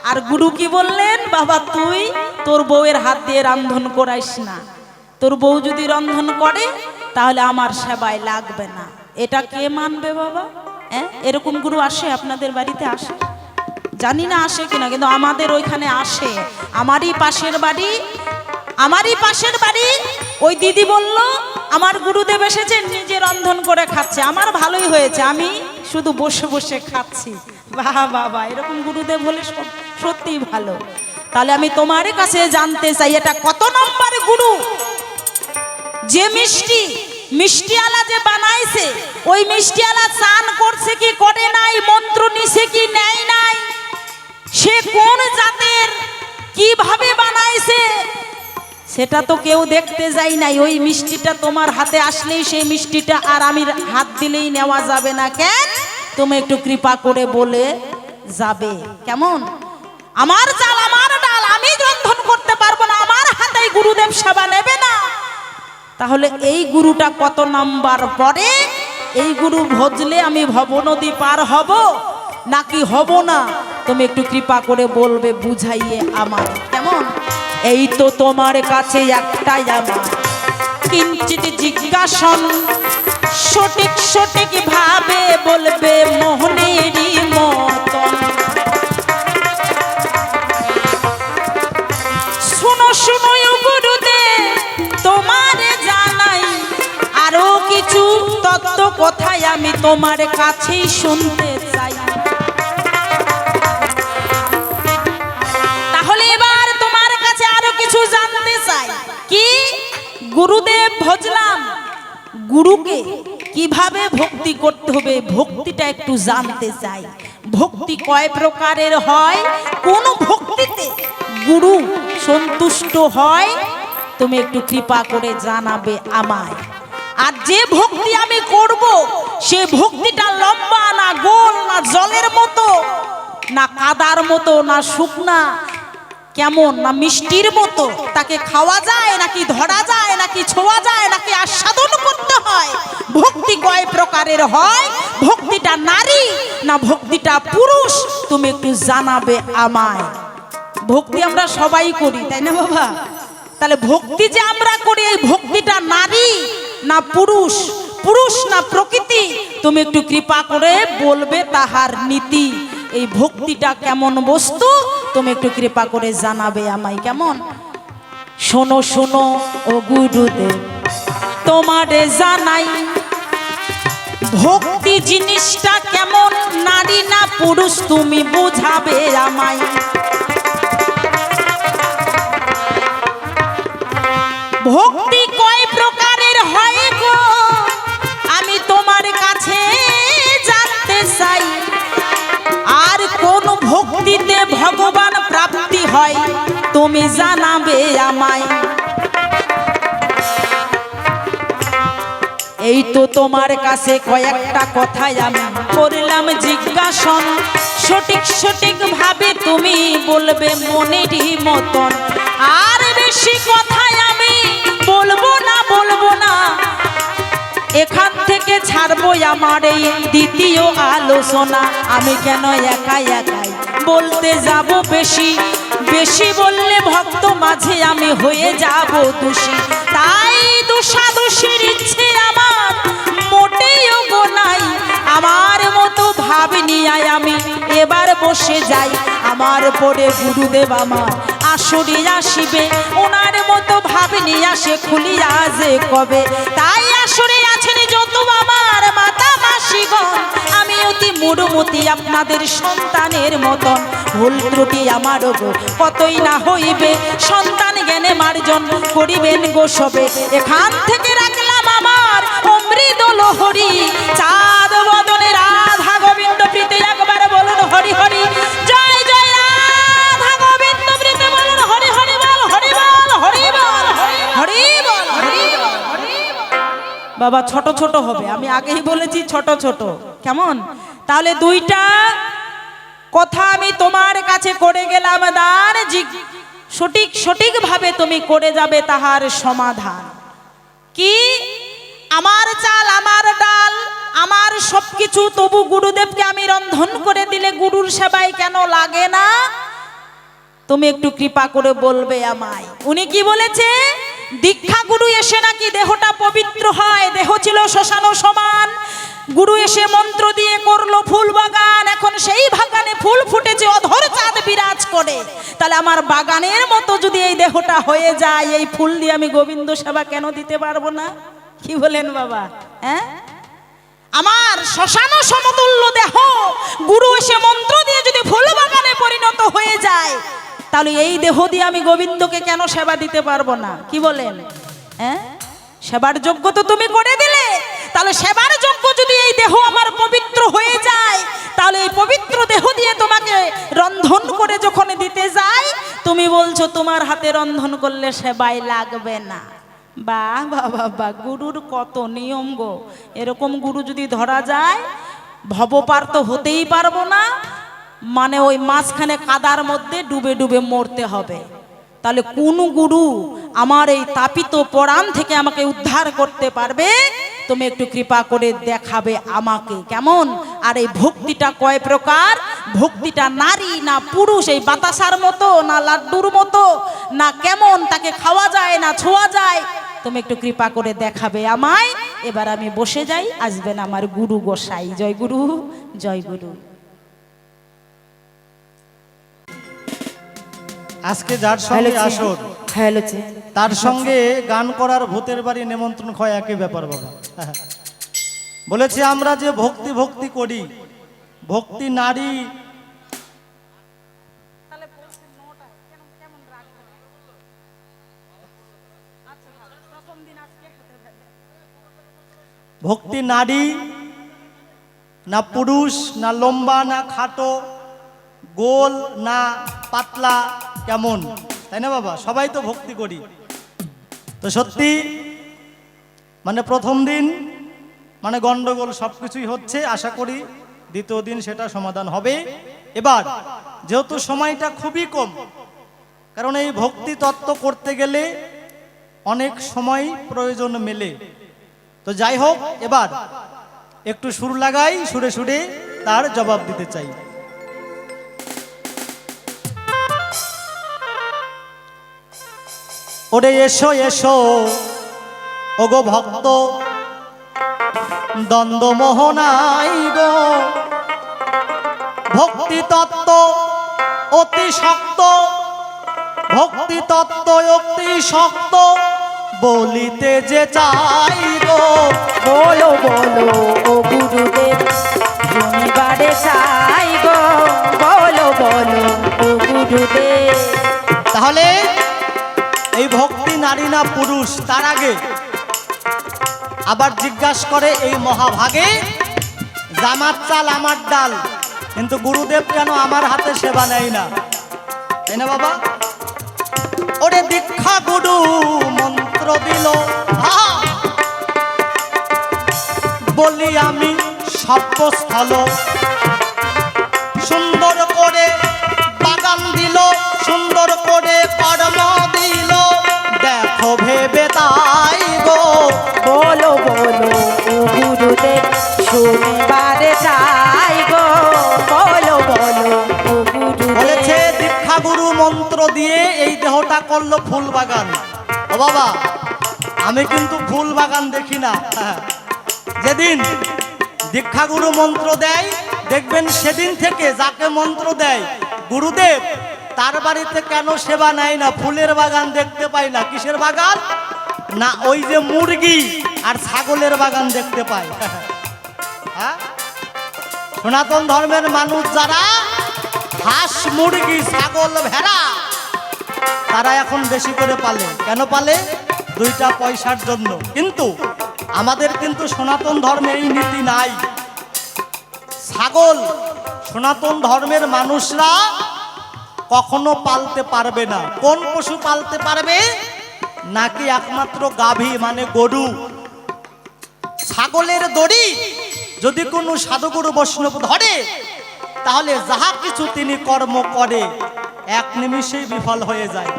আর গুরু কি বললেন? বাবা তুই তোর বউয়ের হাত দিয়ে রন্ধন করাইস না, তোর বউ যদি রন্ধন করে তাহলে আমার সেবায় লাগবে না। এটা কে মানবে বাবা? হ্যাঁ, এরকম গুরু আসে আপনাদের বাড়িতে? আসে? জানি না আসে কিনা, কিন্তু আমাদের ওইখানে আসে। আমারই পাশের বাড়ি ওই দিদি বলল আমার গুরুদেব এসেছেন, নিজে রন্ধন করে খাচ্ছে, আমার ভালোই হয়েছে, আমি শুধু বসে বসে খাচ্ছি। বাহ বাবা, এরকম গুরুদেব হলে সত্যিই ভালো। তাহলে আমি তোমার কাছে জানতে চাই, এটা কত নম্বর গুরু? যে মিষ্টিওয়ালা যে বানাইছে, ওই মিষ্টিওয়ালা চান করছে কি করে নাই, মন্ত্র নিছে কি নেয় নাই, সে কোন জাতের, কিভাবে বানাইছে সেটা তো কেউ দেখতে যায় নাই। ওই মিষ্টিটা তোমার হাতে আসলেই সেই মিষ্টিটা আর আমি হাত দিলেই নেওয়া যাবে না। কেন? তুমি একটু কৃপা করে বলে যাবে। কেমন? আমার চাল, আমার ডাল আমি রন্ধন করতে পারবো না, আমার হাতেই গুরুদেব সেবা নেবে না। তাহলে এই গুরুটা কত নাম্বার পরে? এই গুরু ভজলে আমি ভব নদী পার হব নাকি হব না, তুমি একটু কৃপা করে বলবে, বুঝাইয়ে আমার। কেমন? এই তো তোমার কাছে একটাই আমার কিঞ্চিত জিজ্ঞাসন, সঠিক সঠিক ভাবে বলবে মোহনেরই মতন। শুনো শুনো গুরুদেব, তোমার জানাই আরো কিছু তত্ত্ব কথাই আমি তোমার কাছেই শুনতে চাই। তাহলে এবার তোমার কাছে আরো কিছু জানতে চাই। কি? গুরুদেব ভজলাম, গুরুকে কিভাবে ভক্তি করতে হবে, ভক্তিটা একটু জানতে চাই। ভক্তি কয় প্রকারের হয়, কোন ভক্তিতে গুরু সন্তুষ্ট হয়, তুমি একটু কৃপা করে জানাবে আমায়। আর যে ভক্তি আমি করব, সে ভক্তিটা লম্বা না গোল, না জলের মতো, না কাদার মতো, না শুকনা, কেমন, না মিষ্টির মতো, তাকে খাওয়া যায় নাকি ধরা যায় নাকি ছোঁয়া যায় নাকি আস্বাদন করতে হয়। ভক্তি কয় প্রকারের হয়, ভক্তিটা নারী না ভক্তিটা পুরুষ, তুমি একটু জানাবে আমায়। ভক্তি আমরা সবাই করি, তাই না বাবা? তাহলে ভক্তি যে আমরা করি, এই ভক্তিটা নারী না পুরুষ, পুরুষ না প্রকৃতি, তুমি একটু কৃপা করে বলবে তাহার নীতি। এই ভক্তিটা কেমন বস্তু, তুমি একটু কৃপা করে জানাবে আমায়। কেমন? শোনো শোনো ও গুরুদেব, তোমারে জানাই ভক্তি জিনিসটা কেমন, নারী না পুরুষ, তুমি বুঝাবে আমায়। ভক্তি কয় প্রকারের হয় গো, আমি তোমার কাছে জানতে চাই। আর কোন ভক্তিতে ভগবান প্রাপ্তি হয়, তুমি জানাবে আমায়। এই তো তোমার কাছে কয়েকটা কথাই আমি করলাম জিজ্ঞাসন, সঠিক সঠিক ভাবে তুমি বলবে মনেরই মতন। আর বেশি কথাই আমি বলবো না, এখান থেকে ছাড়বো আমার এই দ্বিতীয় আলোচনা। আমি কেন একাই একাই বলতে যাব বেশি, বেশি বললে ভক্ত মাঝে আমি হয়ে যাব দোষী। তাই দোষাদোষীর ইচ্ছে আমার মোটেও গো নাই, আমার মতো ভাব নিয়ে আমি এবার বসে যাই। আমার পরে গুরুদেব আমার আসরে আসিবে, ওনার মতো ভাব নিয়ে আসে খুলিয়া যে কবে। তাই আসরে আছেন যত আমার মাতা মাস দাসীগণ, আমি অতি মুড়মতি আপনাদের সন্তানের মতন। ভুল ত্রুটি আমার গো কতই না হইবে, সন্তান জ্ঞানে মার্জন করিবেন গো সবে। এখান থেকে রাখলাম আমার অমৃত লোহরি, চাঁদ বদনে রাধা গোবিন্দ প্রীতি, একবার বলুন হরি হরি। জয় জয় রাধা গোবিন্দ প্রীতি, বলুন হরি হরি বল, হরি বল, হরি বল, হরি বল, হরি বল, হরি বল। বাবা ছোট ছোট হবে, আমি আগেই বলেছি ছোট ছোট, কেমন? তাহলে দুইটা কথা আমি তোমার কাছে করে গেলাম দান, সঠিকভাবে তুমি করে যাবে তাহার সমাধান। কি? আমার চাল আমার ডাল আমার সবকিছু, তবু গুরুদেবকে আমি রন্ধন করে দিলে গুরুর সেবায় কেন লাগে না? তুমি একটু কৃপা করে বলবে আমায়। উনি কি বলেছে? দীক্ষা গুরু এসে নাকি দেহটা পবিত্র হয়। দেহ ছিল শ্মশানো সমান, গুরু এসে মন্ত্র দিয়ে করলো ফুল বাগান, এখন সেই বাগানে ফুল ফুটেছে, অধর চাঁদ বিরাজ করে। তাহলে আমার বাগানের মতো যদি এই দেহটা হয়ে যায়, এই ফুল দিয়ে আমি গোবিন্দ সেবা কেন দিতে পারবো না? কি বলেন বাবা? হ্যাঁ, আমার শ্মশানো সমতুল্য দেহ গুরু এসে মন্ত্র দিয়ে যদি ফুল বাগানে পরিণত হয়ে যায়, তাহলে এই দেহ দিয়ে আমি গোবিন্দকে কেন সেবা দিতে পারবো না? কি বলেন? হ্যাঁ, সেবার যোগ্য তো তুমি করে দিলে, তাহলে সেবার যোগ্য যদি এই দেহ আমার পবিত্র হয়ে যায়, তাহলে এই পবিত্র দেহ দিয়ে তোমাকে রন্ধন করে যখন দিতে যাই, তুমি বলছো তোমার হাতে রন্ধন করলে সেবাই লাগবে না। বাহ বাবা বাহ, গুরুর কত নিয়ম গো। এরকম গুরু যদি ধরা যায়, ভবপার তো হতেই পারবো না, মানে ওই মাঝখানে কাদার মধ্যে ডুবে ডুবে মরতে হবে। তাহলে কোন গুরু আমার এই তাপিত পরাণ থেকে আমাকে উদ্ধার করতে পারবে? তুমি একটু কৃপা করে দেখাবে আমাকে, কেমন? আর এই ভক্তিটা কয় প্রকার? ভক্তিটা নারী না পুরুষ, এই বাতাসার মতো না লাড্ডুর মতো, না কেমন তাকে খাওয়া যায় না ছোঁয়া যায়? তুমি একটু কৃপা করে দেখাবে আমায়। এবার আমি বসে যাই, আসবেন আমার গুরু গোসাই। জয় গুরু, জয় গুরু। আজকে যার সঙ্গে আসর, তার সঙ্গে গান করার ভূতের বাড়ি নিমন্ত্রণ হয়, একই ব্যাপার বাবা। বলেছি আমরা যে ভক্তি ভক্তি করি, ভক্তি নারী ভক্তি নারী না পুরুষ, না লম্বা না খাটো, গোল না পাতলা, কেমন, তাই না বাবা? সবাই তো ভক্তি করি। তো সত্যি মানে প্রথম দিন মানে গন্ডগোল সবকিছুই হচ্ছে, আশা করি দ্বিতীয় দিন সেটা সমাধান হবে। এবার যেহেতু সময়টা খুবই কম, কারণ এই ভক্তি তত্ত্ব করতে গেলে অনেক সময় প্রয়োজন মেলে। তো যাই হোক, এবার একটু সুর লাগাই, সুরে সুরে তার জবাব দিতে চাই। ওরে এসো এসো ওগো ভক্ত, দ্বন্দ্ব মোহনাই গো, ভক্তি তত্ত্ব অতি শক্ত, ভক্তি তত্ত্ব অতি শক্ত, বলিতে যে চাই গো। বলো বলো ও গুরুদেব, শুনিবারে চাই গো, বলো বলো ও গুরুদেব। তাহলে এই ভক্তি নারী না পুরুষ, তার আগে আবার জিজ্ঞাসা করে এই মহাভাগে, জামাত চাল আমার ডাল, কিন্তু গুরুদেব কেন আমার হাতে সেবা নেয় না? তাই না বাবা? ওরে দীক্ষা গুরু মন্ত্র দিল, বলি আমি সব্যস্থল, সুন্দর করে বাগান দিল, সুন্দর করে কর্ম দিল, দেখো ভেবে তাই গো। বলো বলো ও গুরুদেব, শুনিবারে চাই গো, বলো বলো ও গুরুদেব। বলেছে দীক্ষা গুরু মন্ত্র দিয়ে এই দেহটা করলো ফুল বাগান। ও বাবা, আমি কিন্তু ফুল বাগান দেখি না। যেদিন দীক্ষা গুরু মন্ত্র দেয়, দেখবেন সেদিন থেকে যাকে মন্ত্র দেয় গুরুদেব, তার বাড়িতে কেন সেবা নেয় না? ফুলের বাগান দেখতে পাই না। কিসের বাগান? না ওই যে মুরগি আর ছাগলের বাগান দেখতে পাই। হ্যাঁ? সনাতন ধর্মের মানুষ যারা হাঁস মুরগি ছাগল ভেড়া তারা এখন বেশি করে পালে। কেন পালে? 2টা পয়সার জন্য। কিন্তু আমাদের কিন্তু সনাতন ধর্মে এই নীতি নাই। ছাগল সনাতন ধর্মের মানুষরা কখনো পালতে পারবে না। কোন পশু পালতে পারবে? নাকি একমাত্র গাভী মানে গরু। ছাগলের দড়ি যদি কোনো সাধুগুরু বৈষ্ণব ধরে তাহলে যাহা কিছু তিনি কর্ম করে এক নিমিষেই বিফল হয়ে যায়।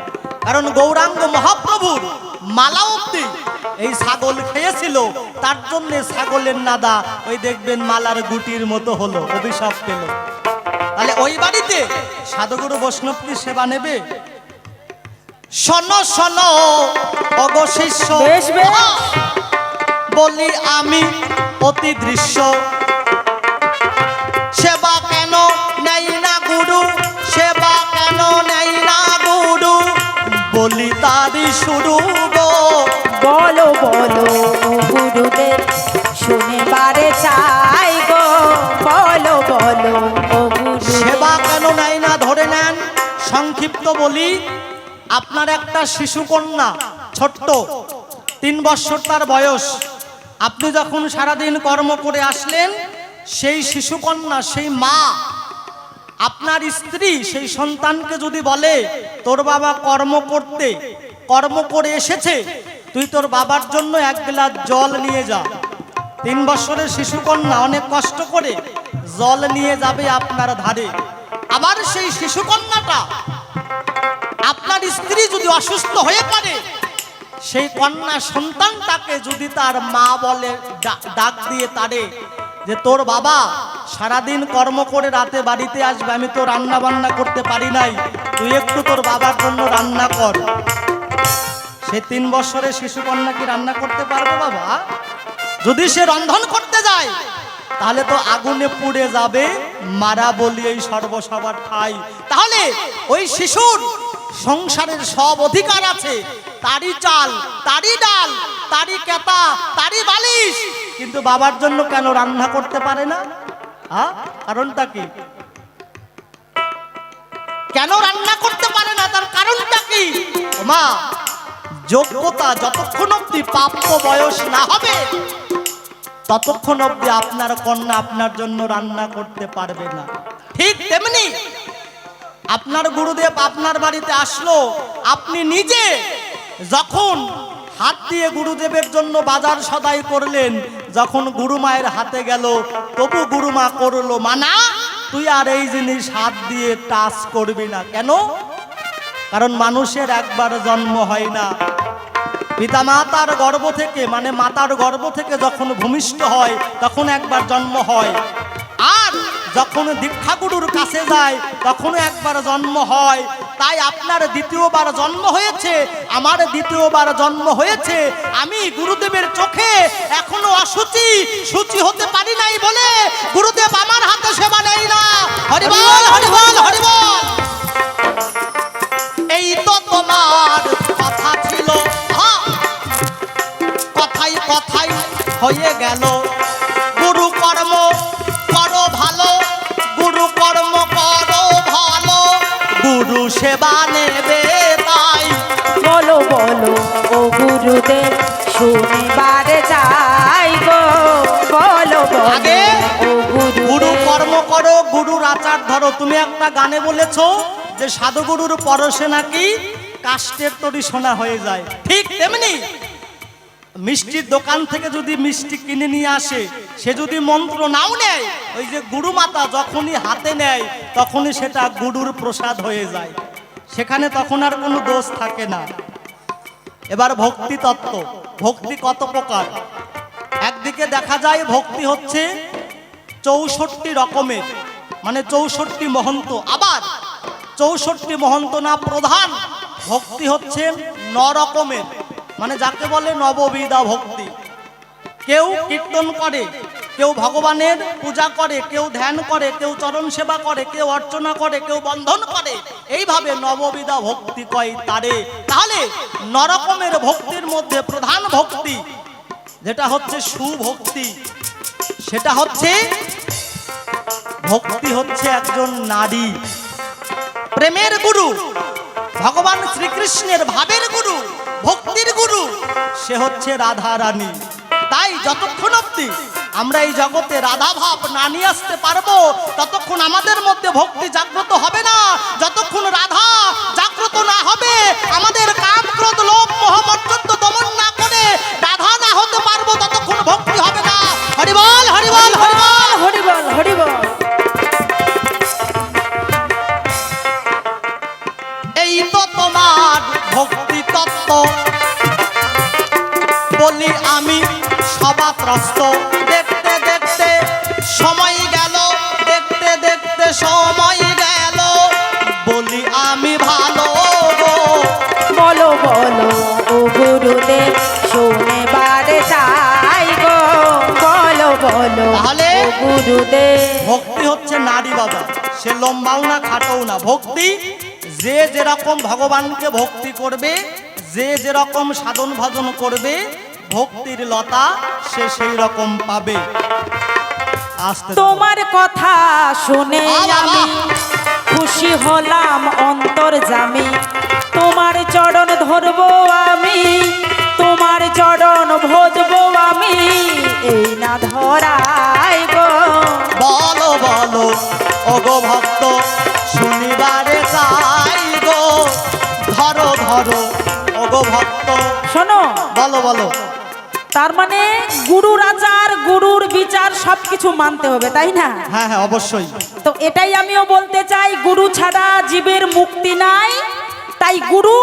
কারণ গৌরাঙ্গ মহাপ্রভুর মালা অবধি এই ছাগল খেয়েছিল, তার জন্য ছাগলের নাদা ওই দেখবেন মালার গুটির মতো হলো, অভিশাপ পেল। তাহলে ওই বাড়িতে সাধুগুরু বৈষ্ণব কি সেবা নেবে? শোনো শোনো ওগো শিষ্য, বেশ বেশ। বলি আমি অতি দৃশ্য, সেবা কেন নেই না গুরু, সেবা কেন নেই না গুরু, বলি তারি শুরু গো। বলো বলো ও গুরুদেব শুনেবারে চাই গো, বলো বলো ও গুরুদেব। সেবা কেন নেই না ধরে নেন। সংক্ষিপ্ত বলি, আপনার একটা শিশু কন্যা ছোট্ট 3 বছর তার বয়স, আপনি যখন সারাদিন কর্ম করে আসলেন, সেই শিশু কন্যা সেই মা আপনার স্ত্রী সেই সন্তানকে যদি বলে তোর বাবা কর্ম করে এসেছে, তুই তোর বাবার জন্য 1 গ্লাস জল নিয়ে যা। 3 বছরের শিশু কন্যা অনেক কষ্ট করে জল নিয়ে যাবে আপনার ধারে। আবার সেই শিশু কন্যাটা আপনার স্ত্রী যদি অসুস্থ হয়ে পড়ে, সেই কন্যা সন্তানটাকে যদি তার মা বলে ডাক দিয়ে তারে যে তোর বাবা সারাদিন কর্ম করে রাতে বাড়িতে আসবে, আমি তো রান্না বান্না করতে পারি নাই, তুই একটু তোর বাবার জন্য রান্না কর। সে 3 বছরের শিশু কন্যা কি রান্না করতে পারবে বাবা? যদি সে রন্ধন করতে যায় তাহলে তো আগুনে পুড়ে যাবে, মারা বলি এই সর্বসবার ঠাই। তাহলে ওই শিশুর সংসারের সব অধিকার আছে, তারই চাল, তারই ডাল, তারই কেতা, তারই বালিশ, কিন্তু বাবার জন্য কেন রান্না করতে পারে না? কারণটা কি? কেন রান্না করতে পারে না? তার কারণটা কি? মা, যোগ্যতা যতক্ষণ অব্দি প্রাপ্ত বয়স না হবে ততক্ষণ অব্দি আপনার কন্যা আপনার জন্য রান্না করতে পারবে না। ঠিক তেমনি আপনার গুরুদেব আপনার বাড়িতে আসলো, আপনি নিজে যখন হাত দিয়ে গুরুদেবের জন্য বাজার সদাই করলেন, যখন গুরু মায়ের হাতে গেল তবু গুরুমা করলো মানা, তুই আর এই জিনিস হাত দিয়ে টাচ করবি না। কেন? কারণ মানুষের একবার জন্ম হয় না। পিতা মাতার গর্ভ থেকে মানে মাতার গর্ভ থেকে যখন ভূমিষ্ঠ হয় তখন একবার জন্ম হয়, আর যখন দীক্ষাগুরুর কাছে যায় তখন একবার জন্ম হয়। তাই আপনার দ্বিতীয়বার জন্ম হয়েছে, আমার দ্বিতীয়বার জন্ম হয়েছে। আমি গুরুদেবের চোখে এখনো অসুচি, সূচি হতে পারি নাই বলে গুরুদেব আমার হাতে সেবা নেই না। হরিবল হরিবল হরিবল। এই তো তোমার কথা ছিল, কথাই কথাই হয়ে গেল। গুরু কর্ম করো ভালো, গুরু কর্ম করো ভালো, গুরু সেবা নেবে তাই। বলো বলো ও গুরুদেব শুনেবারে চাই গো, বলো বলো আগে ও গুরু গুরুদেব। কর্ম করো, গুরুর আচার ধরো। তুমি একটা গানে বলেছো যে সাধুগুরুর পরশে নাকি কাষ্টের তরি সোনা হয়ে যায়। ঠিক তেমনি মিষ্টির দোকান থেকে যদি মিষ্টি কিনে নিয়ে আসে, সে যদি মন্ত্র নাও নেয়, ওই যে গুরু মাতা যখনই হাতে নেয় তখনই সেটা গুরুর প্রসাদ হয়ে যায়, সেখানে তখন আর কোনো দোষ থাকে না। এবার ভক্তি তত্ত্ব, ভক্তি কত প্রকার? একদিকে দেখা যায় ভক্তি হচ্ছে 64 রকমের, মানে 64 মহন্ত। আবার 64 মহন্ত না, প্রধান ভক্তি হচ্ছে 9 রকমের, মানে যাকে বলে নববিধা ভক্তি। কেউ কীর্তন করে, কেউ ভগবানের পূজা করে, কেউ ধ্যান করে, কেউ চরণ সেবা করে, কেউ অর্চনা করে, কেউ বন্ধন করে, এইভাবে নববিধা ভক্তি কয় তারে। তাহলে 9 রকমের ভক্তির মধ্যে প্রধান ভক্তি যেটা হচ্ছে সুভক্তি, সেটা হচ্ছে ভক্তি হচ্ছে একজন নারী, প্রেমের গুরু, ভগবান শ্রীকৃষ্ণের ভাবের গুরু, ভক্তির গুরু, সে হচ্ছে রাধা রানী। তাই যতক্ষণ অব্দি আমরা এই জগতে রাধা ভাব না নিয়ে আসতে পারবো, ততক্ষণ আমাদের মধ্যে ভক্তি জাগ্রত হবে না। যতক্ষণ রাধা জাগ্রত না হবে, আমাদের কাম ক্রোধ লোভ মোহ মৎসর্য দমন না করে রাধা না হতে পারবো, ততক্ষণ ভক্তি হবে না। হরি বল, হরি বল, হরি বল। হরি বল, হরি বল। এই তো তোমার ভক্তি তত্ত্ব, বলি আমি সবাত্রস্ত। দেখতে দেখতে সময় গেল, দেখতে দেখতে সময় গেল, বলি আমি ভালো গো। বলো বলো ও গুরুদেব শুনে বারে চাই গো, বলো বলো তাহলে ও গুরুদেব। ভক্তি হচ্ছে নারী বাবা, সে লম্বাও না খাটোও না। ভক্তি যে যেরকম ভগবানকে ভক্তি করবে, যে যেরকম সাধন ভজন করবে, ভক্তির লতা সে সেই রকম পাবে। আসতে তোমার কথা শুনে আমি খুশি হলাম অন্তর্যামী, তোমার চরণ ধরবো আমি, তোমার চরণ ভজবো আমি, এই না ধরাই গো। বলো বলো ওগো ভক্ত শুনিবারে চাই গো, ধরো ধরো ওগো ভক্ত। শোনো, বলো বলো। তার মানে গুরুর আচার গুরুর বিচার সবকিছু মানতে হবে, তাই না? হ্যাঁ হ্যাঁ অবশ্যই। তো এটাই আমিও বলতে চাই, গুরু ছাড়া জীবের মুক্তি নাই। তাই গুরু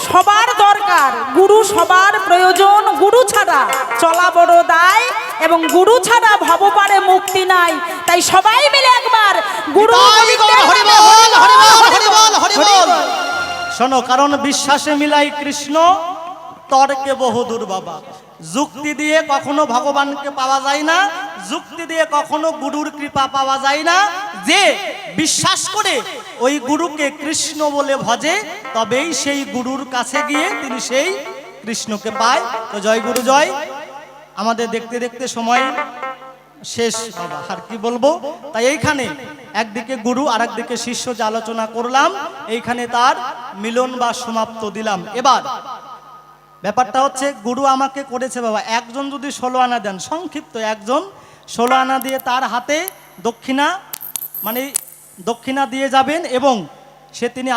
সবার দরকার, গুরু সবার প্রয়োজন, গুরু ছাড়া চলা বড় দায়, এবং গুরু ছাড়া ভবপারে মুক্তি নাই। তাই সবাই মিলে একবার গুরু হরি বল, হরি বল, হরি বল, হরি বল, হরি বল। শোনো, কারণ বিশ্বাসে মিলাই কৃষ্ণ, তর্কে বহুদূর বাবা। যুক্তি দিয়ে কখনো ভগবানকে পাওয়া যায় না, যুক্তি দিয়ে কখনো গুরুর কৃপা পাওয়া যায় না। যে বিশ্বাস করে ওই গুরুকে কৃষ্ণ বলে ভজে, তবেই সেই গুরুর কাছে গিয়ে তিনি সেই কৃষ্ণকে পায়। তো জয় গুরু জয়। আমাদের দেখতে দেখতে সময় শেষ বাবা, আর কি বলবো। তাই এইখানে একদিকে গুরু আর একদিকে শিষ্য যে আলোচনা করলাম, এইখানে তার মিলন বা সমাপ্ত দিলাম। এবার ব্যাপারটা হচ্ছে, গুরু আমাকে করেছে বাবা, একজন যদি 16 আনা দেন, সংক্ষিপ্ত একজন 16 আনা দিয়ে তার হাতে দক্ষিণা, মানে দক্ষিণা দিয়ে যাবেন, এবং সে তিনি